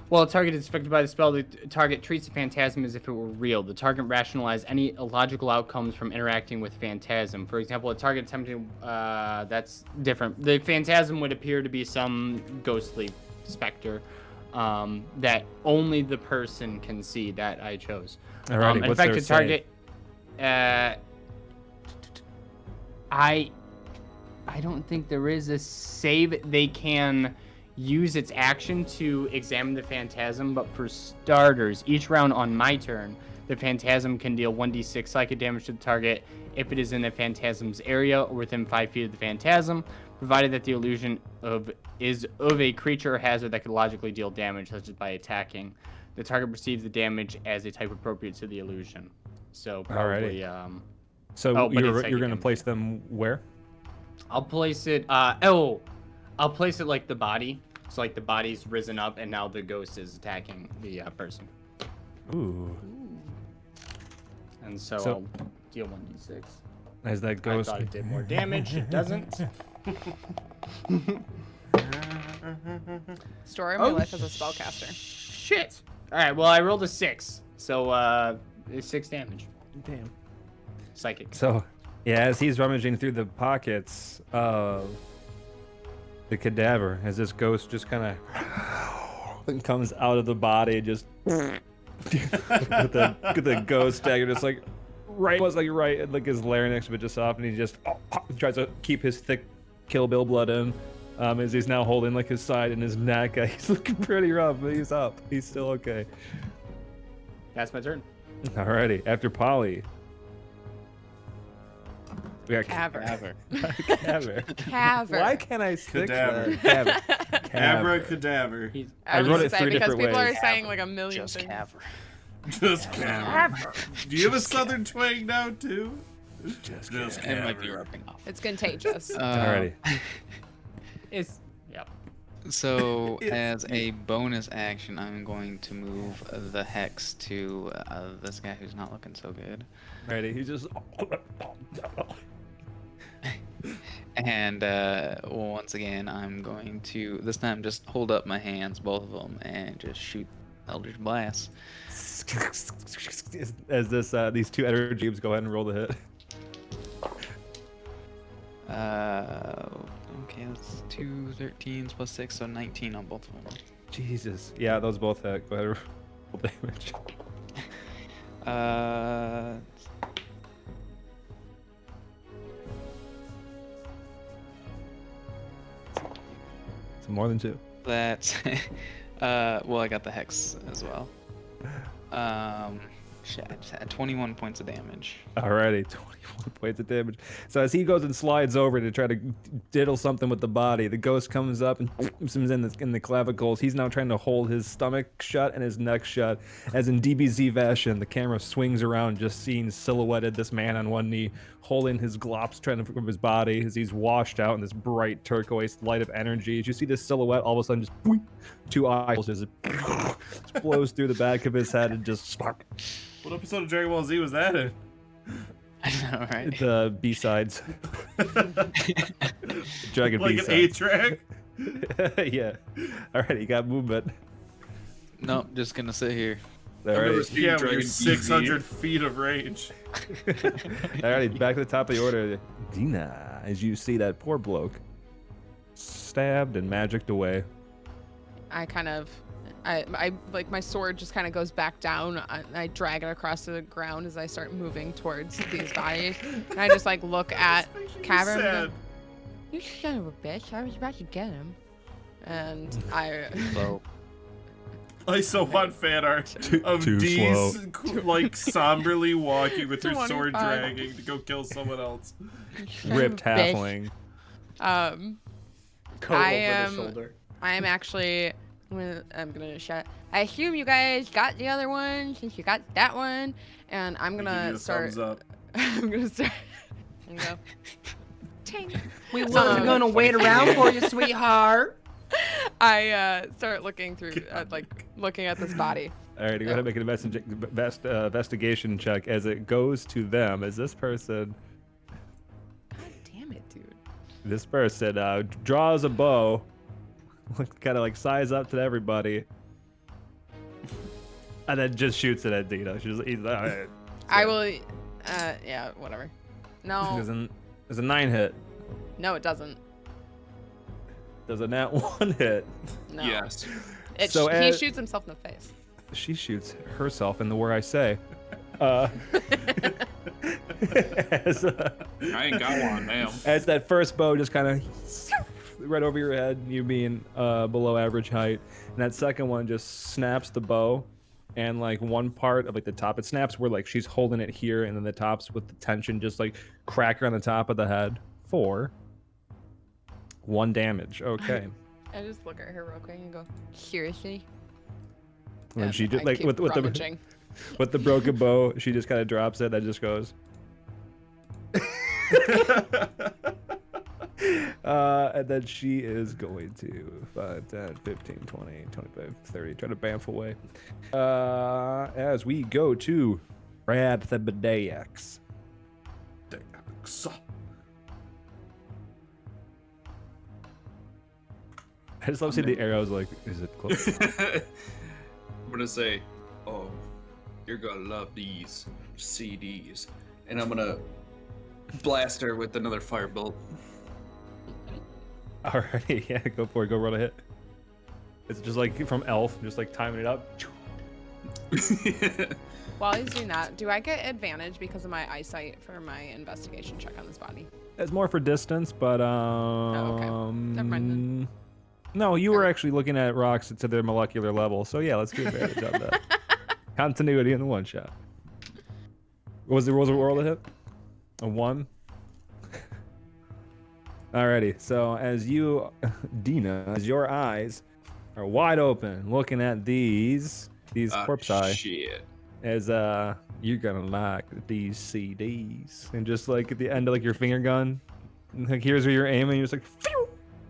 While a target is affected by the spell, the target treats the phantasm as if it were real. The target rationalizes any illogical outcomes from interacting with phantasm. For example, a target attempting that's different. The phantasm would appear to be some ghostly specter that only the person can see that I chose. Alrighty, An what's their affected save? target. I don't think there is a save. They can use its action to examine the phantasm, but for starters, each round on my turn, the phantasm can deal 1d6 psychic damage to the target if it is in the phantasm's area or within 5 feet of the phantasm, provided that the illusion is of a creature or hazard that could logically deal damage, such as by attacking. The target receives the damage as a type appropriate to the illusion. So probably. So but it's you're psychic going to damage. place them where? I'll place it. I'll place it like the body. So like the body's risen up, and now the ghost is attacking the person. Ooh. And so I'll deal 1d6. As that ghost. I thought it did more damage. It doesn't. Story of my life as a spellcaster. Shit. All right. Well, I rolled a 6. So It's 6 damage. Damn. Psychic. So, yeah, as he's rummaging through the pockets of the cadaver, as this ghost just kind of comes out of the body, just with the ghost dagger, just like right at like his larynx, but just off, and he just tries to keep his thick Kill Bill blood in. As he's now holding like his side and his neck. He's looking pretty rough, but he's up. He's still okay. That's my turn. Alrighty, after Polly. We got Caver. Caver. Caver. Why can't I stick Cadaver. that? Caver. Abracadaver. He's I was wrote gonna it say, three because different people ways. are saying like a million Just things. caver. Just caver. Do you have a southern twang now too? Just It might be rubbing off. It's contagious. Alrighty. It's yep. So, as a bonus action, I'm going to move the hex to this guy who's not looking so good. Alrighty, he just. And once again, I'm going to this time just hold up my hands, both of them, and just shoot Eldritch Blast. As these two energy cubes go ahead and roll the hit. Okay, that's 2 13s plus 6, so 19 on both of them. Jesus. Yeah, those both hit. Go ahead and roll damage. It's more than 2. That's well, I got the hex as well. Shit, I just had 21 points of damage. Alrighty, 21 points of damage. So as he goes and slides over to try to diddle something with the body, the ghost comes up and him in the clavicles. He's now trying to hold his stomach shut and his neck shut. As in DBZ fashion, the camera swings around, just seeing silhouetted this man on one knee, holding his glops trying to from his body as he's washed out in this bright turquoise light of energy. As you see this silhouette, all of a sudden just boing, 2 eyes just blows through the back of his head and just spark. What episode of Dragon Ball Z was that in? I know, right? The B-sides. Dragon Like B-sides. an 8-track? Yeah. Alright, you got movement. Nope, just gonna sit here. Alright. Yeah, with your Dragon 600 feet of range. Alrighty, back to the top of the order. Dina, as you see that poor bloke stabbed and magicked away. I like my sword just kind of goes back down. I drag it across the ground as I start moving towards these bodies. And I just like look at Cavern. Sad. You son of a bitch! I was about to get him. And I. So, I so want fan art of too Dee's like somberly walking with her sword 25. dragging to go kill someone else. Ripped halfling. Go I over am- the shoulder. I am actually. I'm gonna shout. I assume you guys got the other one since you got that one, and I'm I give you gonna the start. thumbs up. I'm gonna start. And go. Ting. We wasn't gonna wait around for you, sweetheart. I start looking through, looking at this body. Alright, go ahead and make an investigation check as it goes to them. As this person God damn it, dude. This person draws a bow, kind of like size up to everybody, and then just shoots it at Dina. He's like, I will. Yeah, whatever. No, there's a 9 hit. no, it doesn't. There's a nat 1 hit. No. Yes. So he as- shoots himself in the face. She shoots herself in the where I say. As, I ain't got one, damn. as that first bow just kind of right over your head, you being below average height, and that second one just snaps the bow, and like one part of like the top, it snaps where like she's holding it here, and then the tops with the tension just like crack her on the top of the head for 1 damage. Okay. I just look at her real quick and go, seriously? And then And she just I like keep with the rummaging. with the broken bow, she just kind of drops it and just goes. And then she is going to 5, 10, 15, 20, 25, 30, try to bamf away. As we go to Brad the Bedax. I just love seeing the arrows like, is it close? I'm gonna say, oh, You're gonna love these CDs. And I'm gonna blast her with another firebolt. Alrighty, yeah, go for it. Go roll a hit. It's just like from Elf, just like timing it up. While he's doing that, do I get advantage because of my eyesight for my investigation check on this body? It's more for distance, but okay. Never mind then. no, you were actually looking at rocks to their molecular level, so yeah, let's do advantage on that. Continuity in the one shot. What was the roll a hit? A 1. Alrighty, so as you, Dina, as your eyes are wide open, looking at these corpse eye, Shit. as you're gonna like these CDs, and just like at the end of like your finger gun, like here's where you're aiming, you're just like, phew,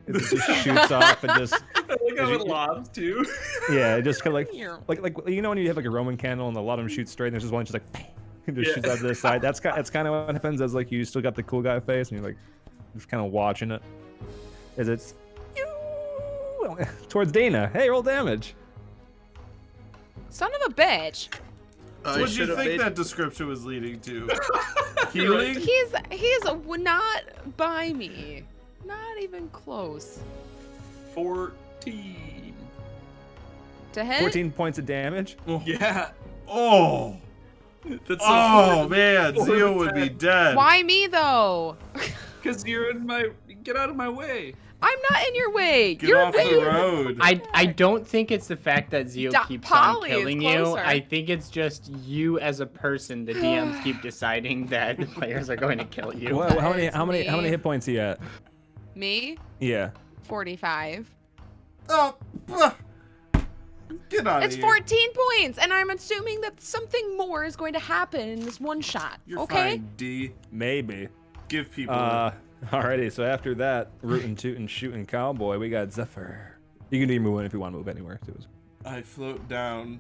it just shoots off and just. I like how it lobs too. Yeah, it just kind of like you know when you have like a Roman candle and a lot of them shoot straight, and there's just one just like just shoots out to the side. That's kind of what happens as like you still got the cool guy face and you're like just kind of watching it. As it's towards Dana. Hey, roll damage. Son of a bitch. What do you think that description was leading to? Healing? He's not by me. Not even close. 14. To hit? 14 points of damage. Yeah. Oh. That's Oh man, Zio would be dead. Why me though? Because you're in my. Get out of my way. I'm not in your way. Get You're off the road. I don't think it's the fact that Zio keeps on Polly is killing you. closer. I think it's just you as a person. The DMs keep deciding that the players are going to kill you. Well, how many It's me. hit points are you at? Me? Yeah. 45. Oh, get out of It's here. 14 points, and I'm assuming that something more is going to happen in this one shot. You're okay? fine, D. Maybe. Give people. Alrighty, so after that, rootin' tootin' shooting cowboy, we got Zephyr. You can move in if you want to move anywhere. Too. I float down.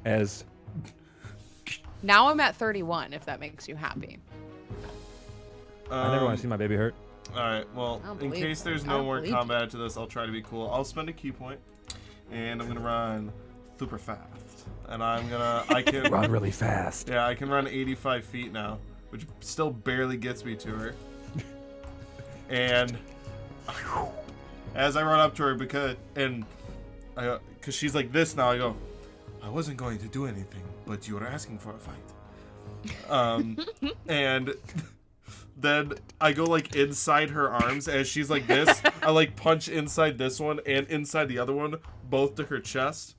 As Now I'm at 31, if that makes you happy. I never want to see my baby hurt. All right. Well, I don't in believe case it. there's I no don't more believe combat to this, I'll try to be cool. I'll spend a key point, and I'm gonna run super fast. And I can Run really fast. Yeah, I can run 85 feet now, which still barely gets me to her. And as I run up to her, because she's like this now, I go, I wasn't going to do anything, but you were asking for a fight. And then I go like inside her arms as she's like this. I like punch inside this one and inside the other one, both to her chest.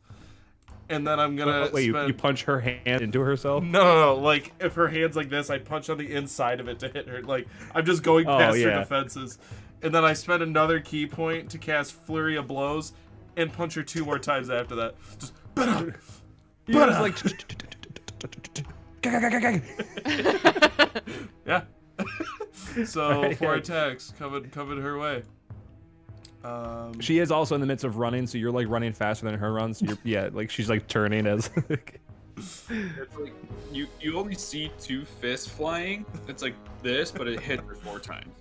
And then I'm gonna Wait, you punch her hand into herself? No. Like if her hand's like this, I punch on the inside of it to hit her. Like I'm just going past her defenses. And then I spend another key point to cast Flurry of Blows and punch her 2 more times after that. Just like yeah. So Alright, 4 yeah. attacks coming her way. She is also in the midst of running, so you're like running faster than her runs. So like she's like turning as. It's like you only see 2 fists flying. It's like this, but it hit her 4 times.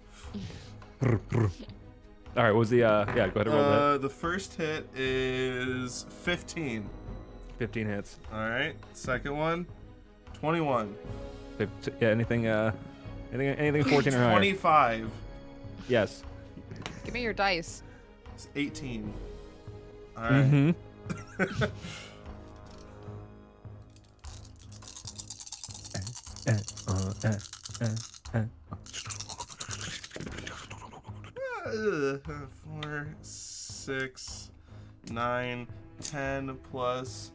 All right, what was the yeah? Go ahead and roll that. The first hit is 15. 15 hits. All right. Second one, 21. Yeah, anything 14 or higher. 25. Yes. Give me your dice. It's 18. All right. Four, 6, 9, 10 plus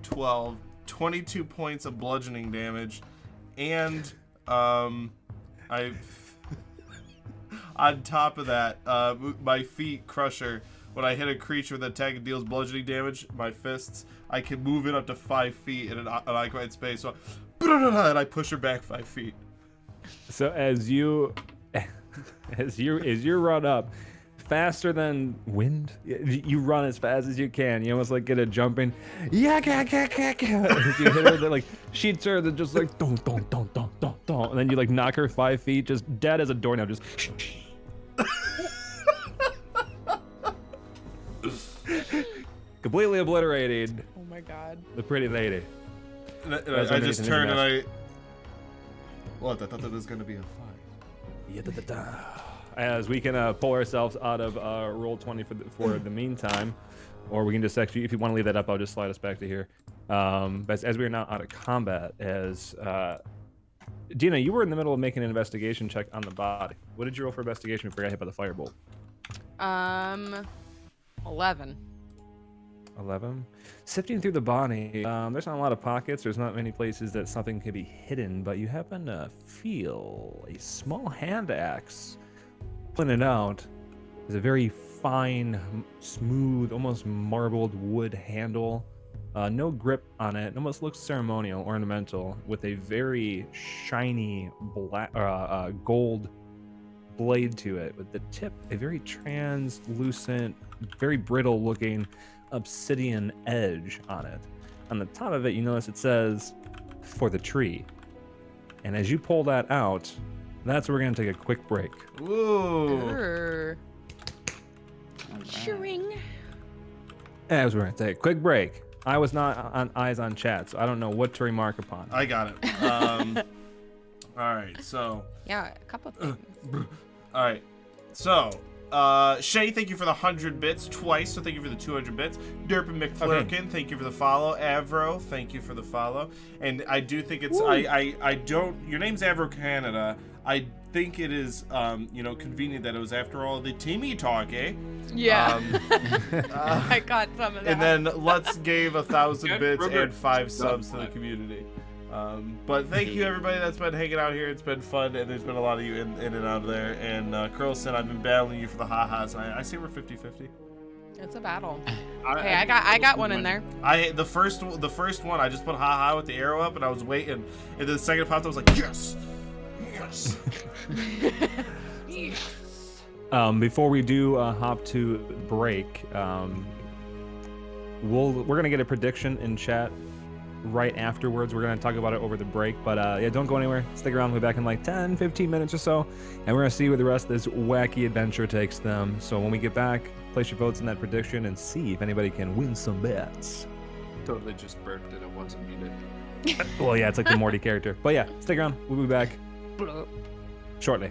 12, 22 points of bludgeoning damage, and I on top of that, my feet crusher. When I hit a creature with an attack and deals bludgeoning damage, my fists, I can move it up to 5 feet in an occupied space. So, and I push her back 5 feet. So as you run up faster than wind, you run as fast as you can. You almost like get a jumping, as you hit her, then like she turns and just like don't, and then you like knock her 5 feet, just dead as a doorknob, just. Completely obliterated Oh my god. the pretty lady. I just turned and I. What? I thought that was gonna be a 5. As we can pull ourselves out of roll 20 for the meantime, or we can just actually, if you want to leave that up, I'll just slide us back to here. But as we are now out of combat, as Dina, you were in the middle of making an investigation check on the body. What did you roll for investigation before you got hit by the firebolt? 11. 11. Sifting through the body, there's not a lot of pockets. There's not many places that something can be hidden, but you happen to feel a small hand axe. Pulling it out is a very fine, smooth, almost marbled wood handle. No grip on it. It almost looks ceremonial, ornamental, with a very shiny black, gold blade to it, with the tip a very translucent, very brittle looking obsidian edge on it. On the top of it, you notice it says "for the tree," and as you pull that out, that's where we're gonna take a quick break. Ooh. Shring. As we're gonna take a quick break. I was not on eyes on chat, so I don't know what to remark upon. I got it. All right, so. Yeah, a couple of things. All right, so Shay, thank you for the 100 bits twice, so thank you for the 200 bits. Derpin McFlurkin, Thank you for the follow. Avro, thank you for the follow. And I do think it's I don't. Your name's Avro Canada. I think it is convenient that it was after all the Timmy talk, eh? Yeah. I got some of that. And then Lutz gave 1,000 bits Robert. and 5 subs to the community. But thank you everybody that's been hanging out here. It's been fun, and there's been a lot of you in and out of there. And Curlson, I've been battling you for the ha-has. I say we're 50-50. It's a battle. Hey, I got one in there. The first one, I just put ha-ha with the arrow up, and I was waiting. And then the second popped, I was like, yes! Yes! Before we do hop to break, we're gonna get a prediction in chat right afterwards. We're gonna talk about it over the break, but yeah, don't go anywhere. Stick around. We'll be back in like 10-15 minutes or so, and we're gonna see where the rest of this wacky adventure takes them. So when we get back, place your votes in that prediction and see if anybody can win some bets. Totally just burped it. It wasn't muted. Well, yeah, it's like the Morty character. But yeah, stick around. We'll be back shortly.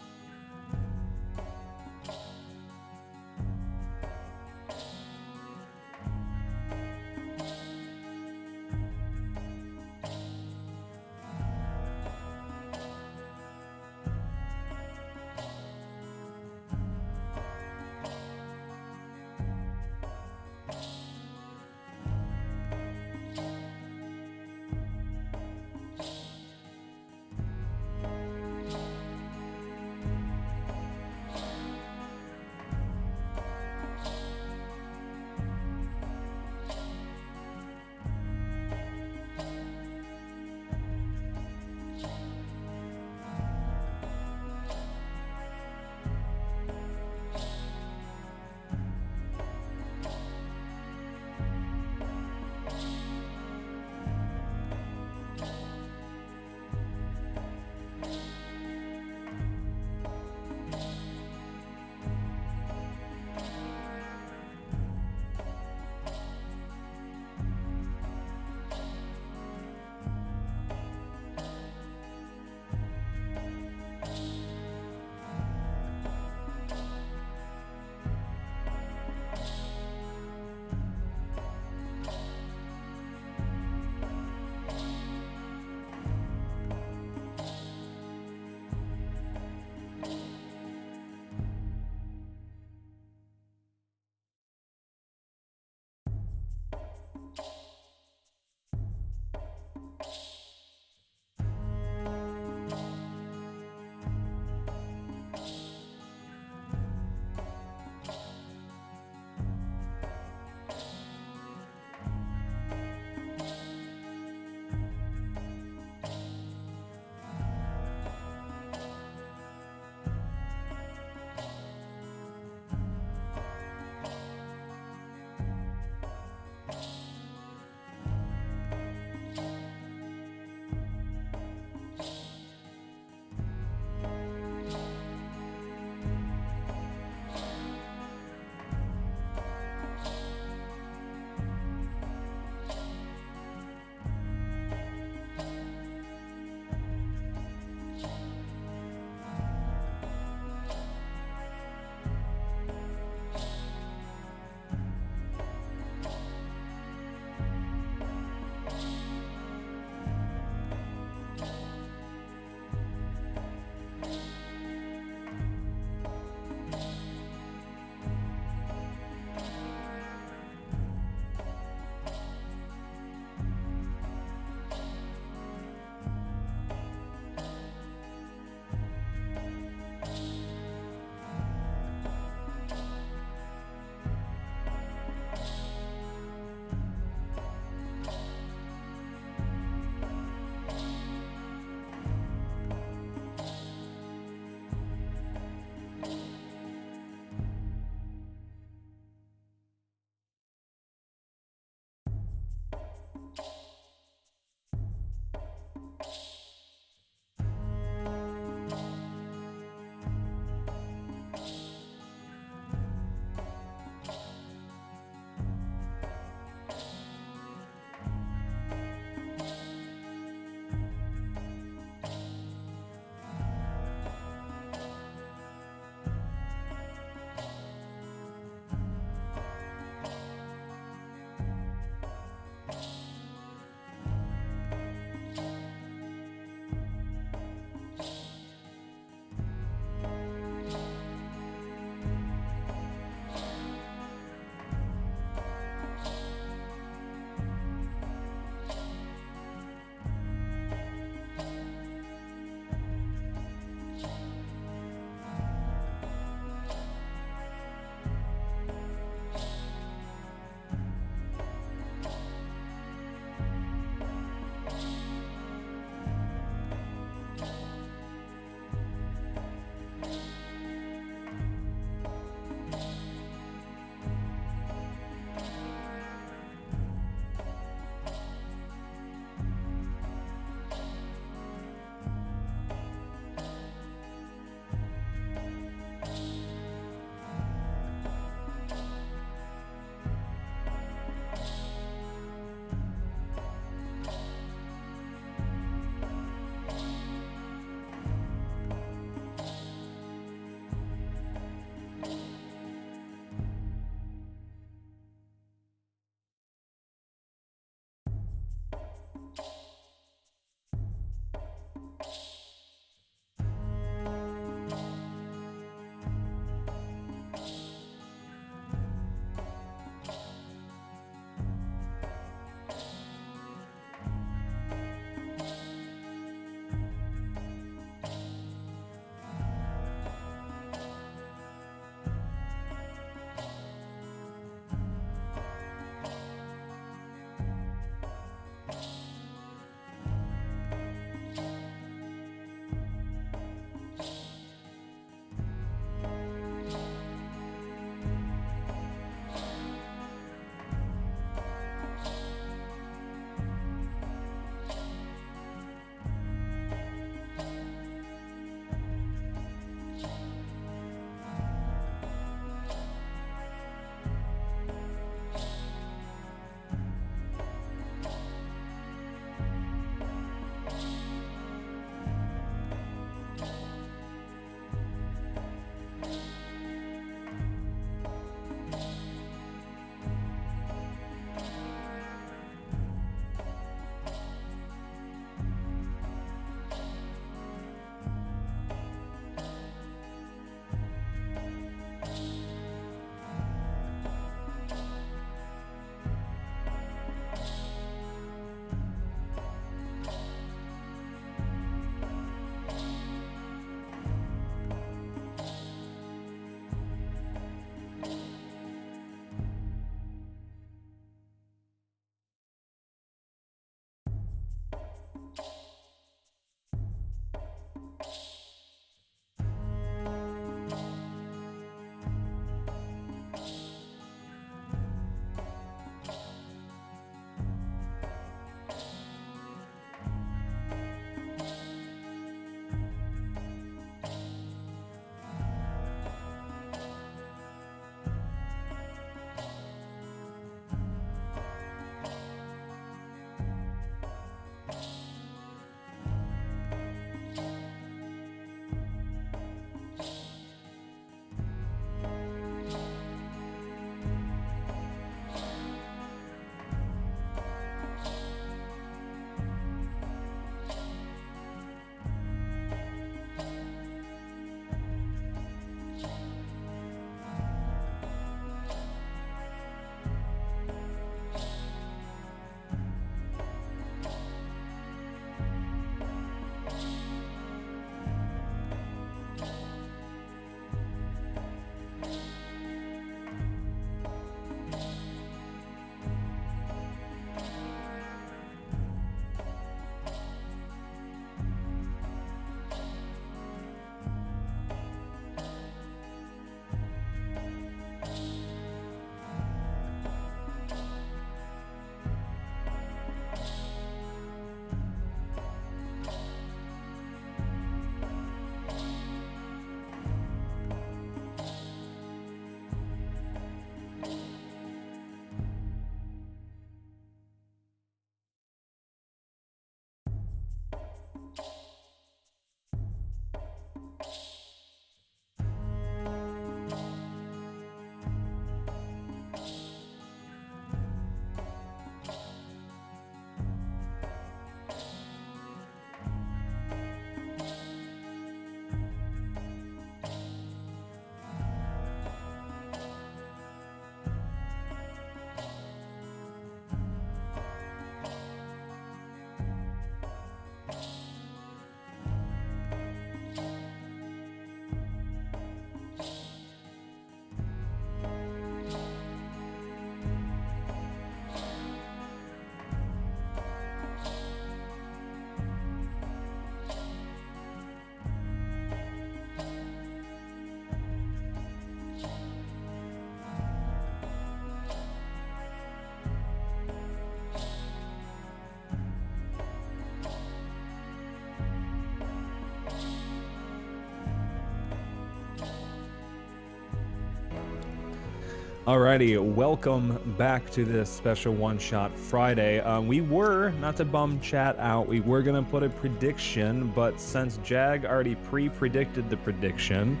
Alrighty, welcome back to this special one-shot Friday. We were, not to bum chat out, we were gonna put a prediction, but since Jag already pre-predicted the prediction,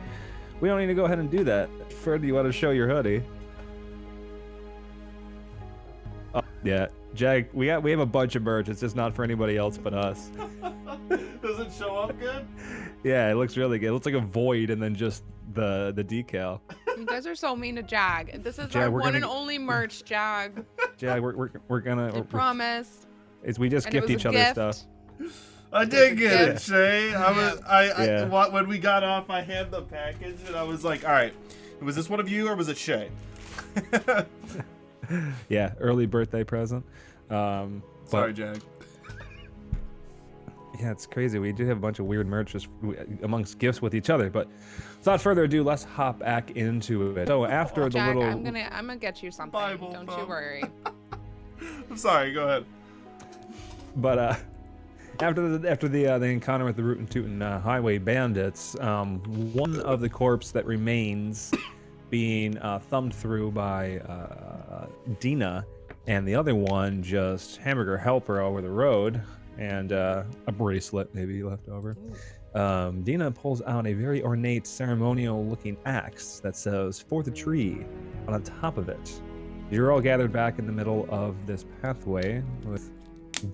we don't need to go ahead and do that. Fred, do you want to show your hoodie? Oh, yeah, Jag, we have a bunch of merch. It's just not for anybody else but us. Does it show up good? Yeah, it looks really good. It looks like a void and then just the decal. You guys are so mean to Jag. This is Jag, our we're one gonna and only merch, Jag. Jag, we're gonna. I promise. We just And it gift was each a other gift. stuff. I did get Yeah. it, Shay. Yeah. When we got off, I had the package, and I was like, all right, was this one of you or was it Shay? Yeah, early birthday present. Sorry, But Jag. yeah, it's crazy. We do have a bunch of weird merch just amongst gifts with each other. But without further ado, let's hop back into it. So after the Jag, little, I'm gonna get you something. Bible Don't you thumb. worry. I'm sorry. Go ahead. but after the encounter with the Rootin' Tootin' highway bandits, one of the corpse that remains being thumbed through by Dina, and the other one just hamburger helper over the road, and a bracelet maybe left over. Dina pulls out a very ornate ceremonial-looking axe that says "For the Tree" on the top of it. You're all gathered back in the middle of this pathway with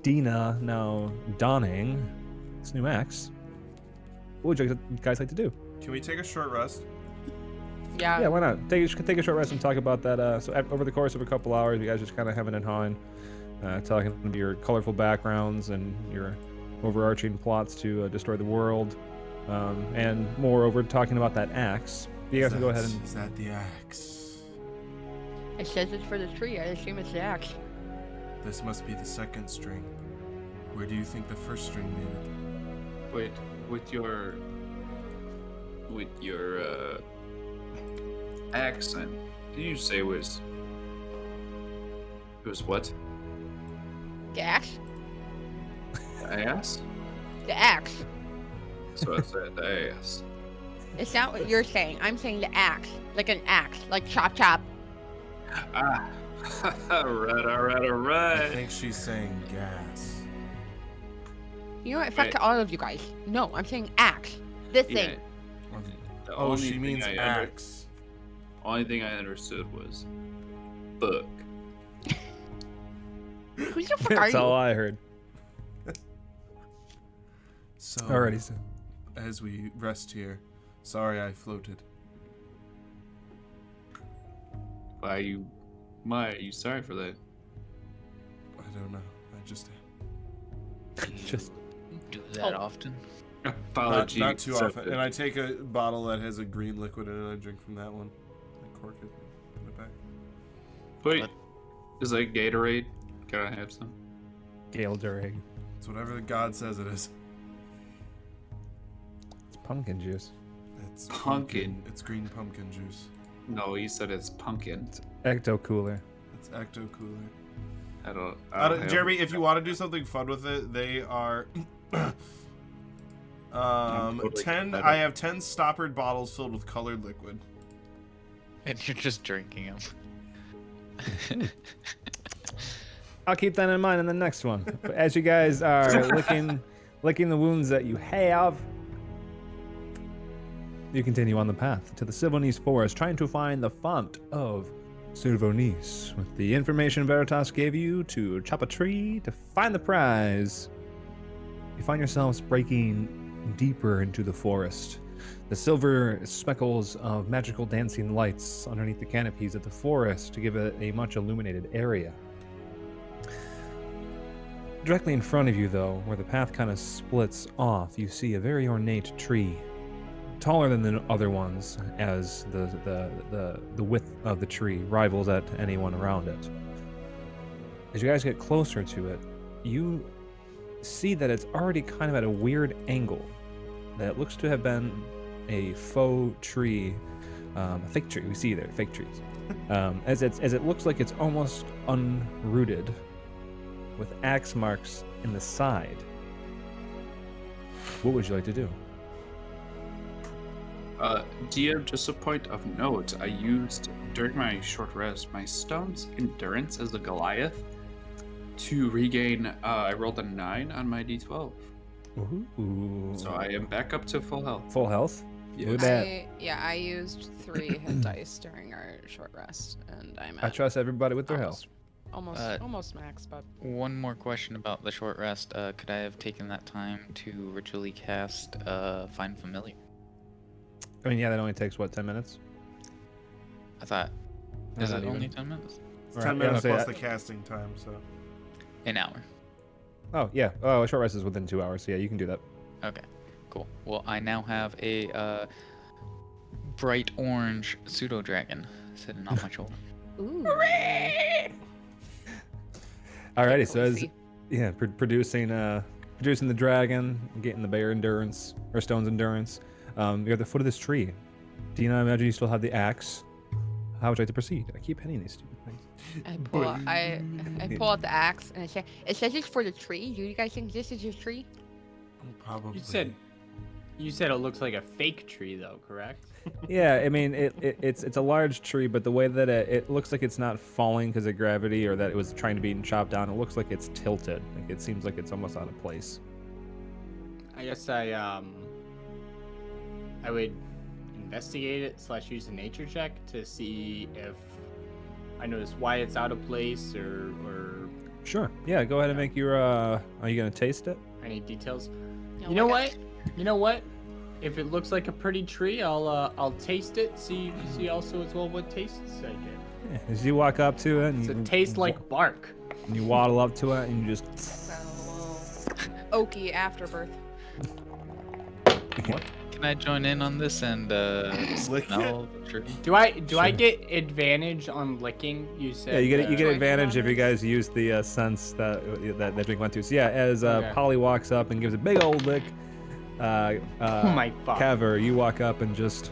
Dina now donning this new axe. What would you guys like to do? Can we take a short rest? Yeah. Yeah, why not? Take a short rest and talk about that. So over the course of a couple hours, you guys just kind of hemming and hawing, talking about your colorful backgrounds and your overarching plots to destroy the world, and moreover, talking about that axe. You guys can go ahead and Is that the axe? It says it's for the tree. I assume it's the axe. This must be the second string. Where do you think the first string made it? Wait, with your accent, did you say it was what? The axe? Ass? The axe. So I said the ass. It's not what you're saying. I'm saying the axe. Like an axe. Like chop chop. Ah, alright. I think she's saying gas. You know what? Fuck Wait. to all of you guys. No, I'm saying axe. This Yeah. thing. The Oh, only she thing means I axe. Only thing I understood was book. Who the fuck are that's you? all I heard. So, Alrighty, so as we rest here, sorry I floated. Why are you sorry for that? I don't know. I just just Do that often. Apology. not too accepted. often. And I take a bottle that has a green liquid in it and I drink from that one. I cork it, put it back. Wait, What? is that Gatorade? Can I have some? Gale Durig. It's whatever the god says it is. It's pumpkin juice. It's Pumpkin. It's green pumpkin juice. No, you said it's pumpkin. Ecto Cooler. It's Ecto Cooler. I don't have- Jeremy, if you want to do something fun with it, they are. totally 10. better. I have 10 stoppered bottles filled with colored liquid. And you're just drinking them. I'll keep that in mind in the next one. But as you guys are licking the wounds that you have, you continue on the path to the Sylvanese forest, trying to find the font of Sylvanese. With the information Veritas gave you to chop a tree to find the prize, you find yourselves breaking deeper into the forest. The silver speckles of magical dancing lights underneath the canopies of the forest to give it a much illuminated area. Directly in front of you, though, where the path kind of splits off, you see a very ornate tree, taller than the other ones, as the width of the tree rivals at anyone around it. As you guys get closer to it, you see that it's already kind of at a weird angle. That looks to have been a faux tree, a fake tree. We see there fake trees, as it looks like it's almost unrooted, with axe marks in the side. What would you like to do? DM, just a point of note, I used, during my short rest, my stone's endurance as a Goliath to regain, I rolled a 9 on my d12. Ooh. So I am back up to full health. Full health? Yes. Look at that. I used 3 hit dice during our short rest, and I'm at I trust everybody with their health. almost max, but One more question about the short rest. Could I have taken that time to ritually cast Find Familiar? I mean, yeah, that only takes, what, 10 minutes? I thought, No, is not it only even. 10 minutes? It's Right, 10 yeah, minutes so plus yeah. the casting time, so. An hour. Oh, yeah. Oh, a short rest is within 2 hours, so yeah, you can do that. Okay, cool. Well, I now have a bright orange pseudo dragon sitting on my shoulder. ooh. Alrighty, so as, Cozy. yeah, producing the dragon, getting the bear endurance, or stone's endurance. You're at the foot of this tree. Do you not imagine you still have the axe? How would you like to proceed? I keep hitting these stupid things. I pull out the axe and I say, it says it's for the tree. Do you guys think this is your tree? Probably. You said it looks like a fake tree, though, correct? Yeah, I mean, it's a large tree, but the way that it looks like it's not falling because of gravity or that it was trying to be chopped down, it looks like it's tilted. Like it seems like it's almost out of place. I guess I would investigate it / use a nature check to see if I notice why it's out of place or Sure. Yeah, go ahead and make your. Are you gonna taste it? any details. Yeah, You know like what? You know what? If it looks like a pretty tree, I'll taste it. See also as well what tastes I get. Yeah, as you walk up to it, and Does you it taste like bark? and you waddle up to it, and you just. Oaky afterbirth. Can I join in on this and Lick smell the tree? Do I get advantage on licking? You said. Yeah, you get Joyful advantage if you on guys use the sense that drink went to. So yeah, as Okay. Polly walks up and gives a big old lick, Oh my fuck. Caver, you walk up and just.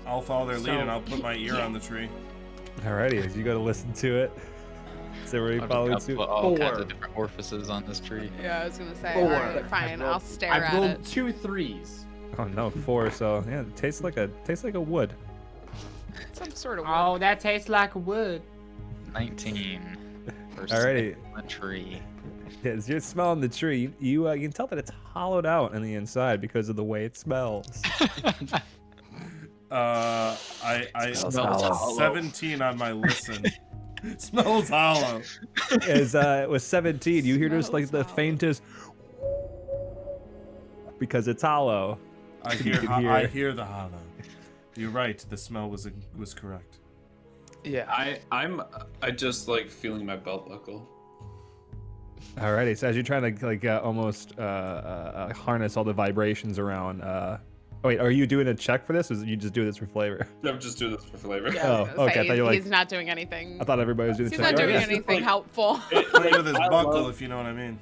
I'll follow their lead So- and I'll put my ear on the tree. Alrighty, as you go to listen to it. So where you I'll followed just suit. put all kinds 4. of different orifices on this tree. Yeah, I was gonna say. 4. Alright, fine. I'll stare I've at rolled it. 2 3s. Oh no, 4. So yeah, it tastes like a wood. Some sort of. Oh, that tastes like wood. 19. First Alrighty. a tree. Yeah, as you're smelling the tree, you can tell that it's hollowed out on the inside because of the way it smells. I Smells hollow. 17 on my listen. Smells hollow. As it was 17, you hear just like the Smells hollow. faintest because it's hollow. I You can hear. I hear the hollow. You're right. The smell was correct. Yeah, I'm just like feeling my belt buckle. Alrighty, so as you're trying to like almost harness all the vibrations around. Oh wait, are you doing a check for this, or you just do this for flavor? I'm just doing this for flavor. Yeah, I was Oh, gonna okay, say, I thought you were he's like- not doing anything. I thought everybody was doing. He's a not check. doing Alright. anything like- helpful. Play with his I buckle, love- if you know what I mean.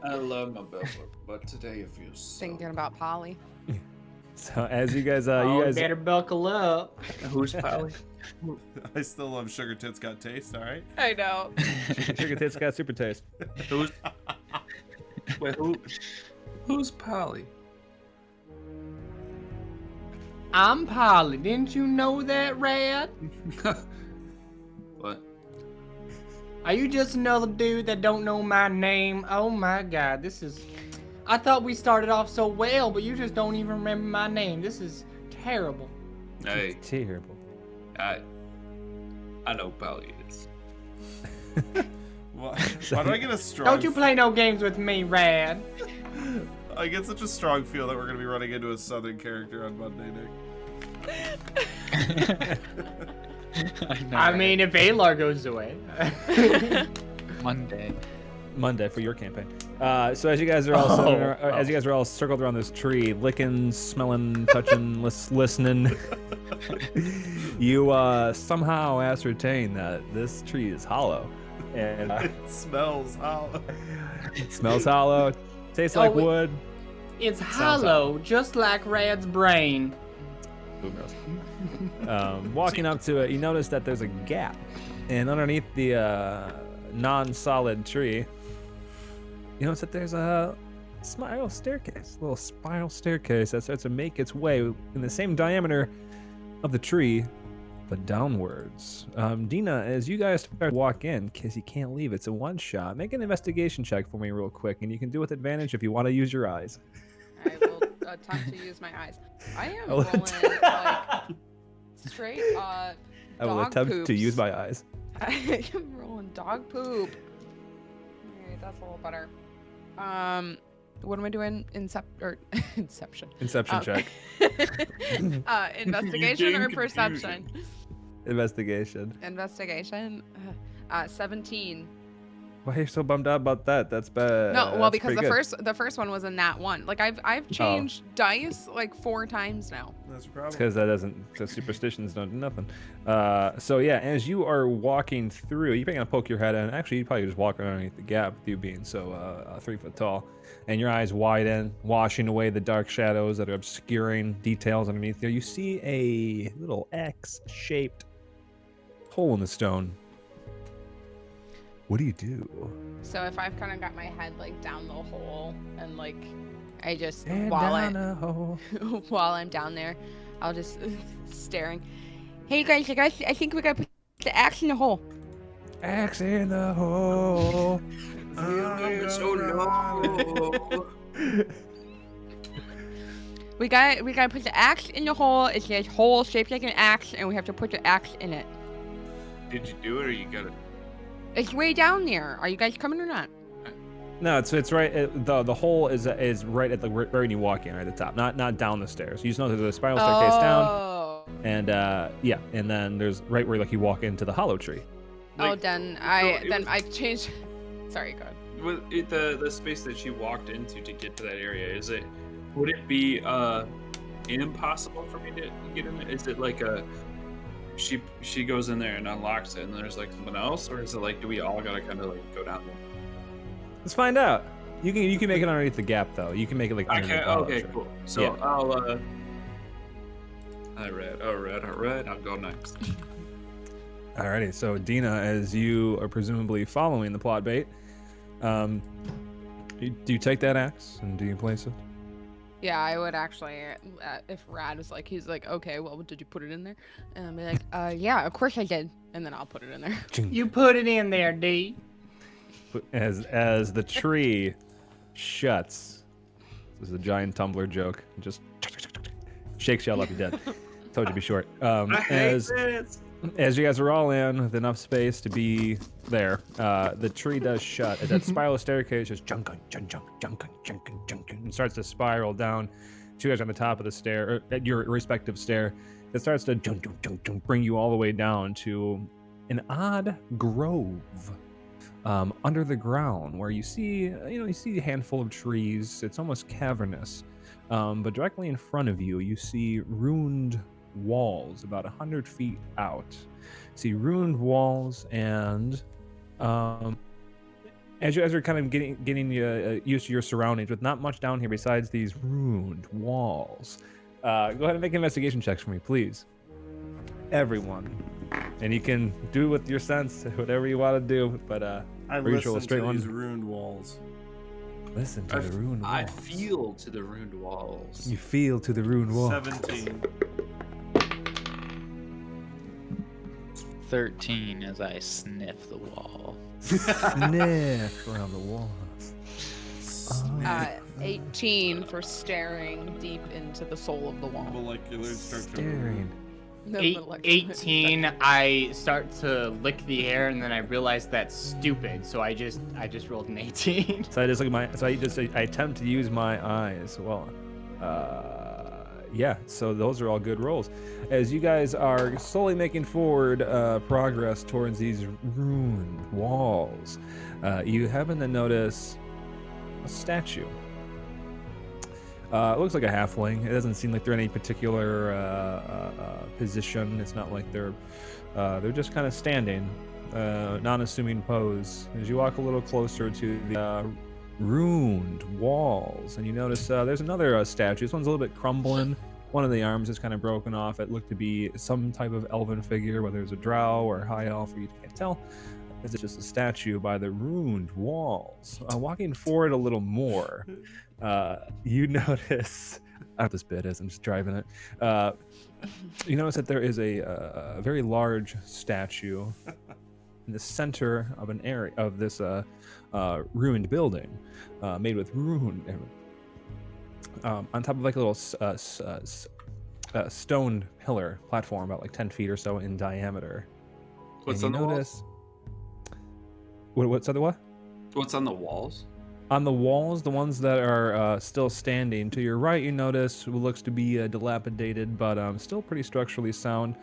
I love my belt buckle, but today it feels so... Thinking about Polly. So as you guys, Oh, you guys, better buckle up. Who's Pally? I still love Sugar Tits Got Taste, alright? I know. Sugar Tits got super taste. Who's... Wait, who's Pally? I'm Polly. Didn't you know that, Rad? What? Are you just another dude that don't know my name? Oh my god, this is... I thought we started off so well, but you just don't even remember my name. This is terrible. Hey, Terrible. I know Pally is. Why do I get a strong... Don't you play no games with me, Rad. I get such a strong feel that we're going to be running into a southern character on Monday, Nick. I mean, if Alar goes away. Monday for your campaign. So as you guys are all as you guys are all circled around this tree, licking, smelling, touching, listening, you somehow ascertain that this tree is hollow, and It smells hollow. it smells hollow, tastes like wait. wood. It's Sounds hollow, just like Rad's brain. Who knows? Walking up to it, you notice that there's a gap, and underneath the non-solid tree, you notice that there's a spiral staircase. Little spiral staircase that starts to make its way in the same diameter of the tree, but downwards. Dina, as you guys start to walk in, because you can't leave, it's a one shot. Make an investigation check for me real quick, and you can do it with advantage if you want to use your eyes. I will attempt to use my eyes. I am I will rolling like straight up I will dog attempt to use poops. my eyes. I am rolling dog poop. Alright, that's a little better. What am I doing? Inception. Inception check. Investigation or gain perception? Investigation. Investigation. 17. Why are you so bummed out about that? That's bad. No, well, that's because pretty the first one was a nat 1. Like I've changed dice like 4 times now. That's a problem. because that doesn't, the superstitions don't do nothing. So yeah, as you are walking through, you're gonna poke your head in. Actually, you probably just walk underneath the gap with you being so 3 foot tall, and your eyes widen, washing away the dark shadows that are obscuring details underneath there. You see a little X-shaped hole in the stone. What do you do? So if I've kind of got my head like down the hole and like I just Head while down a hole. while I'm down there, I'll just staring. Hey guys, I think we gotta put the axe in the hole. Axe in the hole. So low. We gotta put the axe in the hole. It's a hole shaped like an axe, and we have to put the axe in it. Did you do it, or you got it? It's way down there. Are you guys coming or not? No, it's right. The hole is right at the right when you walk in, right at the top, not down the stairs. You just know there's a spiral staircase down, Oh. and yeah, and then there's right where like you walk into the hollow tree. Oh, Like, then it I changed. Sorry, go ahead. with it, the space that she walked into to get to that area, would it be impossible for me to get in there? Is it like she goes in there and unlocks it and there's like someone else, or is it like do we all gotta kind of like go down there? Let's find out. You can make it underneath the gap though. You can make it like I underneath can. the hollow Okay, tree. cool. So Yeah. I'll all right. I'll go next. Alrighty, so Dina, as you are presumably following the plot bait, do you take that axe and do you place it? Yeah, I would actually, if Rad was like, he's like, okay, well, did you put it in there? And I'd be like, yeah, of course I did. And then I'll put it in there. You put it in there, D. As the tree shuts, this is a giant tumbler joke. Just shakes you all up, you're dead. Told you to be short. I hate this. As you guys are all in with enough space to be there, the tree does shut. As that spiral staircase just junking, and starts to spiral down. So you guys are on the top of the stair, or at your respective stair. It starts to bring you all the way down to an odd grove under the ground, where you see a handful of trees. It's almost cavernous, but directly in front of you, you see ruined walls about 100 feet out. See ruined walls, and as you're kind of getting used to your surroundings, with not much down here besides these ruined walls. Go ahead and make investigation checks for me, please, everyone. And you can do with your sense whatever you want to do, but I usual, listen straight to one. these ruined walls. Listen to the ruined walls. I feel to the ruined walls. You feel to the ruined walls. 17. 13 as I sniff the wall. Sniff around the walls. 18 for staring deep into the soul of the wall. Molecular structure. Staring. The Eight, molecular 18, structure. I start to lick the air, and then I realize that's stupid, so I just rolled an 18. So I just look at I attempt to use my eyes. Well, yeah. So those are all good rolls. As you guys are slowly making forward progress towards these ruined walls, you happen to notice a statue. It looks like a halfling. It doesn't seem like they're in any particular position. It's not like they're just kind of standing, non-assuming pose. As you walk a little closer to the ruined walls, and you notice there's another statue. This one's a little bit crumbling. One of the arms is kind of broken off. It looked to be some type of elven figure, whether it's a drow or high elf, you can't tell. This is just a statue by the ruined walls. Walking forward a little more, you notice. I don't know what this bit is. I'm just driving it. You notice that there is a very large statue in the center of an area of this ruined building, made with ruin. On top of like a little stone pillar platform, about like 10 feet or so in diameter. What's And on you the notice. walls? What's on the what? What's on the walls? On the walls, the ones that are still standing, to your right, you notice what looks to be a dilapidated but still pretty structurally sound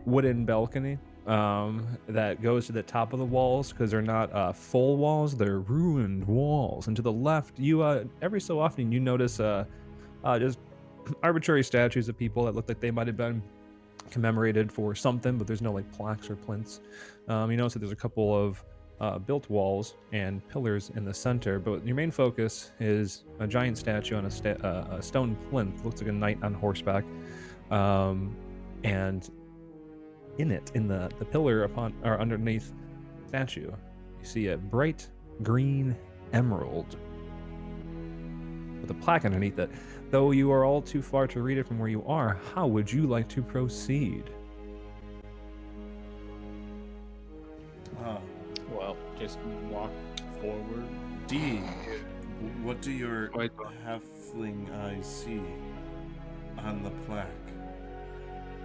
wooden balcony that goes to the top of the walls because they're not full walls, they're ruined walls. And to the left, you every so often you notice just arbitrary statues of people that look like they might have been commemorated for something, but there's no like plaques or plinths. You notice that there's a couple of built walls and pillars in the center, but your main focus is a giant statue on a stone plinth. Looks like a knight on horseback, and in it, in the pillar upon or underneath the statue, you see a bright green emerald with a plaque underneath it. Though you are all too far to read it from where you are, how would you like to proceed? Well, just walk forward. D, what do your Wait. halfling eyes see on the plaque?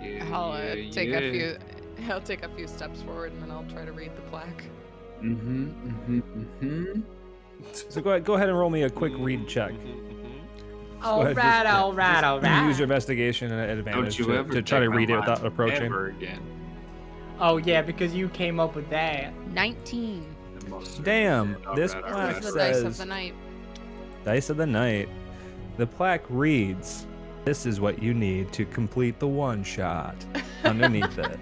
Yeah, I'll take a few steps forward and then I'll try to read the plaque. So go ahead and roll me a quick read check. All ahead, right, just- all right, all right. Use your investigation and advantage Don't you ever to try to take read my it without line approaching. ever again. Oh yeah, because you came up with that. 19. The most- Damn, this Alright, plaque This is alright. the dice of says the night. Dice of the Night. The plaque reads, "This is what you need to complete the one shot." Underneath it,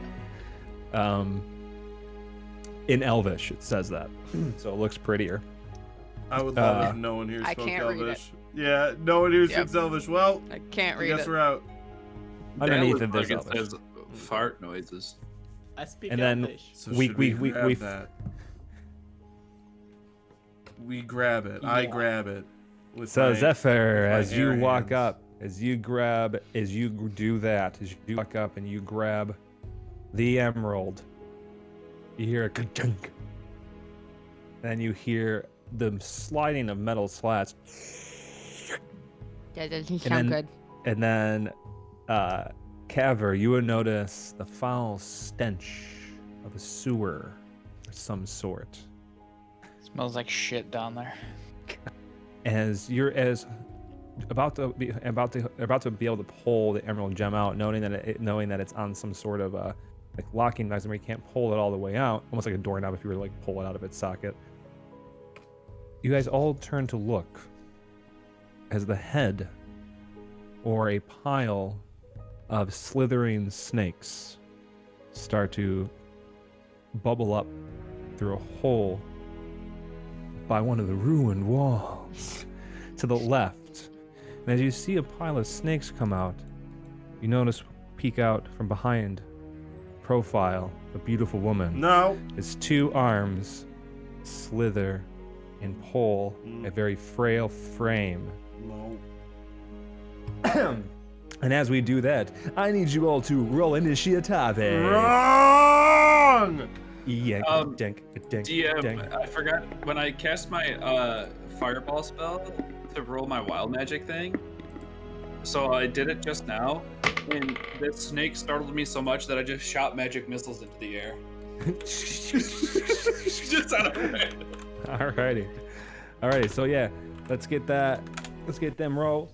in Elvish, it says that, so it looks prettier. I would love if no one here I spoke can't read it. Elvish. Yeah, no one here Yep. speaks Elvish. Well, I can't I read guess it. we're out. Underneath That it, there's looks like Elvish. it says fart noises. I speak And then- Elvish. So We- should we- we grab we- that? We grab it. I Yeah. grab it. With So my- Zephyr, with my as you air walk hands. up, as you do that, as you walk up and you grab the emerald, you hear a ka-chunk. Then you hear the sliding of metal slats, That doesn't And sound then- good. and then Caver, you will notice the foul stench of a sewer of some sort. Smells like shit down there. As you're about to be able to pull the emerald gem out, knowing that it's on some sort of like locking mechanism where you can't pull it all the way out, almost like a doorknob if you were to like pull it out of its socket. You guys all turn to look as the head or a pile of slithering snakes start to bubble up through a hole by one of the ruined walls to the left. And as you see a pile of snakes come out, you notice peek out from behind profile a beautiful woman. No. His two arms slither and pull a very frail frame. No. And as we do that, I need you all to roll initiative. Wrong. Yank, Um, dink, dink, DM, dink. I forgot when I cast my fireball spell to roll my wild magic thing. So I did it just now, and this snake startled me so much that I just shot magic missiles into the air. Just out of random. Alrighty. So yeah, let's get them rolls.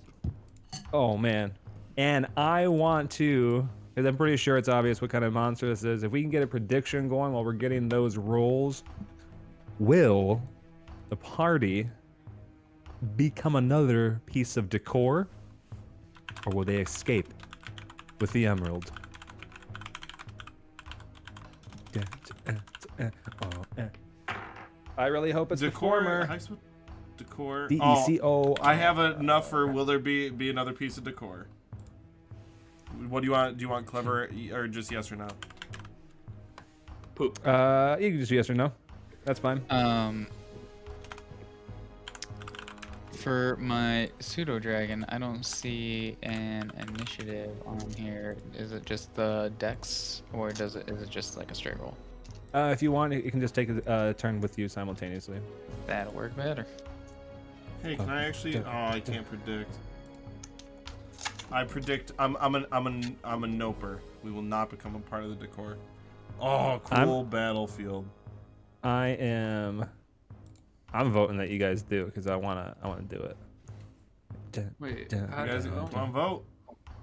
Oh man. And I want to, because I'm pretty sure it's obvious what kind of monster this is. If we can get a prediction going while we're getting those rolls, will the party become another piece of decor, or will they escape with the emerald? I really hope it's the Decor. former. I spelled decor. D-E-C-O. I have enough for. Will there be another piece of decor? What do you want? Do you want clever or just yes or no? Poop. You can just yes or no. That's fine. For my pseudo dragon, I don't see an initiative on here. Is it just the dex, or is it just like a straight roll? If you want, you can just take a turn with you simultaneously. That'll work better. Hey, can I actually? Oh, I can't predict. I predict. I'm a noper. We will not become a part of the decor. Oh, cool battlefield. I'm voting that you guys do because I wanna do it. Wait, You guys want to vote?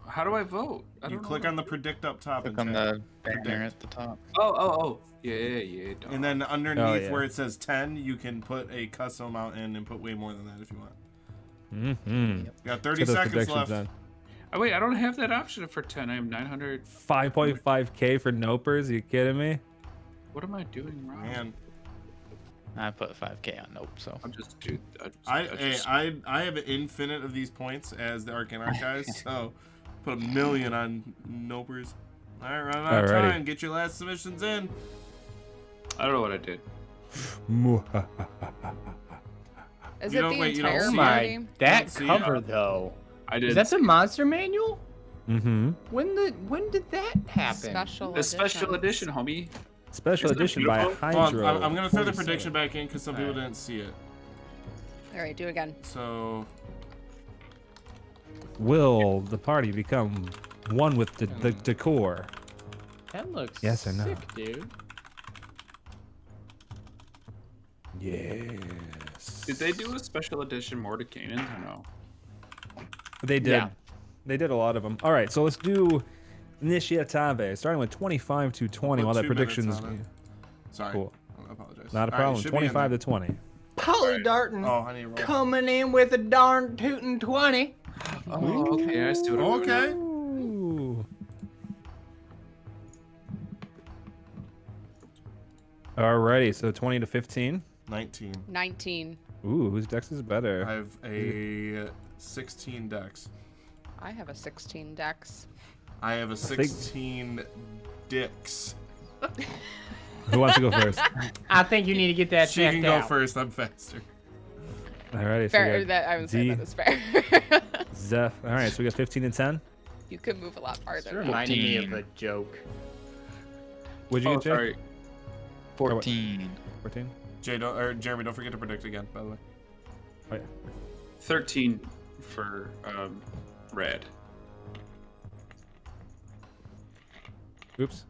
how do I vote? I You don't know click how- on the predict up top. Click and on chat. the banner Predict. at the top. Oh. Yeah. And then underneath yeah. where it says 10, you can put a custom amount in and put way more than that if you want. Mm-hmm. You got 30 seconds left. Oh, wait, I don't have that option for 10. I have 900. 5.5K for nopers? You kidding me? What am I doing wrong? Man, I put 5k on nope, so. I'm just, dude. I have an infinite of these points as the Arcane Archives, so put 1 million on nopers. All right, run out of Alrighty. time. Get your last submissions in. I don't know what I did. Is You it don't- the wait, you don't entire Oh see my, party? that see it? cover though. I did. Is that the monster manual? Mm-hmm. When did that happen? Special the special edition, editions. homie. Special Isn't it edition by beautiful? Hold on, Hydro. I'm going to throw the 47. prediction back in because some people Alright. didn't see it. All right, do again. So, Will the party become one with the decor? That looks Yes or no? sick, dude. Yes. Did they do a special edition more to Canaan or no? They did. Yeah. They did a lot of them. All right, so let's do Initiative, starting with 25 to 20. Put While that 2 minutes predictions. on it. Sorry. Cool. I apologize. Not a Alright, it problem. should be in 25 there. to 20. Polly Darton Oh, I need to roll. coming in with a darn tootin' 20. Oh, okay. I see what I'm doing. Okay. Ooh. Alrighty, so 20 to 15. 19. 19. Ooh, whose dex is better? I have a 16 dex. I have a 16 dex. I have a think- 16 dicks. Who wants to go first? I think you need to get that She checked can go out. first. I'm faster. Alrighty, so Fair. we got That I would say D. that is fair. Zeph. Alright, so we got 15 and 10. You could move a lot It's farther. reminding me of 14. a joke. What'd you Oh, get, Jay? sorry. 14. 14? Jeremy, don't forget to predict again, by the way. Oh, yeah. 13 for red. Oops.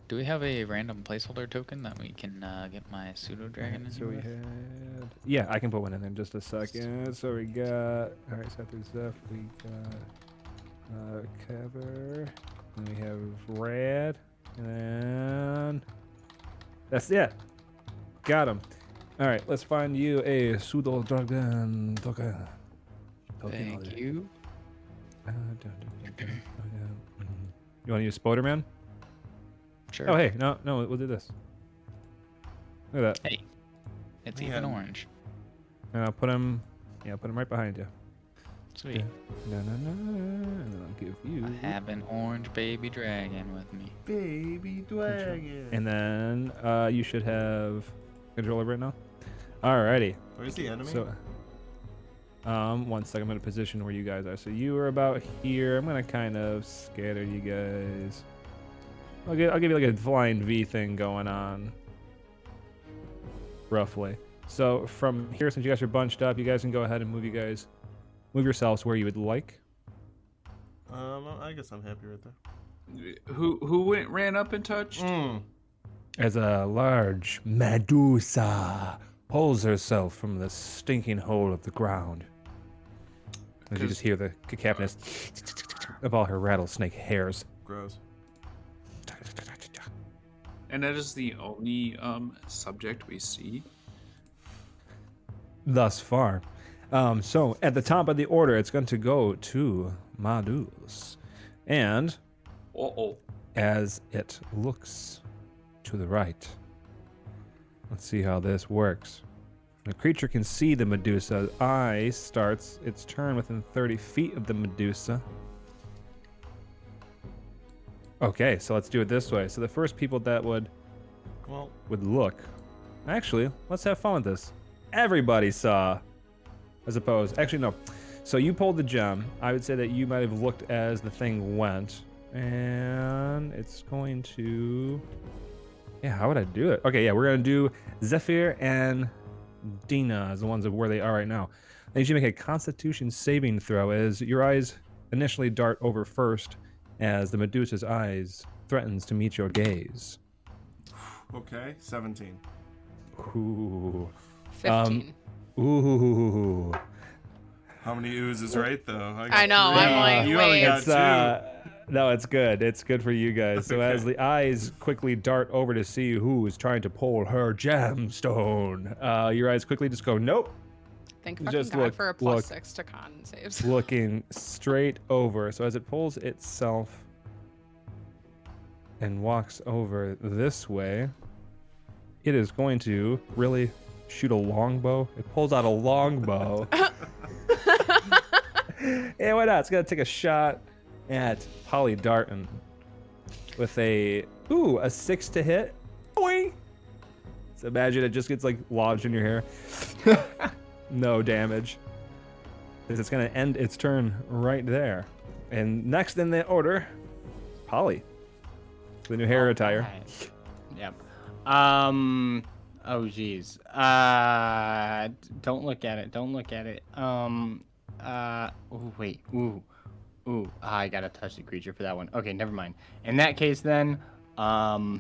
Do we have a random placeholder token that we can get my pseudo dragon in So we with? had. Yeah, I can put one in there in just a second. So we got. Alright, so after Zeph, we got. Cover. And we have red. And. That's it. Got him. Alright, let's find you a pseudo dragon token. Thank you. You want to use Spoderman? Sure. Oh, hey, no, we'll do this. Look at that. Hey, it's Man. even orange. And I'll put him, put him right behind you. Sweet. No, and then I'll give you. I have an orange baby dragon with me. Baby dragon. And then you should have control over it now. Alrighty. Where's the enemy? So, 1 second. I'm in a position where you guys are. So you are about here. I'm gonna kind of scatter you guys. I'll give you like a flying V thing going on. Roughly. So from here, since you guys are bunched up, you guys can go ahead and move yourselves where you would like. I guess I'm happy right there. Who ran up and touched? As a large Medusa pulls herself from the stinking hole of the ground. As you just hear the cacophonous of all her rattlesnake hairs. Gross. And that is the only subject we see. Thus far. So at the top of the order, it's going to go to Madus. And Uh-oh. as it looks to the right, let's see how this works. The creature can see the Medusa. Eye starts its turn within 30 feet of the Medusa. Okay, so let's do it this way. So the first people that would Well, look Actually, let's have fun with this. Everybody saw, as opposed. Actually, no. So you pulled the gem. I would say that you might have looked as the thing went, and it's going to. Yeah, how would I do it? Okay, yeah, we're gonna do Zephyr and Dina as the ones of where they are right now. I need you to make a Constitution saving throw as your eyes initially dart over first, as the Medusa's eyes threatens to meet your gaze. Okay, 17. Ooh. 15. Ooh. How many oohs is right though? got I know, three. I'm like, You only wait. got It's two. no, it's good. It's good for you guys. So as Okay. the eyes quickly dart over to see who is trying to pull her gemstone, your eyes quickly just go, nope. Thank fucking Just God look- for a look. +6 to con saves. Looking straight over. So as it pulls itself and walks over this way, it is going to really shoot a longbow. It pulls out a longbow. Yeah, why not? It's gonna take a shot at Polly Darton with a 6 to hit. Boing. So imagine it just gets like lodged in your hair. No damage. Because it's gonna end its turn right there. And next in the order, Polly. The new hair attire. Alright. Yep. Oh geez. Don't look at it. Don't look at it. Oh wait. Ooh. I gotta touch the creature for that one. Okay, never mind. In that case, then, yeah,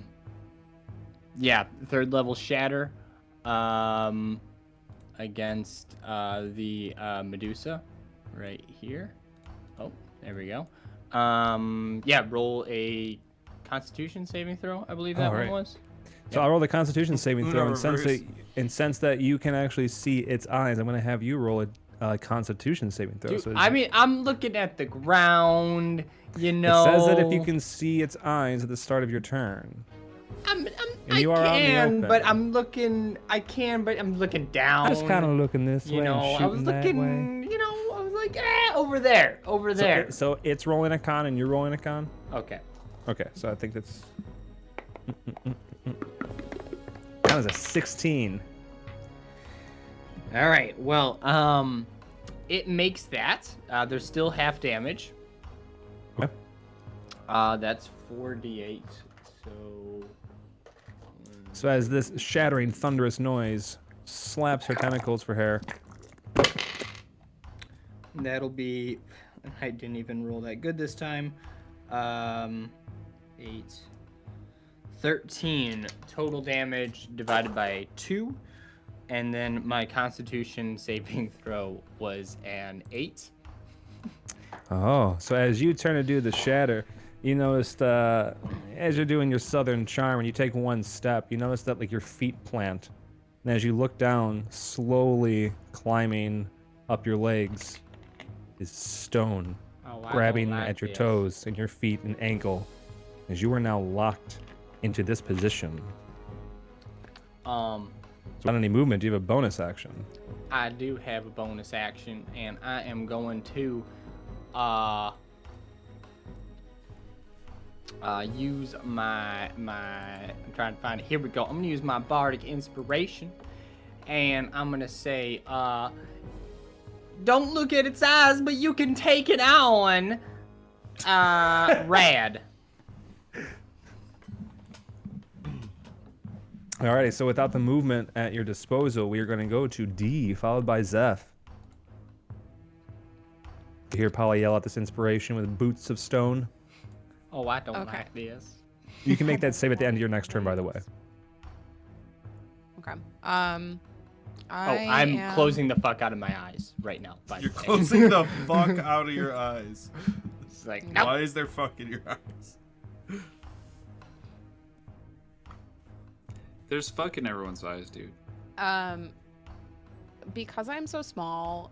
3rd level shatter, against the Medusa, right here. Oh, there we go. Yeah, roll a Constitution saving throw. I believe that one was. So I'll roll the Constitution saving throw, Uno reverse. and since that you can actually see its eyes, I'm gonna have you roll a Constitution saving throw. Dude, So I mean, I'm looking at the ground. You know. it says that if you can see its eyes at the start of your turn. And you are on the open. but I'm looking. I can, but I'm looking down. I was kind of looking this You way. know, and I was shooting that way. looking. You know, I was like, over there, over there. So it's rolling a con, and you're rolling a con. Okay. Okay, so I think that's. That was a 16. All right. Well, it makes that. There's still half damage. Okay. That's 4d8. So. So as this shattering, thunderous noise slaps her tentacles for hair, That'll be. I didn't even roll that good this time. 8. 13 total damage divided by 2. And then my Constitution saving throw was an 8. Oh, so as you turn to do the shatter, you noticed as you're doing your southern charm, and you take one step, you notice that like your feet plant, and as you look down, slowly climbing up your legs, is stone, Oh, I grabbing don't like at your this. toes and your feet and ankle, as you are now locked into this position. Um, So without any movement, do you have a bonus action? I do have a bonus action, and I am going to use my I'm trying to find it. Here we go. I'm gonna use my bardic inspiration, and I'm gonna say, don't look at its eyes, but you can take it on. Rad. Alrighty, so without the movement at your disposal, we are going to go to D, followed by Zeph. You hear Polly yell out this inspiration with boots of stone. Oh, I don't Okay. like this. You can make that save at the end of your next turn, by the way. Okay. I'm am- closing the fuck out of my eyes right now. By You're the way. closing the fuck out of your eyes. It's like, nope. Why is there fuck in your eyes? There's fuck in everyone's eyes, dude. Because I'm so small,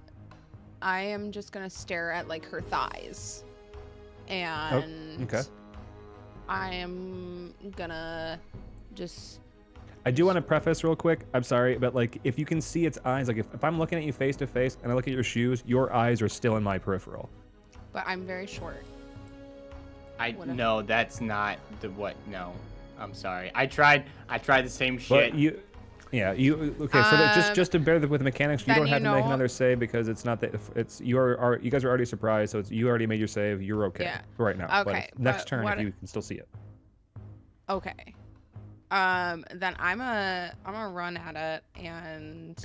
I am just gonna stare at like her thighs, and okay. I am gonna just. I do want to preface real quick. I'm sorry, but like, if you can see its eyes, like if I'm looking at you face to face and I look at your shoes, your eyes are still in my peripheral. But I'm very short. Whatever. No, that's not the what. No, I'm sorry. I tried the same shit. But you, Yeah, you okay? For the, just to bear with the mechanics, you then don't have you to make know- another save because it's not that it's you guys are already surprised, so it's you already made your save. You're okay Yeah. right now. Okay, But next but turn, what- if you can still see it. Okay. Then I'm gonna run at it and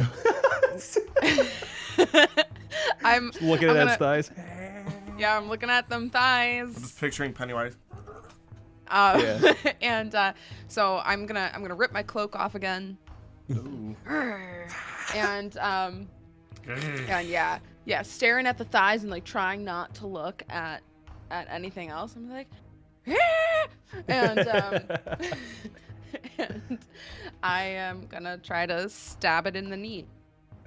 I'm Looking at I'm its gonna- thighs. Yeah, I'm looking at them thighs. I'm just picturing Pennywise. Yeah. And so I'm gonna rip my cloak off again. Ooh. And yeah, staring at the thighs and like trying not to look at anything else. I'm like, and and I am gonna try to stab it in the knee.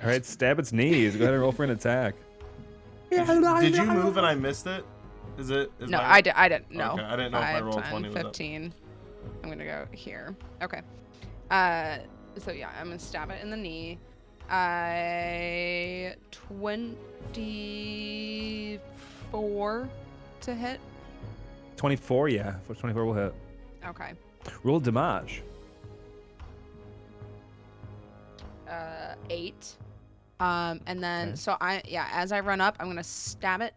All right, stab its knees. Go ahead and roll for an attack. Did you move and I missed it? Is No, I didn't. No. Okay, I didn't know if my 5, roll 10, 20 was up. 15. I'm gonna go here. Okay. So yeah, I'm gonna stab it in the knee. 24 to hit. 24, yeah. 24 will hit. Okay. Roll damage. 8. And then Okay. so as I run up, I'm gonna stab it,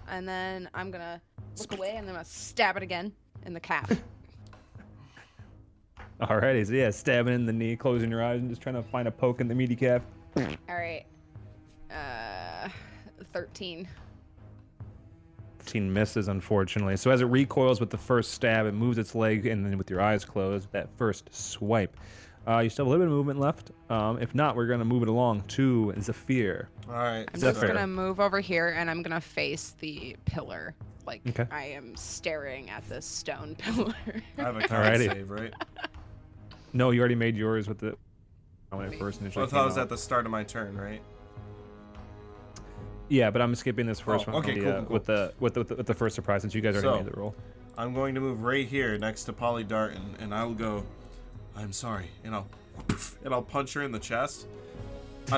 and then I'm gonna look away, and then I'm gonna stab it again in the calf. Alrighty, so yeah, stabbing in the knee, closing your eyes, and just trying to find a poke in the meaty calf. All right. 13. 15 misses, unfortunately. So as it recoils with the first stab, it moves its leg, and then with your eyes closed, that first swipe. You still have a little bit of movement left. If not, we're going to move it along to Zephyr. All right. I'm that just fair? gonna move over here, and I'm gonna face the pillar. Like Okay. I am staring at this stone pillar. I have a con Alrighty. save, right? No, you already made yours with the when it first initially Well, I thought it came was out. at the start of my turn, right? Yeah, but I'm skipping this first Oh, one okay, the, cool. with the first surprise since you guys already So- made the roll. I'm going to move right here next to Polly Dart, and I'll go, I'm sorry, and I'll punch her in the chest. I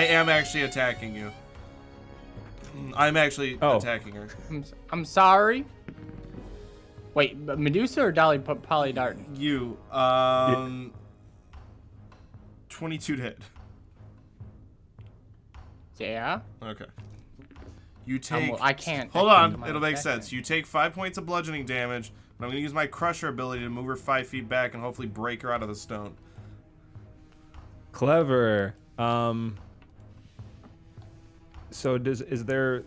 am actually attacking you. I'm actually Oh. attacking her. I'm sorry. Wait, Medusa or Polly Dart? You, 22 to hit. Yeah. Okay. You take. I can't. Hold I can't do on, my it'll make attack sense. then. You take 5 points of bludgeoning damage, but I'm gonna use my Crusher ability to move her 5 feet back and hopefully break her out of the stone. Clever. So is there?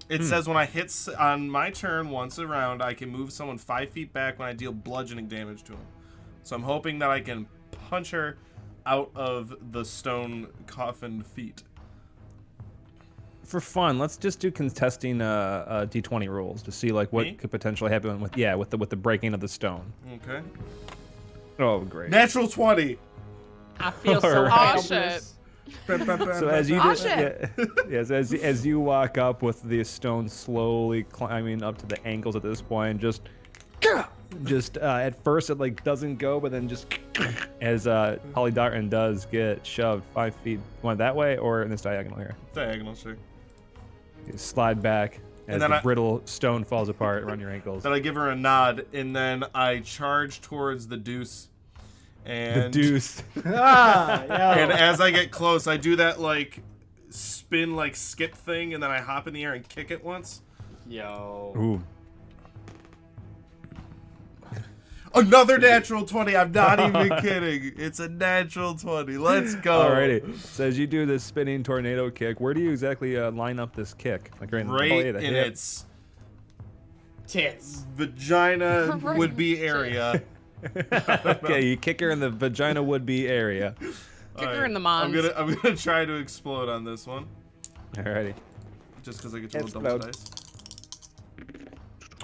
It says when I hit on my turn once a round, I can move someone 5 feet back when I deal bludgeoning damage to them. So I'm hoping that I can punch her out of the stone coffin feet. For fun, let's just do contesting d20 rolls to see like what Me? could potentially happen with the breaking of the stone. Okay. Oh, great. Natural 20. I feel so Alright. helpless. So as you Oh, do, yes, as you walk up with the stone slowly climbing up to the ankles at this point, just at first it like doesn't go, but then just as Polydarton does get shoved 5 feet, one that way or in this diagonal here. Diagonal, sure. You slide back as And then the I- brittle stone falls apart around your ankles. Then I give her a nod, and then I charge towards the deuce. The And deuce. And as I get close, I do that like spin like skip thing, and then I hop in the air and kick it once. Yo. Ooh. Another natural 20. I'm not even kidding. It's a natural 20. Let's go. Alrighty. So as you do this spinning tornado kick, where do you exactly line up this kick? Like right in the Right belly, the in hip? its Tits. vagina Right. would-be area. Okay, you kick her in the vagina would-be area. Kick her Alright, in the mons. I'm gonna try to explode on this one, Alrighty. just because I get to roll double Explode. dice.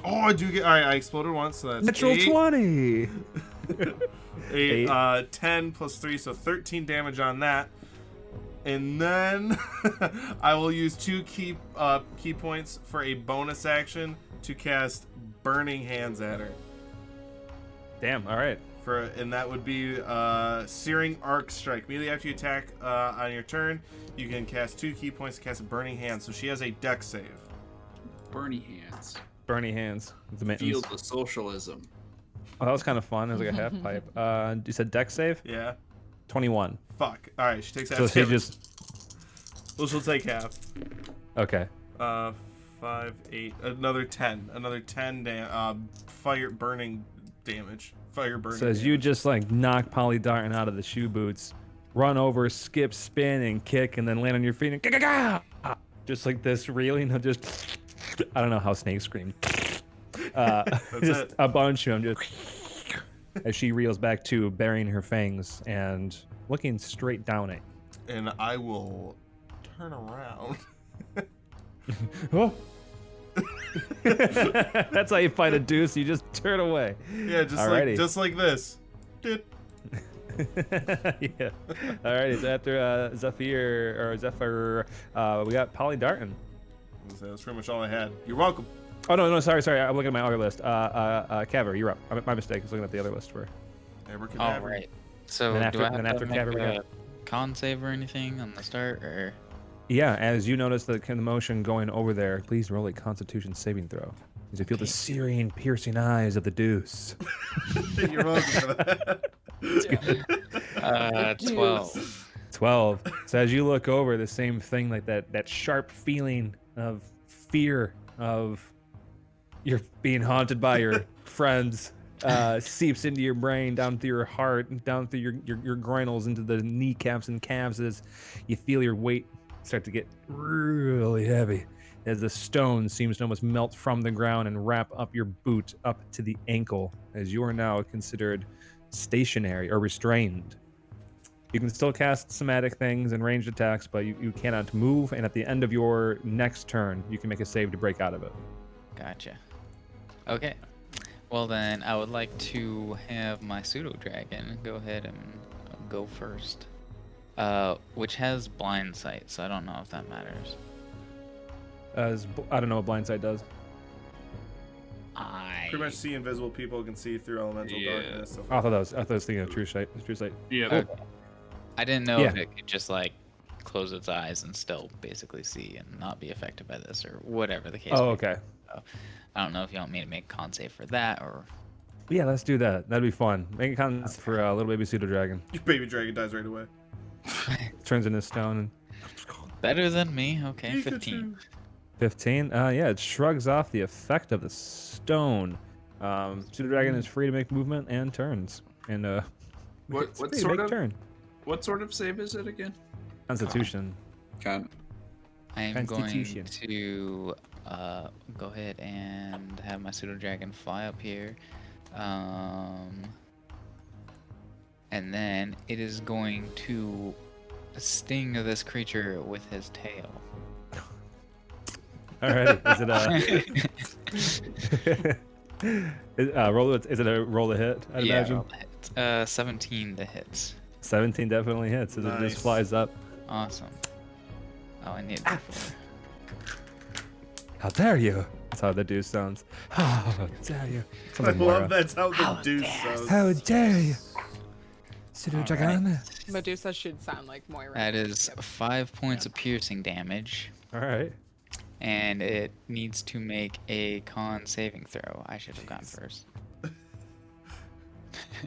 Oh, I do get. All right, I exploded once, so that's Natural 8. 20. 10 plus 3, so 13 damage on that. And then I will use 2 key points for a bonus action to cast Burning Hands at her. Damn, alright. And that would be Searing Arc Strike. Immediately after you attack on your turn, you can cast 2 key points to cast a Burning Hands. So she has a Dex save. Bernie hands. Bernie hands. The mittens. Feel the socialism. Oh, that was kind of fun. It was like a half pipe. You said deck save? Yeah. 21. Fuck. All right, she takes half. So she damage. just. Well, she'll take half. Okay. 5, 8, another 10, fire burning damage. Fire burning. So as damage. you just like knock Polly Darton out of the shoe boots, run over, skip, spin, and kick, and then land on your feet and just like this, reeling of just. I don't know how snakes scream. Just it. a bunch of them just as she reels back to, burying her fangs and looking straight down at you. And I will turn around. Oh. That's how you fight a deuce. You just turn away. Yeah, just like this. Did. Yeah. Alrighty. So after Zephyr, we got Polly Darton. That's pretty much all I had. You're welcome. Oh no, sorry. I'm looking at my other list. Caver, you're up. My mistake. I was looking at the other list for. All right. So Then do I after- have then to after make Cavalry, a con save or anything on the start, or? Yeah, as you notice the motion going over there, please roll a Constitution saving throw. As you feel the searing, piercing eyes of the deuce. You're welcome for that. 12. 12. So as you look over, the same thing, like that sharp feeling of fear of you're being haunted by your friends seeps into your brain, down through your heart, down through your groinals, into the kneecaps and calves as you feel your weight start to get really heavy as the stone seems to almost melt from the ground and wrap up your boot up to the ankle, as you are now considered stationary or restrained. You can still cast somatic things and ranged attacks, but you cannot move, and at the end of your next turn, you can make a save to break out of it. Gotcha. Okay. Well then, I would like to have my pseudo dragon go ahead and go first. Which has blind sight, so I don't know if that matters. I don't know what blind sight does. I Pretty much see invisible people, can see through elemental darkness. Stuff I thought I was thinking of true sight. True sight. Yeah. Okay. I didn't know if Yeah. it could just like close its eyes and still basically see and not be affected by this or whatever the case. Oh, may be. okay. So, I don't know if you want me to make a con save for that or. Yeah, let's do that. That'd be fun. Make a con for little baby pseudo dragon. Your baby dragon dies right away. Turns into stone. And Better than me. Okay, 15. 15. Yeah, it shrugs off the effect of the stone. Pseudo dragon is free to make movement and turns. And What it's free what to sort make of turn. what sort of save is it again? Constitution. Con. I am going Constitution. to go ahead and have my pseudo dragon fly up here. And then it is going to sting this creature with his tail. Alrighty. Is it a roll to hit? I'd imagine. roll to hit. 17 to hit. 17 definitely hits as it Nice. just flies up. Awesome. Oh, I need that for. How dare you? That's how the deuce sounds. How dare you? I Something more, love that's how the deuce sounds. How dare you? Pseudo All dragon. Medusa should sound like Moira. That is 5 points of piercing damage, All right. and it needs to make a con saving throw. I should have gone first.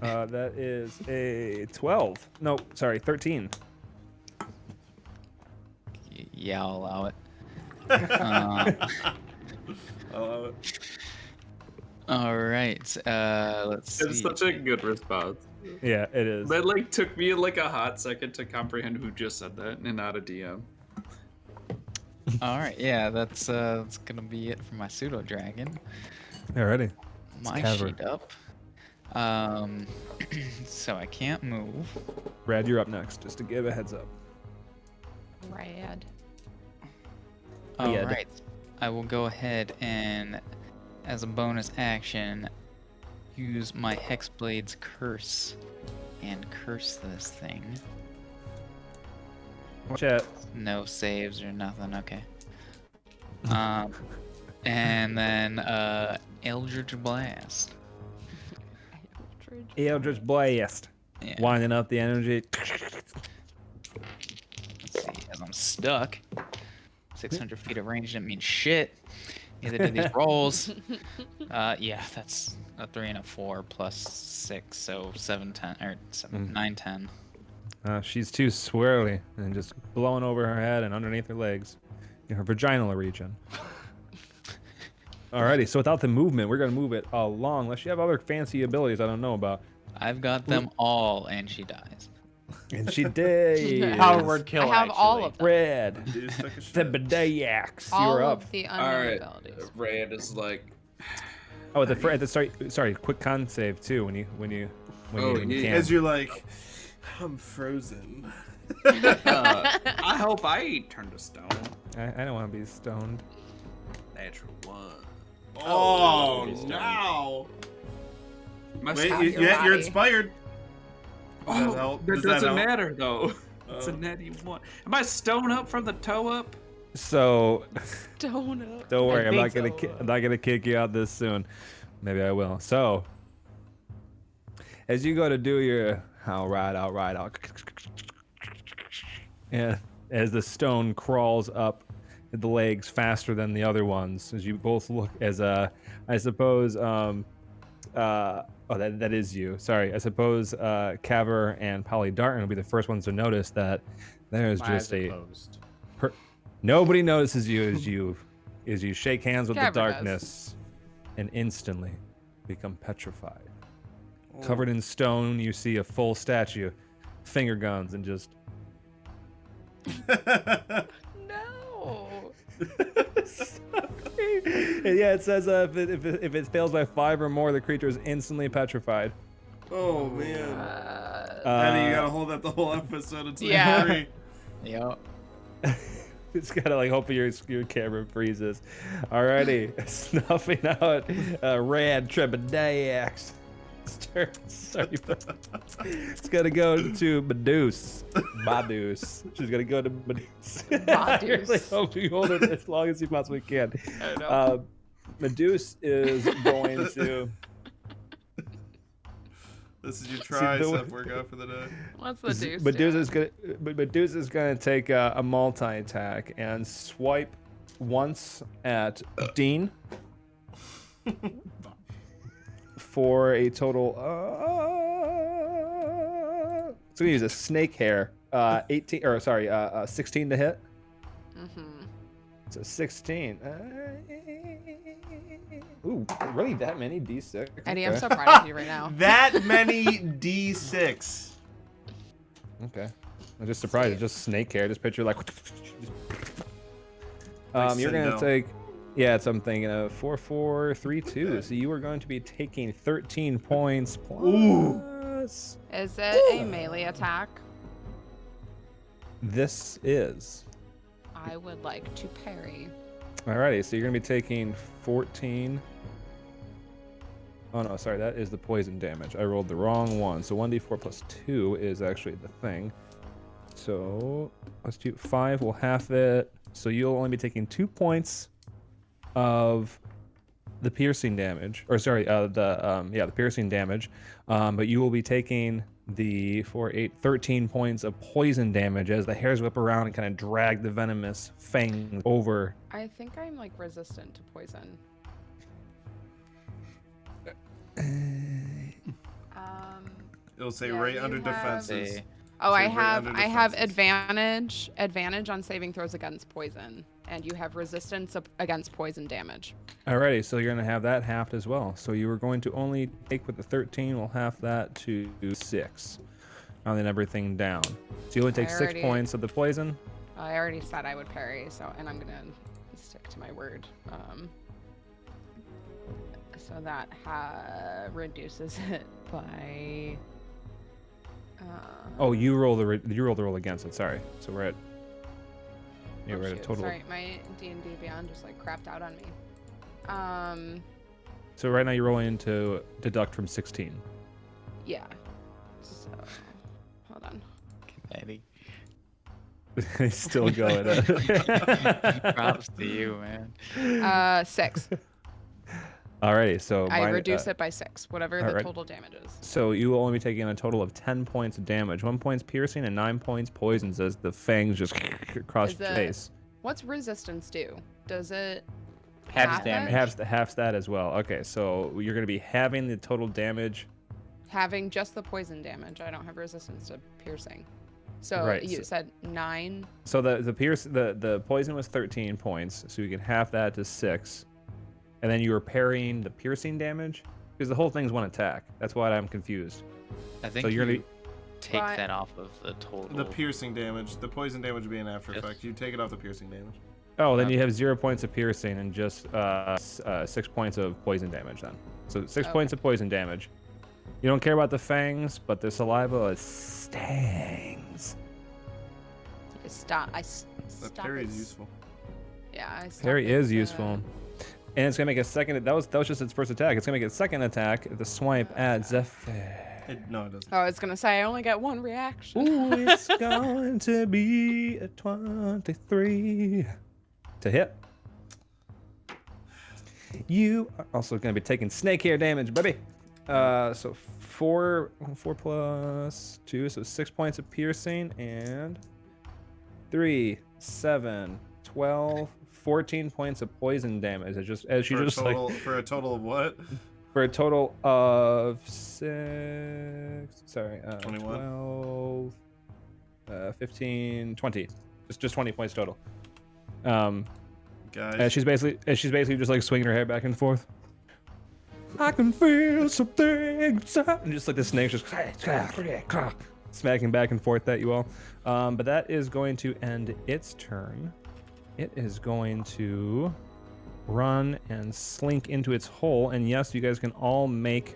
That is a 12. No, sorry, 13. Yeah, I'll allow it. I love it. All right. Let's see. It's such a good response. Yeah, it is. That like took me like a hot second to comprehend who just said that and not a DM. All right. Yeah, that's gonna be it for my pseudo dragon. Alrighty. My Caver. sheet up. So I can't move. Brad, you're up next, just to give a heads up. Rad. All Yeah, right. I will go ahead and, as a bonus action, use my Hexblade's Curse and curse this thing. Watch out. No saves or nothing. Okay. And then Eldritch Blast. Eldritch Blast. Yeah. Winding up the energy. Let's see. As I'm stuck, 600 feet of range didn't mean shit. Neither did these rolls. Yeah, that's a 3 and a 4 plus 6, so 7, 10, or 9, 10. She's too swirly and just blowing over her head and underneath her legs in her vaginal region. Alrighty, so without the movement, we're gonna move it along. Unless you have other fancy abilities I don't know about. I've got them all, and she dies. And she did. Power word kill. I have all of them. Red. Dude, took a The shit. Badayax. You All were up. of the All unknown right. abilities. Red is like, Oh, at the start. Sorry, quick con save too. When you Oh, can. yeah. As you're like, I'm frozen. I hope I ain't turned to stone. I don't want to be stoned. Natural 1. Oh, no. no. My Wait, stat- your you're body. inspired. Does that Oh, help? that Does that doesn't help? matter though. It's a Oh. natty 1. Am I stone up from the toe up? So Donut. don't worry, I'm think not gonna so. I'm not gonna kick you out this soon. Maybe I will. So as you go to do your all right, and as the stone crawls up the legs faster than the other ones, as you both look as I suppose that is you. Sorry, I suppose Caver and Polly Darton will be the first ones to notice that there's My just eyes are a closed. nobody notices you as you shake hands with Caver the does. darkness and instantly become petrified. Oh. Covered in stone, you see a full statue, finger guns, and just No. And yeah, it says if it fails by 5 or more, the creature is instantly petrified. Oh, man. Uh, Daddy, you gotta hold that the whole episode until Yeah. you're free. Yep. It's gotta like hope your camera freezes. Alrighty, snuffing out Rad Trebadayax. Sorry, it's gonna go to Medusa. Badus. She's gonna go to Medusa. I really Badus. hope you hold it as long as you possibly can. I know. Medusa is going to. This is your the tricep way- workout for the day. What's the deuce? Medusa's gonna take a multi attack and swipe once at Dean for a total. It's gonna use a snake hair. 16 to hit. Mm-hmm. So 16. Ooh, really that many D6? Eddie, I'm Okay. so proud of you right now. That many D6. Okay. I'm just surprised. It's just snake hair. Just picture like. You're gonna Sindel. take. Yeah, it's something. 4, 4, 3, 2. So you are going to be taking 13 points plus. Is it a melee attack? This is. I would like to parry. Alrighty, so you're gonna be taking 14. Oh no, sorry, that is the poison damage. I rolled the wrong one. So 1d4 plus 2 is actually the thing. So let's do 5. We'll half it. So you'll only be taking 2 points of the piercing damage, or sorry, the piercing damage. But you will be taking the 13 points of poison damage as the hairs whip around and kind of drag the venomous fang over. I think I'm like resistant to poison. It'll say Yeah, right you under have- defenses. Say, Oh, I So right have under I have defenses. advantage on saving throws against poison, and you have resistance against poison damage. Alrighty, so you're gonna have that halved as well. So you were going to only take with the 13, we'll half that to 6. And then everything down. So you only take 6 already- points of the poison. I already said I would parry, so and I'm gonna stick to my word. So that reduces it by. Oh, you roll the roll against it. Sorry. So we're at. Yeah, Oh, we're at a shoot, total. Sorry, my D&D Beyond just like crapped out on me. So right now you're rolling to deduct from 16. Yeah. So, hold on. Eddie. He's still going. Props to you, man. 6. Alrighty, so I mine- reduce it by 6, whatever the alright. total damage is. So you will only be taking a total of 10 points of damage. 1 point's piercing and 9 points poisons as the fangs just across Is your the- face. What's resistance do? Does it? Half Half damage. it? half that as well. Okay, so you're gonna be having the total damage. Having just the poison damage. I don't have resistance to piercing. So Right, you so- said 9. So the poison was 13 points, so you can half that to 6, and then you were parrying the piercing damage because the whole thing's one attack. That's why I'm confused. I think So you're gonna you take Right. that off of the total. The piercing damage, the poison damage would be an after Yes. effect. You take it off the piercing damage. Oh, then you have 0 points of piercing and just 6 points of poison damage then. So 6 Okay. points of poison damage. You don't care about the fangs, but the saliva is stings. That parry is useful. Yeah, I stopped Parry its, is useful. And it's gonna make a second. That was just its first attack. It's gonna make a second attack. The swipe at Zephyr. No, it doesn't. Oh, I was gonna say I only get one reaction. Ooh, it's going to be a 23 to hit. You are also going to be taking snake hair damage, baby. So 4 plus 2, so 6 points of piercing, and 3, 7, 12, 14 points of poison damage. As she For a just total, like for a total of what? for a total of 21. 12, 15, 20. Just 20 points total. Guys, And she's basically just like swinging her hair back and forth. I can feel something inside. And just like the snake just smacking back and forth at you all. But that is going to end its turn. It is going to run and slink into its hole. And yes, you guys can all make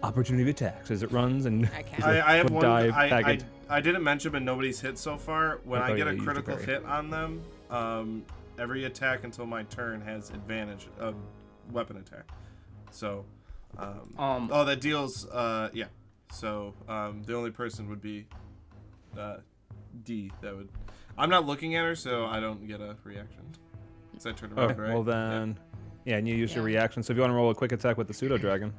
opportunity attacks as it runs and I can't. I have one. dive back I, into- I didn't mention, but nobody's hit so far. When I Oh, get yeah, a you critical parry. hit on them, every attack until my turn has advantage of weapon attack. So, oh, that deals. Yeah. So, the only person would be D. That would. I'm not looking at her, so I don't get a reaction. So I turn around, Okay, right? well then, yeah, and you use your Yeah. reaction. So if you want to roll a quick attack with the pseudo dragon,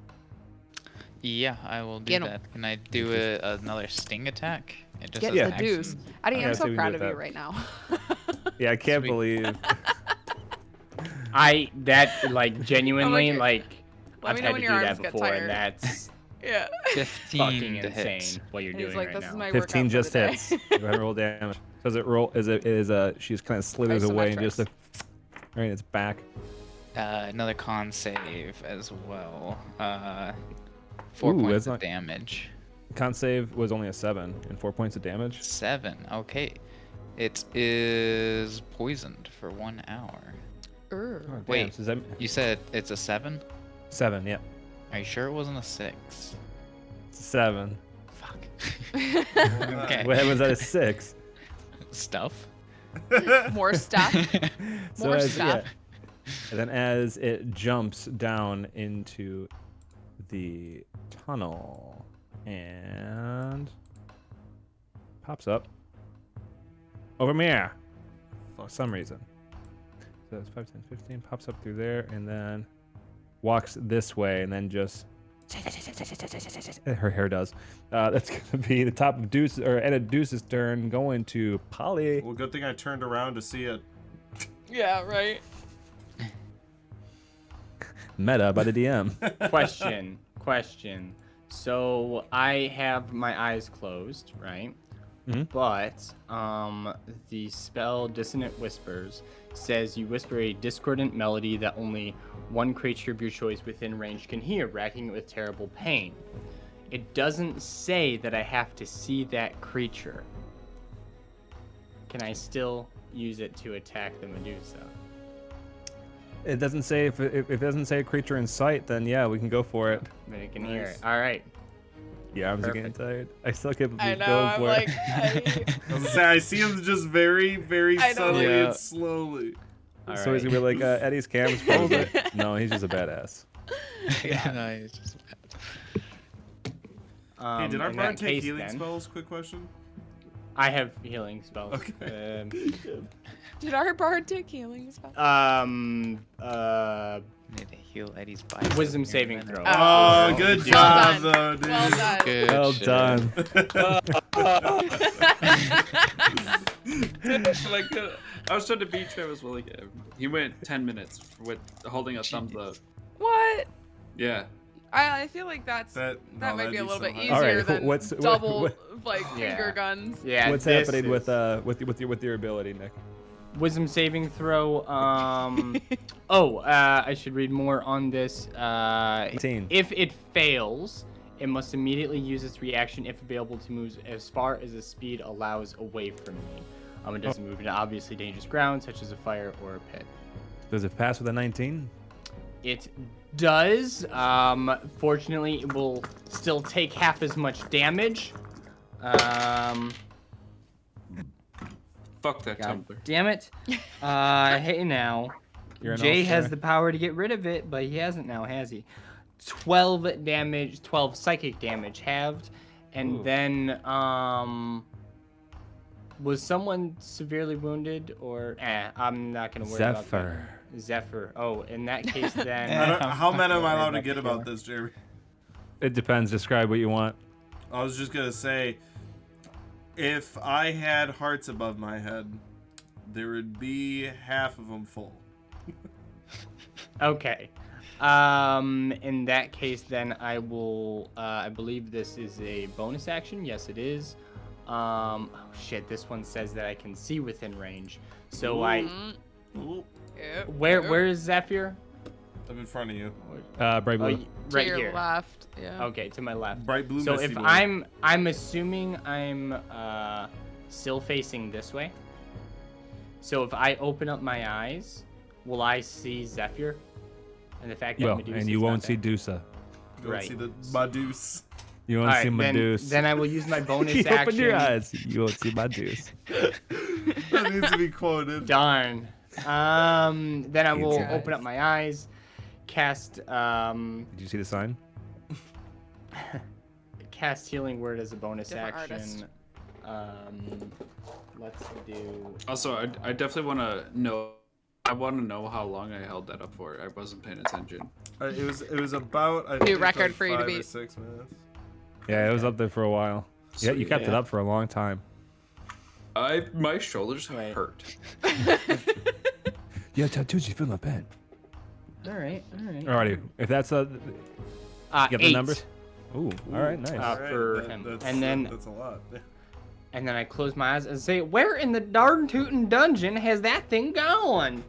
Yeah, I will do Get 'em. that. Can I do another sting attack? It just Get says the action. deuce. Eddie, Yeah, I'm so we so can proud do of that. you right now. yeah, I can't Sweet. believe. Like genuinely Oh, okay. like Let I've me had know when to your do that arms get before, tired. and that's Yeah. 15 fucking to insane hit. what you're And he's doing like, right this now. is my 15 workout just for the day. hits. Go ahead and roll damage. Does it roll? She's kind of slithers away and just right, it's back. Another con save as well. 4 Ooh, points that's of not- damage. Con save was only a 7 and 4 points of damage. 7. Okay. It is poisoned for 1 hour. Urgh. Oh, damn, Wait. so does that You said it's a 7? 7? Yeah, Are you sure it wasn't a 6? it's a 7. Fuck. Okay. Okay. What was that? A 6. Stuff? More stuff. So More as, stuff. and then as it jumps down into the tunnel and pops up over here for some reason. So that's 5, 10, 15, pops up through there and then walks this way and then just her hair does. That's gonna be the top of Deuce or Edda Deuce's turn, going to Polly. Well, good thing I turned around to see it. Yeah, right. Meta by the DM. Question. So I have my eyes closed, right? Mhm. But the spell Dissonant Whispers says you whisper a discordant melody that only one creature of your choice within range can hear, racking it with terrible pain. It doesn't say that I have to see that creature. Can I still use it to attack the Medusa? It doesn't say if it doesn't say a creature in sight, then yeah, we can go for it. But it can hear it. Nice. All right. Yeah, I'm just getting tired. I still can't I believe know. going I'm for like, it. I was gonna say, I see him just very, very I know. subtly Yeah. and slowly. All So he's right. gonna be like Eddie's camera's frozen. No, he's just a badass. Yeah, no, it's just Hey, did our in bard that take case, healing then, spells? Quick question. I have healing spells. Okay. did our bard take healing spell? need to heal Eddie's bicep. Wisdom here in a saving minute. throw. Oh, good Well job, done. though, dude. Well done. Good Well shit. done. Like, I was trying to beat Travis well again. He went 10 minutes with holding a thumbs up. What? Yeah. I feel like that no, might that'd be a be little so bit high. easier All right, than what's- double like Yeah. finger guns. Yeah. What's this happening is with your ability, Nick? wisdom saving throw? I should read more on this. 18. If it fails, it must immediately use its reaction if available to move as far as the speed allows away from me. It doesn't move into obviously dangerous ground such as a fire or a pit. Does it pass with a 19? It does. Fortunately, it will still take half as much damage. Fuck that God tumbler. damn it. Hey now. You're an Jay has all-star. the power to get rid of it, but he hasn't now, has he? 12 damage, 12 psychic damage halved, and Ooh. then was someone severely wounded or I'm not gonna worry about Zephyr. that. Zephyr. Oh, in that case then. How mad am I allowed to Worry get about about this, Jeremy? It depends. Describe what you want. I was just gonna say, if I had hearts above my head, there would be half of them full. Okay. In that case, then I will. I believe this is a bonus action. Yes, it is. Oh shit! This one says that I can see within range. So Ooh, Yep. where is Zephyr? I'm in front of you. Bright blue. Oh, To right your here. left. Yeah. Okay, to my left. Bright blue. So misty if blue. I'm assuming I'm still facing this way. So if I open up my eyes, will I see Zephyr? And the fact that Well, Medusa's and you not won't see there? Dusa. Go right. see the Madus. You won't All see right, Meduse. then I will use my bonus You action. open your eyes. You won't see Meduse. That needs to be quoted. Darn. Then I will Your open up my eyes, cast Did you see the sign? cast healing word as a bonus Different action. artist. Let's do. Also, I definitely want to know. I want to know how long I held that up for. I wasn't paying attention. It was about I think, record like for you to 5 or beat. 6 minutes. Yeah, it was up there for a while. Yeah, you kept it up for a long time. My shoulders Wait. hurt. Yeah, tattoos. You feel my pain. All right. Alrighty, if that's you got the 8. numbers. Ooh, all right, nice. Alright, for him. That's, And then- that's a lot. And then I close my eyes and say, "Where in the darn tootin' dungeon has that thing gone?"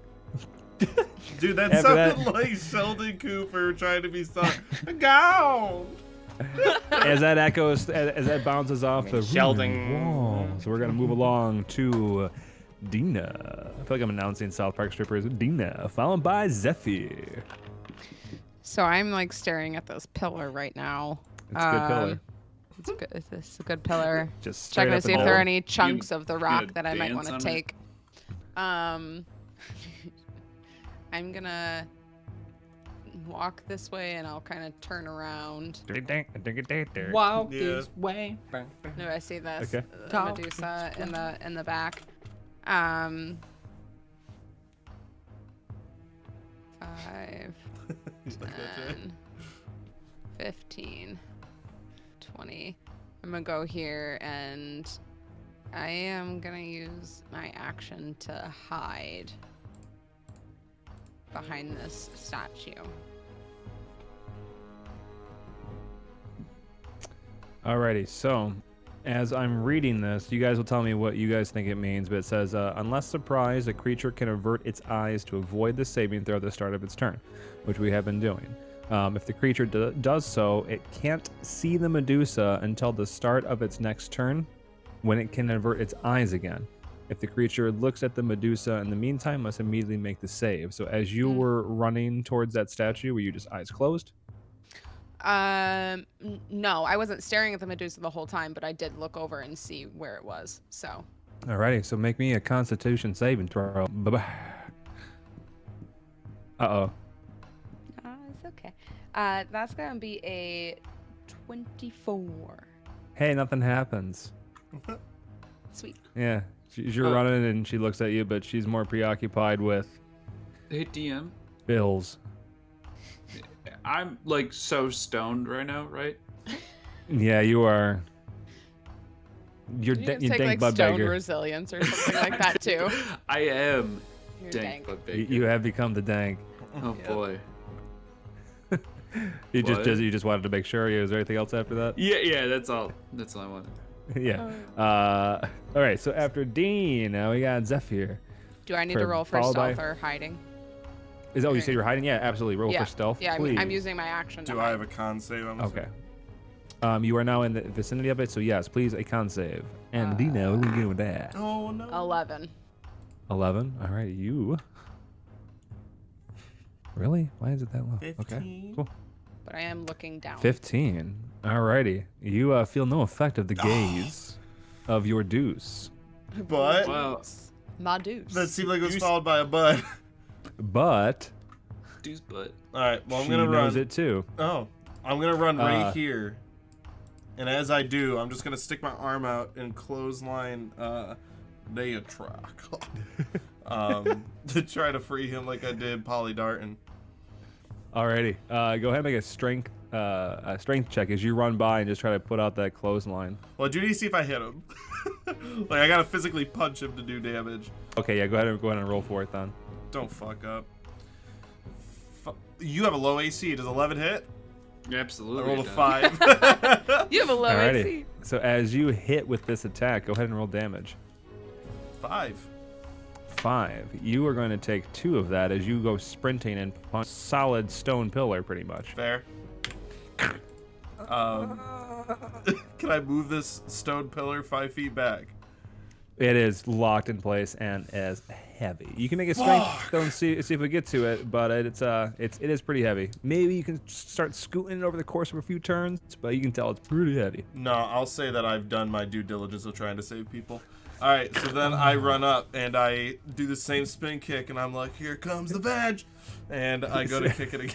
Dude, that After sounded that- like Sheldon Cooper trying to be smart. Gone. As that echoes, as that bounces off the Sheldon. wall. So we're gonna move along to Dina. I feel like I'm announcing South Park strippers. Dina, followed by Zephyr. So I'm like staring at this pillar right now. It's a good pillar. It's good. This is a good pillar. Just straight Checking to up see and if there are down. any chunks of the rock gonna that I might dance want to on it? take. I'm gonna walk this way and I'll kind of turn around. Walk Yeah. this way. No, I see this Okay. Talk Medusa in the back. 5, He's like that, Jay. 10, 15, 20. I'm gonna go here and I am gonna use my action to hide behind this statue. Alrighty, so as I'm reading this, you guys will tell me what you guys think it means, but it says, unless surprised, a creature can avert its eyes to avoid the saving throw at the start of its turn, which we have been doing. If the creature does so, it can't see the Medusa until the start of its next turn, when it can avert its eyes again. If the creature looks at the Medusa in the meantime, must immediately make the save. So as you were running towards that statue, were you just eyes closed? No, I wasn't staring at the Medusa the whole time, but I did look over and see where it was. So, Alrighty, so make me a Constitution saving throw. Bye-bye. Uh-oh. it's okay. That's gonna be a 24. Hey, nothing happens. Sweet. Yeah, you're running and she looks at you, but she's more preoccupied with Hey, DM. bills. I'm like so stoned right now, right? Yeah, you are. You're You you take dank like butt stone beggar. resilience or something like that too. I am. You're Dank dank. but You, big. you have become the dank. Oh Yep. boy. You What? just wanted to make sure. Is there anything else after that? Yeah, that's all. That's all I wanted. Yeah. All right. So after Dean, now we got Zephyr. Do I need to roll for followed by- stealth or hiding? You said you're hiding? Yeah, absolutely. Roll yeah. for stealth. Yeah, please. I'm using my action. To Do I have a con save? I'm Okay. You are now in the vicinity of it, so yes, please a con save. And Dino, what are you doing with that? Oh no. 11. 11. All right, you. Really? Why is it that low? 15. Okay, cool. But I am looking down. 15. Alrighty. You feel no effect of the gaze of your deuce, But Wow. My deuce. that seemed like it was followed by a bud. but Dude's butt. All right. Well, I'm she gonna knows run. it too. Oh, I'm gonna run right Uh, here. And as I do, I'm just gonna stick my arm out and clothesline Neatroc. To try to free him like I did Polly Darton. Alrighty. Go ahead and make a strength check as you run by and just try to put out that clothesline. Well, I do need to see if I hit him. Like I gotta physically punch him to do damage. Okay, yeah. Go ahead and roll for it then. Don't fuck up. You have a low AC. Does 11 hit? Absolutely. I rolled a it does. 5. You have a low Alrighty. AC. So as you hit with this attack, go ahead and roll damage. 5. 5. You are going to take 2 of that as you go sprinting and punch solid stone pillar, pretty much. Fair. Can I move this stone pillar 5 feet back? It is locked in place and is heavy. You can make a strength stone see if we get to it, but it is pretty heavy. Maybe you can start scooting it over the course of a few turns, but you can tell it's pretty heavy. No, I'll say that I've done my due diligence of trying to save people. All right, so then I run up and I do the same spin kick, and I'm like, "Here comes the badge," and I go to kick it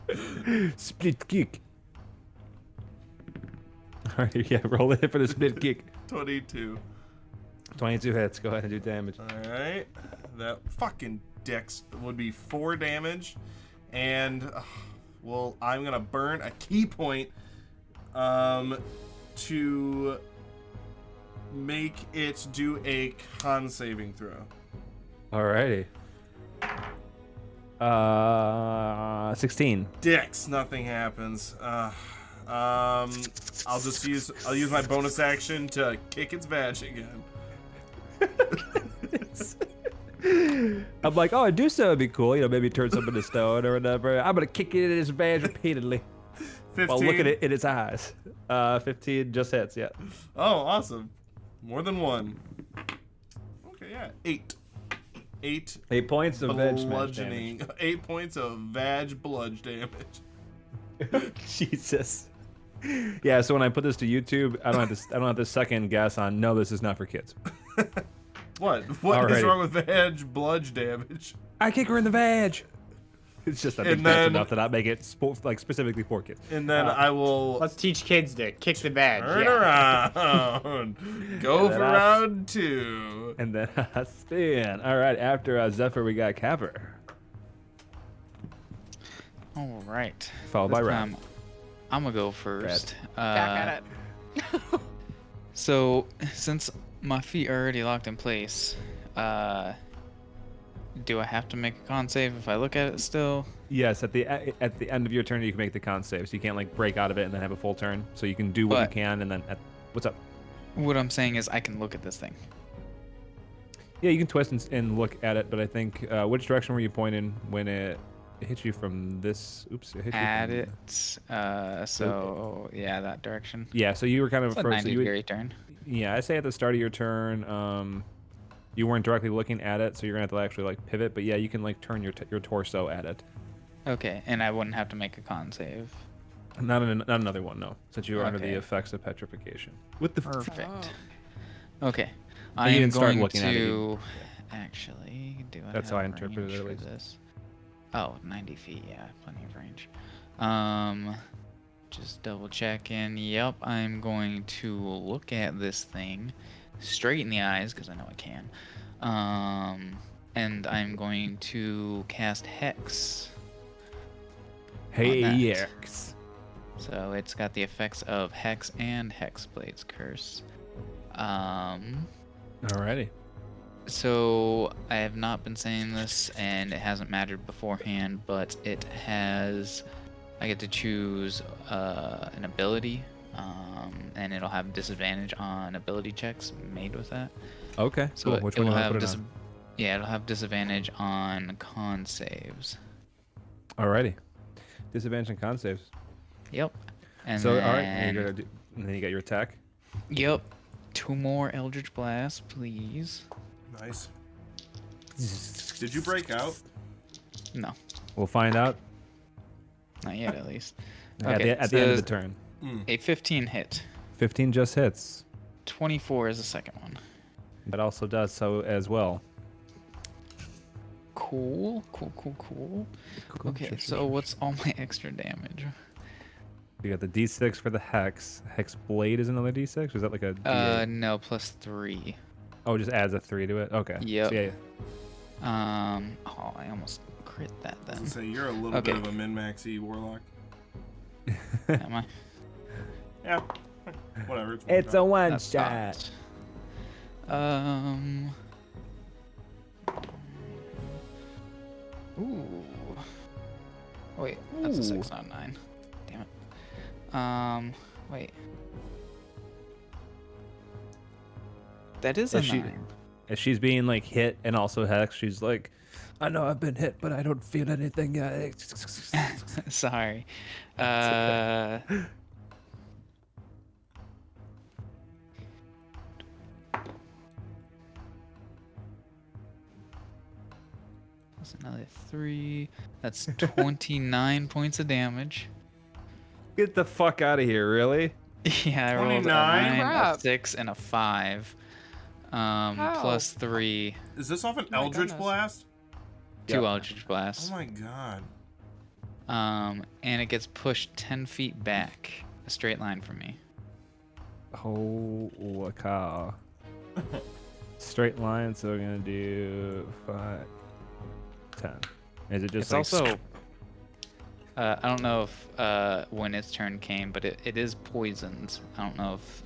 again. Split kick. All right, yeah, roll it for the split kick. 22. 22 hits. Go ahead and do damage. All right, that fucking dicks would be 4 damage, and well, I'm gonna burn a key point, to make it do a con saving throw. Alrighty. 16. Dicks, nothing happens. I'll use my bonus action to kick its badge again. I'm like, oh, a do so would be cool. You know, maybe turn something to stone or whatever. I'm gonna kick it in its badge repeatedly 15. while looking at it in its eyes. 15 just hits. Yeah. Oh, awesome. More than one. Okay, yeah. 8. 8 points of veg smash bludgeoning. 8 points of vag bludge damage. damage. Jesus. Yeah. So when I put this to YouTube, I don't have to second guess on. No, this is not for kids. What? What is Alrighty. wrong with vag bludge damage? I kick her in the vag. It's just I think And that's then- enough to not make it specifically for kids. And then I will Let's teach kids to kick the badge. turn Yeah. around. Go And for then I'll- round 2. And then spin. All right. After Zephyr, we got Capper, All right. followed by This Ram. time, I'm gonna go first. Back at it. So, since my feet are already locked in place, do I have to make a con save if I look at it still? Yes, at the end of your turn, you can make the con save, so you can't like break out of it and then have a full turn. So you can do what you But- can, and then what's up? What I'm saying is I can look at this thing. Yeah, you can twist and look at it, but I think which direction were you pointing when it hit you from this? Oops, it hit you At from- it. So yeah, that direction. Yeah, so you were kind of It's a first. 90 So you would, degree turn. yeah, I say at the start of your turn, you weren't directly looking at it, so you're gonna have to actually like pivot. But yeah, you can like turn your torso at it. Okay, and I wouldn't have to make a con save. Not another one, no, since you are under the Okay. effects of petrification. With the Perfect. Oh. Okay. I you am didn't start going looking at it, to actually do I That's have how I interpreted range it, at for least. this? Oh, 90 feet, yeah, plenty of range. Just double checking. Yep, I'm going to look at this thing straight in the eyes because I know I can. And I'm going to cast Hex. Hey, that. yes. So it's got the effects of Hex and Hexblade's Curse. Alrighty. So I have not been saying this, and it hasn't mattered beforehand, but it has. I get to choose an ability, and it'll have disadvantage on ability checks made with that. Okay. So Cool. Which one do you want to put it on? Yeah, it'll have disadvantage on con saves. Alrighty. Disadvantage and con saves. Yep. And So then, all right, and then you got your attack. Yep. 2 more Eldritch Blasts, please. Nice. Did you break out? No, We'll find out not yet at least. at Okay, the end of so the turn. a 15 hit. 15 just hits. 24 is the second one. That also does so as well. Cool. Okay, so what's all my extra damage? You got the D6 for the Hex. Hex Blade is another D6? Or is that like a D8? No, +3. Oh, it just adds a 3 to it? Okay. Yep. So yeah. Oh, I almost crit that then. So you're a little Okay. bit of a min-maxy warlock. Am I? Yeah. Whatever. It's a one That's shot. not. Ooh. Wait, that's a 6, not 9. Damn it. Wait. That is a Is she- 9. As she's being like hit and also Hex, she's like, I know I've been hit, but I don't feel anything. Sorry. That's another 3. That's 29 points of damage. Get the fuck out of here, really? Yeah, I rolled a 29? 9, a Crap. 6, and a 5. Plus 3. Is this off an my Eldritch goodness. Blast? 2 Yeah. Eldritch Blasts. Oh my god. And it gets pushed 10 feet back. A straight line from me. Oh, cow. Straight line, so we're gonna do 5, 10. Is it just It's like also... I don't know if when its turn came, but it is poisoned. I don't know if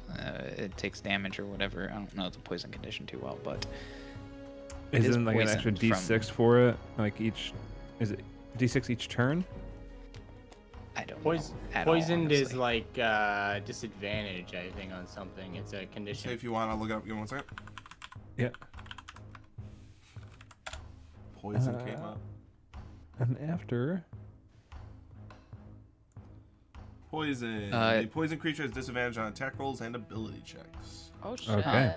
it takes damage or whatever. I don't know the poison condition too well, but it is isn't like an extra poisoned D6 for it? Like each, is it D6 each turn? I don't Pois- know. At all, Poisoned is honestly. like disadvantage, I think, on something. It's a Say condition. if you want, I'll look it up. Give me 1 second. Yeah. Poison came up. And after. Poison. Uh, A poison creature has disadvantage on attack rolls and ability checks. Oh shit. Okay.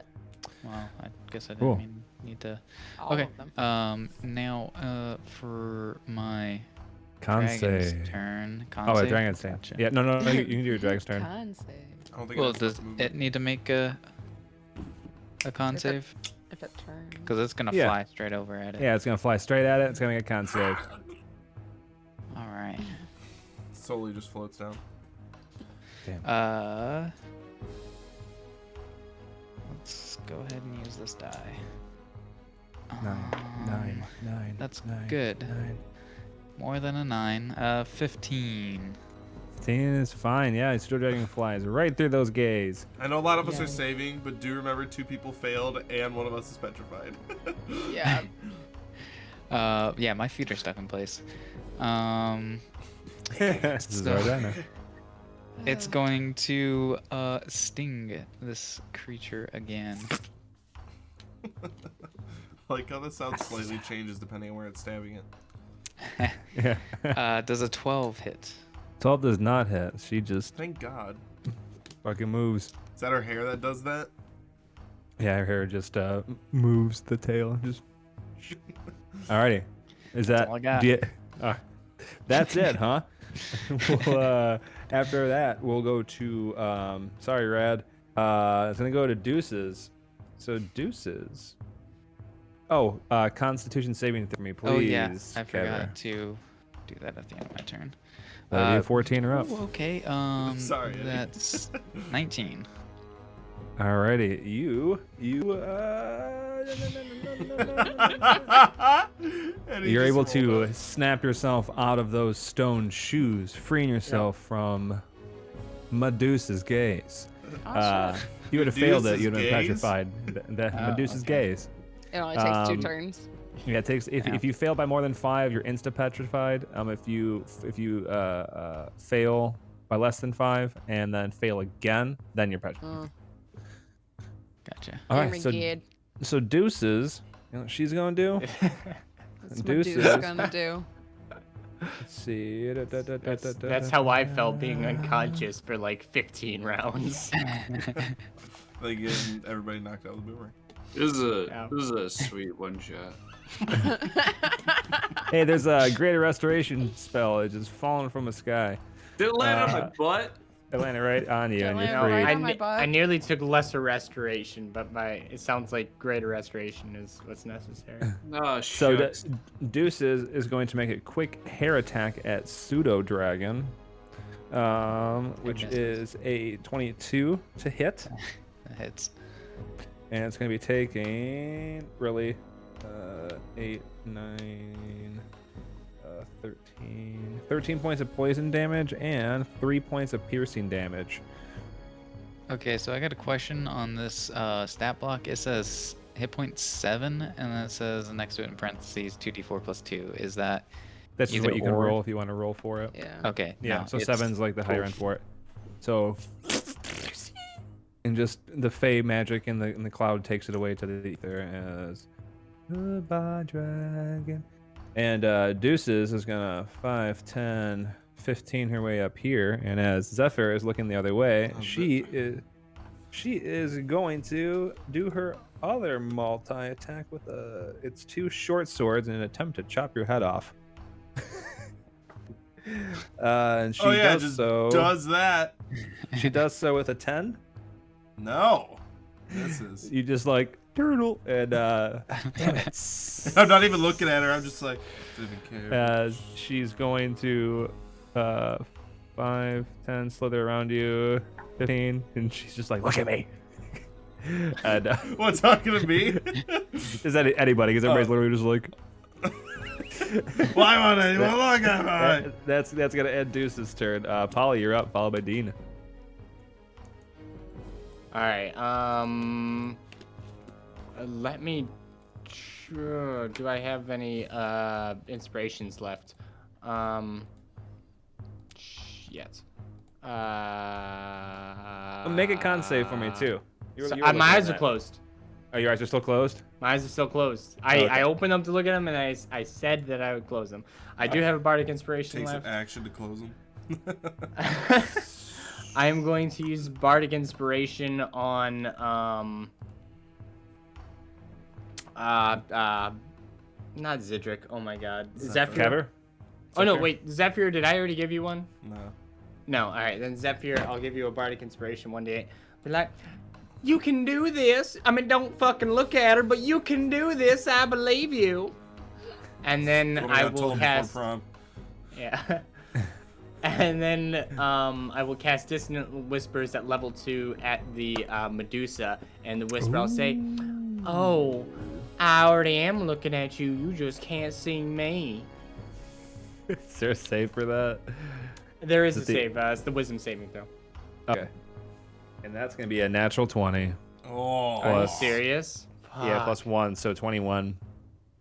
Well, I guess I didn't Cool. need to. All Okay. of them. Now, for my Con dragon's save. turn. Con Oh, a save? dragon's turn. Gotcha. Yeah, no, you can do a dragon's turn. Con save. I don't think Well, it has does movement. it need to make a con If it- save? If it turns. Because it's gonna Yeah. fly straight over at it. Yeah, it's gonna fly straight at it. It's gonna make a con save. All right. Solely just floats down. Let's go ahead and use this die. Nine. That's nine, good. 9. More than a 9. 15. 15 is fine. Yeah, Steel Dragon flies right through those gays. I know a lot of us Yeah. are saving, but do remember 2 people failed and 1 of us is petrified. Yeah. Yeah, my feet are stuck in place. This is So- right down there. It's going to sting this creature again. Like how the sound slightly changes depending on where it's stabbing it. Yeah. Does a 12 hit? 12 does not hit. She just Thank God. fucking moves. Is that her hair that does that? Yeah, her hair just moves the tail. Just. Alrighty. Is that? all I got. do you- that's it, huh? Well, after that, we'll go to. Sorry, Rad. It's gonna go to Deuces. So Deuces. Oh, Constitution saving for me, please. Oh yeah, I Kevin. forgot to do that at the end of my turn. That'll be a 14 or up. Ooh, okay. Sorry, Eddie. That's 19. Alrighty, you. And he You're just able rolled to up. snap yourself out of those stone shoes, freeing yourself from Medusa's gaze. Oh, shit. If you would have failed it, Medusa's you'd have been gaze? petrified. That Oh, Medusa's okay. gaze. It only takes 2 turns. Yeah, it takes if you fail by more than 5, you're insta petrified. If you fail by less than 5 and then fail again, then you're petrified. Gotcha. All Oh right, my so God. Deuces, you know what she's gonna do? What's Deuces. Medusa gonna do? Let's see. That's how I felt being unconscious for like 15 rounds. Like getting everybody knocked out of the boomerang. This is a sweet one shot. Hey, there's a greater restoration spell. It's just falling from the sky. Did it land on my butt? It landed right on you, and It you're landed free. right on my butt. I nearly took lesser restoration, but it sounds like greater restoration is what's necessary. Oh, So shucks. Deuces is going to make a quick hair attack at Pseudo Dragon, which is a 22 to hit, That hits. and it's going to be taking really 8, 9, 13 points of poison damage and 3 points of piercing damage. Okay, so I got a question on this stat block. It says hit point 7, and then it says next to it in parentheses 2d4 plus 2. Is that That's just either what you can or? roll if you want to roll for it. Yeah. Okay. Yeah, no, so it's- 7's like the higher cool. end for it. So, and just the Fey magic in the cloud takes it away to the ether as goodbye, dragon. And Deuces is gonna 5, 10, 15 her way up here, and as Zephyr is looking the other way, she is going to do her other multi attack with its 2 short swords in an attempt to chop your head off. And she does just so. does that. She does so with a 10. No. This is. You just like turtle, and Damn it. I'm not even looking at her. I'm just like, didn't even care. as she's going to 5, 10 slither around you, 15, and she's just like, look at me. And What, talking to me? is that anybody? Because everybody's literally just like. Why won't anyone look at me? That's gonna end Deuce's turn. Polly, you're up, followed by Dean. All right. Let me. Do I have any inspirations left? Shit. Make a con save for me too. My eyes are closed. Oh, your eyes are still closed? My eyes are still closed. Okay. I opened them to look at them, and I said that I would close them. I do have a bardic inspiration Takes an left. action to close them. I am going to use bardic inspiration on not Zidric. Oh my God, Zephyr. Kever? Oh no, wait, Zephyr. Did I already give you one? No. No. All right, then Zephyr. I'll give you a bardic inspiration 1d8. Be like, you can do this. I mean, don't fucking look at her, but you can do this. I believe you. And then What I got will told before cast. prom. Yeah. And then I will cast Dissonant Whispers at level 2 at the Medusa, and the whisper I'll say, "Oh, I already am looking at you. You just can't see me." Is there a save for that? There is a Is it the- save. It's the Wisdom saving throw. Okay. And that's gonna be a natural 20. Oh. Are you Plus- serious? Yeah, Fuck. plus 1, so 21.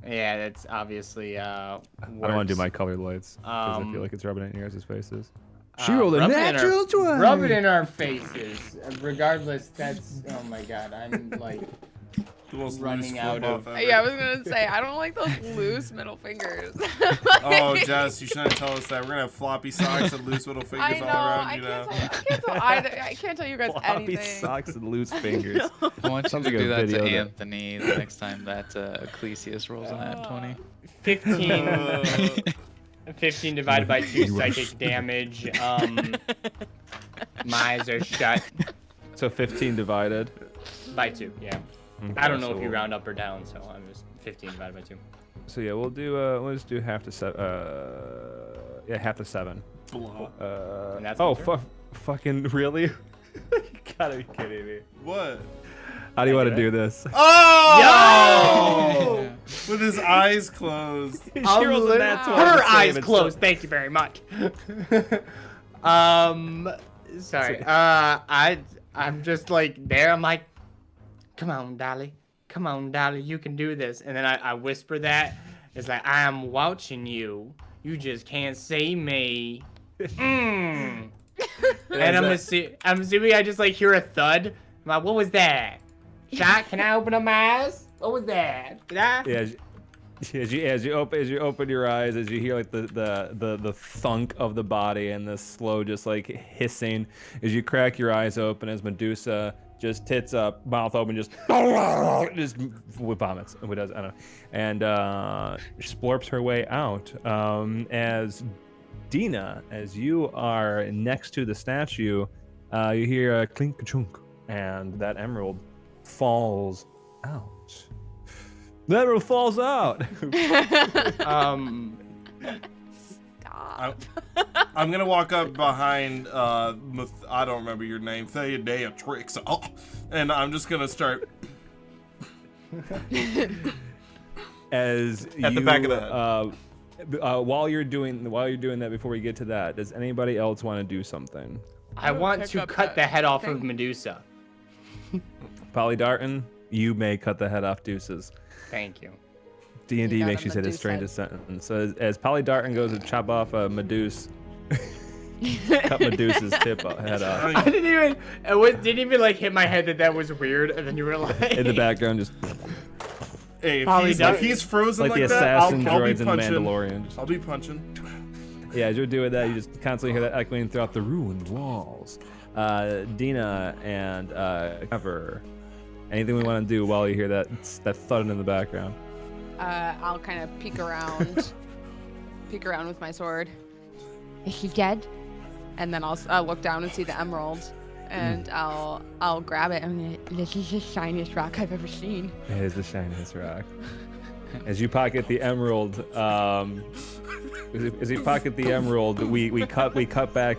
Yeah, that's obviously. I don't want to do my colored lights because I feel Um, like it's rubbing it in your guys' faces. rub it in our- Rub it in our faces. Regardless, that's. Oh my God, I'm like. The most running loose out flip of- off ever. Yeah, I was gonna say I don't like those loose middle fingers. Oh, Jess, you shouldn't tell us that. We're gonna have floppy socks and loose little fingers I know. all around. I You can't know. tell. I can't tell you guys Floppy anything. socks and loose fingers. I want you Sounds to like a do that video to that- Anthony the next time that Ecclesias rolls an at 20. 15. 15 divided by 2 psychic damage. My eyes are shut So 15 divided. by 2. Yeah. I don't know if you round up or down, so I'm just 15 divided by 2. So yeah, we'll do. We'll just do half to 7. Yeah, half to 7. Blah. And that's Oh, my turn. fucking really? You gotta be kidding me. What? How do you I want do to it? do this? Oh! With his eyes closed. She rolls a nat 20 Her to save eyes it, closed. Thank you very much. Sorry. I'm just like there. I'm like, come on, Dolly. come on, darling, you can do this. And then I whisper that. It's like, I am watching you. You just can't see me. And I'm assuming I just like hear a thud. I'm like, what was that? Shot, can I open up my eyes? What was that? Did I? Yeah. As you open your eyes, as you hear like the thunk of the body and the slow just like hissing, as you crack your eyes open, as Medusa just tits up, mouth open, just vomits. What does I don't know, and splorps her way out. As Dina, as you are next to the statue, you hear a clink chunk, and that emerald falls out. The emerald falls out. Stop. I'm gonna walk up behind. I don't remember your name. Theodeatrix. Oh, and I'm just gonna start. As At the back of the head. While you're doing that, before we get to that, does anybody else want to do something? I want pick to up cut that the head off thing. of Medusa. Polydarton, you may cut the head off Deuces. Thank you. D&D You got makes a you say the Medusa. strangest sentence. So as Polydarton goes to chop off a Medusa, cut Medusa's head off. I didn't even like hit my head that was weird, and then you were like In the background, just Hey, Polly if he's frozen like like the that, assassin I'll be droids in punching. Mandalorian. Just, I'll be punching. yeah, as you're doing that, you just constantly hear that echoing throughout the ruined walls. Dina and Cover. Anything we want to do while you hear that thudding in the background? I'll kind of peek around with my sword. Is she dead? And then I'll look down and see the emerald, and I'll grab it. This is the shiniest rock I've ever seen. It is the shiniest rock. As you pocket the emerald, as you pocket the emerald, we cut back.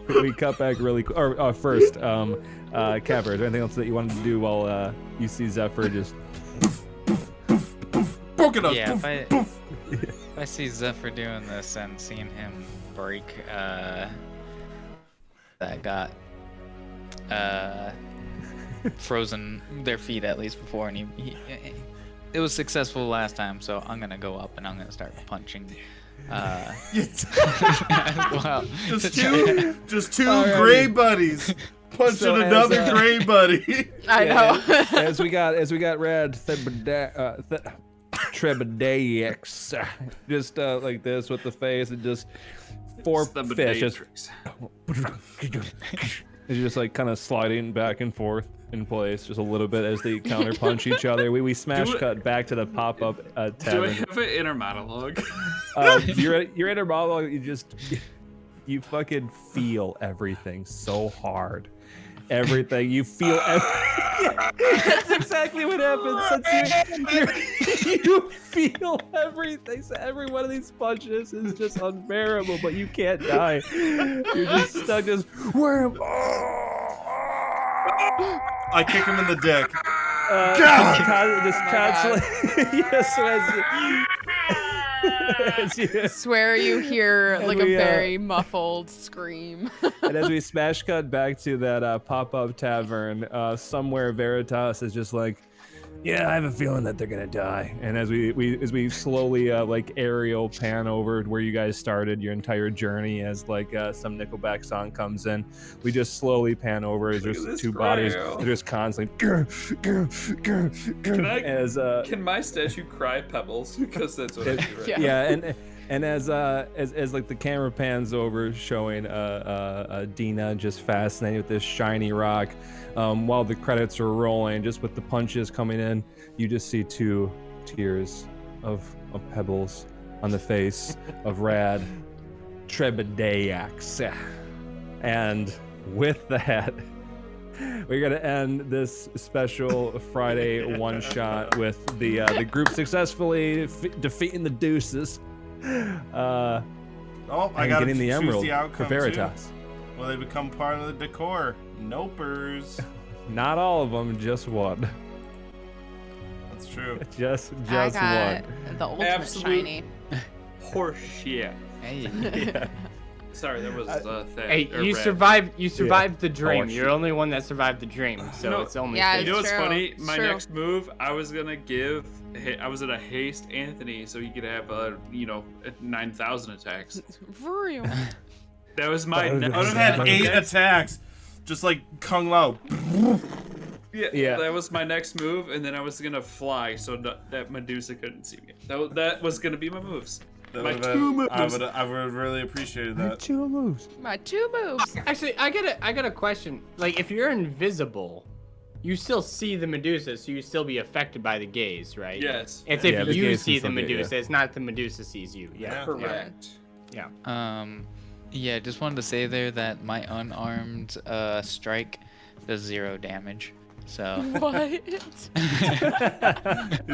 We cut back really. Or first, Kevin, is there anything else that you wanted to do while you see Zephyr just? Poke it up. Yeah, Poof, if poof. I see Zephyr doing this and seeing him break that got frozen their feet at least before, and he it was successful last time, so I'm gonna go up and I'm gonna start punching. Well, Just two Alrighty. gray buddies punching So as, another gray buddy. I know. As we got Rad Trebedaex, just like this with the face, and just four fish just it's just like kind of sliding back and forth in place just a little bit as they counter punch each other. We smash cut back to the pop-up Do I tavern. have an inner monologue? Your inner monologue, you fucking feel everything so hard. Everything you feel. That's exactly what happens. You feel everything. So every one of these punches is just unbearable, but you can't die. You're just stuck. Just worm. I kick him in the dick. Just constantly. Yes, as you, Swear you hear And like we, a very muffled scream. and as we smash cut back to that pop-up tavern, somewhere Veritas is just like, yeah, I have a feeling that they're gonna die. And as we slowly like aerial pan over where you guys started your entire journey, as like some Nickelback song comes in, we just slowly pan over as Look at there's this two bodies. trail. They're just constantly. Can my statue cry pebbles? Because that's what I do right Yeah, and as like the camera pans over, showing Dina just fascinated with this shiny rock, while the credits are rolling, just with the punches coming in, you just see two tiers of pebbles on the face of Rad Trebedaex, and with that, we're gonna end this special Friday one shot with the group successfully defeating the Deuces. Oh, I and gotta getting the choose emerald the outcome for Veritas. Too. Will they become part of the decor? Nopers. Not all of them, just one. That's true. Just I one. got the ultimate Absolute- shiny. Horseshit. Hey. Yeah. Sorry, that was Hey, you Red. survived. You survived the dream. Oh, You're the only one that survived the dream, so No. it's only. Yeah, fair. You know what's true. funny? It's My true. next move, I was gonna give. I was gonna haste Anthony so he could have 9,000 attacks. For real. That was my. But I I would have had 8 attacks, just like Kung Lao. Yeah. That was my next move, and then I was gonna fly so that Medusa couldn't see me. That was gonna be my moves. That My would've 2 moves. I would have really appreciated that. 2 moves. My 2 moves. Actually, I got a question. Like, if you're invisible, you still see the Medusa, so you still be affected by the gaze, right? Yes. It's Yeah, if the you gaze see can the still be- yeah. Medusa. It's not the Medusa sees you. Yeah. Correct. Yeah, just wanted to say there that my unarmed strike does 0 damage. So What? Is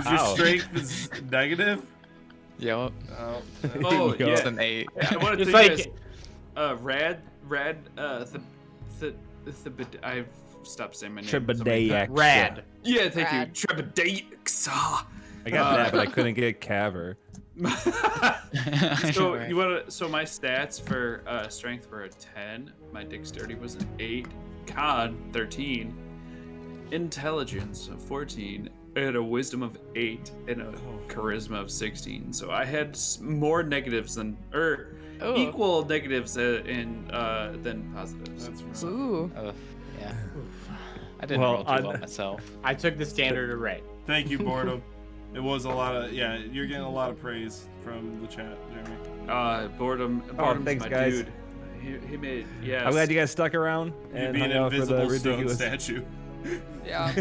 your strength is negative? yep, Oh, Oh go. it's yeah. an 8. I want to It's thank like- I've stopped saying my name. Trebedaiax. Rad. Yeah, thank Rad. you. Trebedaiax. I got that, but I couldn't get Caver. So Right. you want to? So my stats for strength were a 10. My dexterity was an 8. Con 13. Intelligence of 14. And a wisdom of 8 and a charisma of 16. So I had more negatives than Ooh. equal negatives than positives. that's rough. Ooh. Ugh, yeah. I didn't Well, roll too well myself. I took the standard array. Thank you, Boredom. It was a lot of you're getting a lot of praise from the chat, Jeremy. Boredom. Oh, Boredom's thanks, my guys. dude. He made yes. I'm glad you guys stuck around You and being hung an out for the invisible stone ridiculous. statue. Yeah.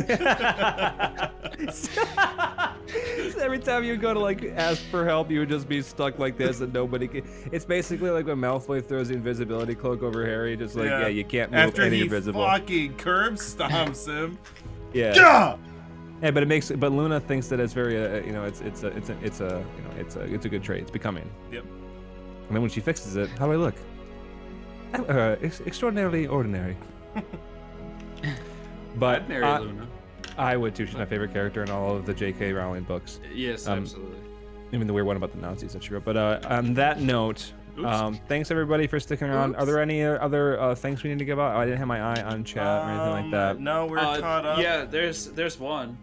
So every time you go to like ask for help, you would just be stuck like this, and nobody can. It's basically like when Malfoy throws the invisibility cloak over Harry, just like yeah, you can't move After and he you're visible. fucking curb stomps him. Yeah. Gah! Yeah, but it makes. But Luna thinks that it's very, it's a good trait. It's becoming. Yep. And then when she fixes it, how do I look? I'm, extraordinarily ordinary. But I'd marry Luna. I would too. She's my favorite character in all of the J.K. Rowling books. Yes, absolutely. Even the weird one about the Nazis that she wrote. But on that note, Oops. thanks everybody for sticking around. Are there any other things we need to give out? Oh, I didn't have my eye on chat or anything like that. No, we're caught up. Yeah, there's one.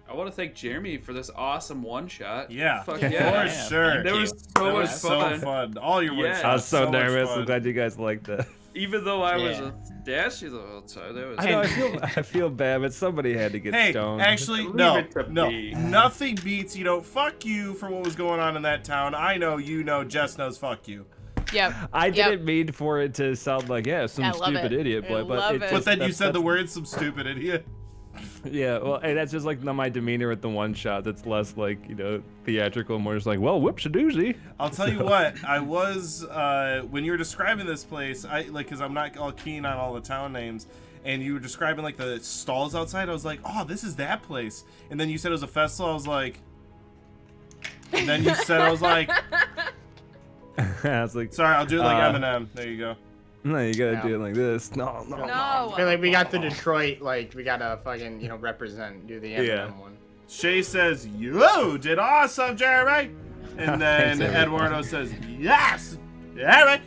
I want to thank Jeremy for this awesome one shot. Yeah, Fuck for yeah. sure. That was so That much was so fun. fun. All your Yeah. words. I was so much nervous. fun. I'm glad you guys liked it. Even though I was Yeah. a dashy the whole time, that was. I know. I feel bad, but somebody had to get Hey, stoned. actually, Leave no, it to no, me. nothing beats, fuck you for what was going on in that town. I know, Jess knows, fuck you. Yep. I Yep. didn't mean for it to sound like some I love stupid it. idiot, I but love it's it. But just- then you that's- said the that's- word, some stupid idiot. Yeah, well, hey, that's just like my demeanor with the one shot. That's less like theatrical, more just like, well, whoops a doozy. I'll tell you what, I was, when you were describing this place, because I'm not all keen on all the town names, and you were describing, like, the stalls outside, I was like, oh, this is that place. And then you said it was a festival, I was like... And then you said, I was like, I was like, sorry, I'll do it like Uh, Eminem. There you go. no, you gotta Yeah. do it like this. No. No. I feel like we got the Detroit, like, we gotta fucking, represent, do the Eminem Yeah. one. Shay says, you did awesome, Jeremy. And then Thanks, everybody. Eduardo says, yes, Eric.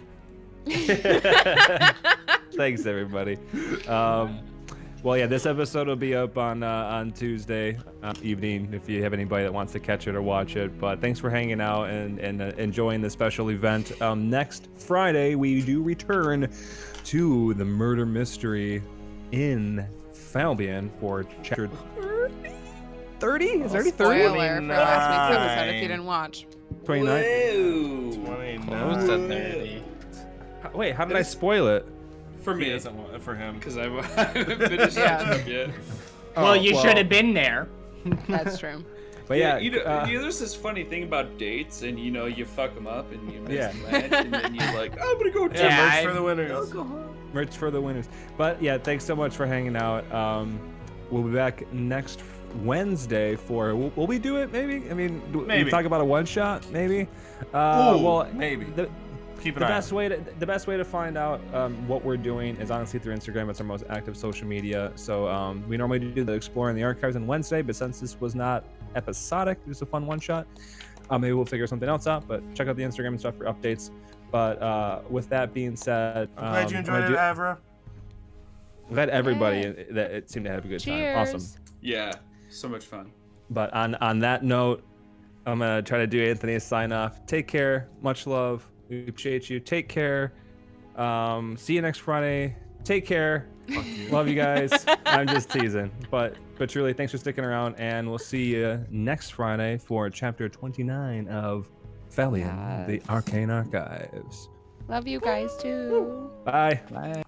Thanks, everybody. Well, yeah, this episode will be up on Tuesday evening if you have anybody that wants to catch it or watch it. But thanks for hanging out and enjoying the special event. Next Friday, we do return to the murder mystery in Falbion for chapter 30? Is there already 30? Spoiler for last week's episode if you didn't watch. 29? Close to 30. Wait, how did I spoil it? For He me, doesn't want for him. because I haven't finished Yeah. that up yet. Well, you well. should have been there. That's true. But yeah, There's this funny thing about dates, and you fuck them up, and you miss Yeah. lunch, and then you're like, I'm gonna go Yeah, Yeah, merch I- for the winners. merch for the winners. But yeah, thanks so much for hanging out. We'll be back next Wednesday for. Will we do it? Maybe. I mean, Maybe. we talk about a one shot. Maybe. Ooh, Well, maybe. Keep an The eye. best way to find out what we're doing is honestly through Instagram. It's our most active social media. So we normally do the Exploring the Archives on Wednesday, but since this was not episodic, it was a fun one shot. Maybe we'll figure something else out. But check out the Instagram and stuff for updates. But with that being said, I'm glad you I'm enjoyed gonna it, Avra. glad everybody Yeah. that it seemed to have a good time. Cheers. Awesome. Yeah, so much fun. But on that note, I'm gonna try to do Anthony's sign off. Take care. Much love. We appreciate you. Take care. See you next Friday. Take care. Love you guys. I'm just teasing, but truly, thanks for sticking around, and we'll see you next Friday for chapter 29 of Fellion, the Yes. Arcane Archives. Love you guys too. Bye. Bye.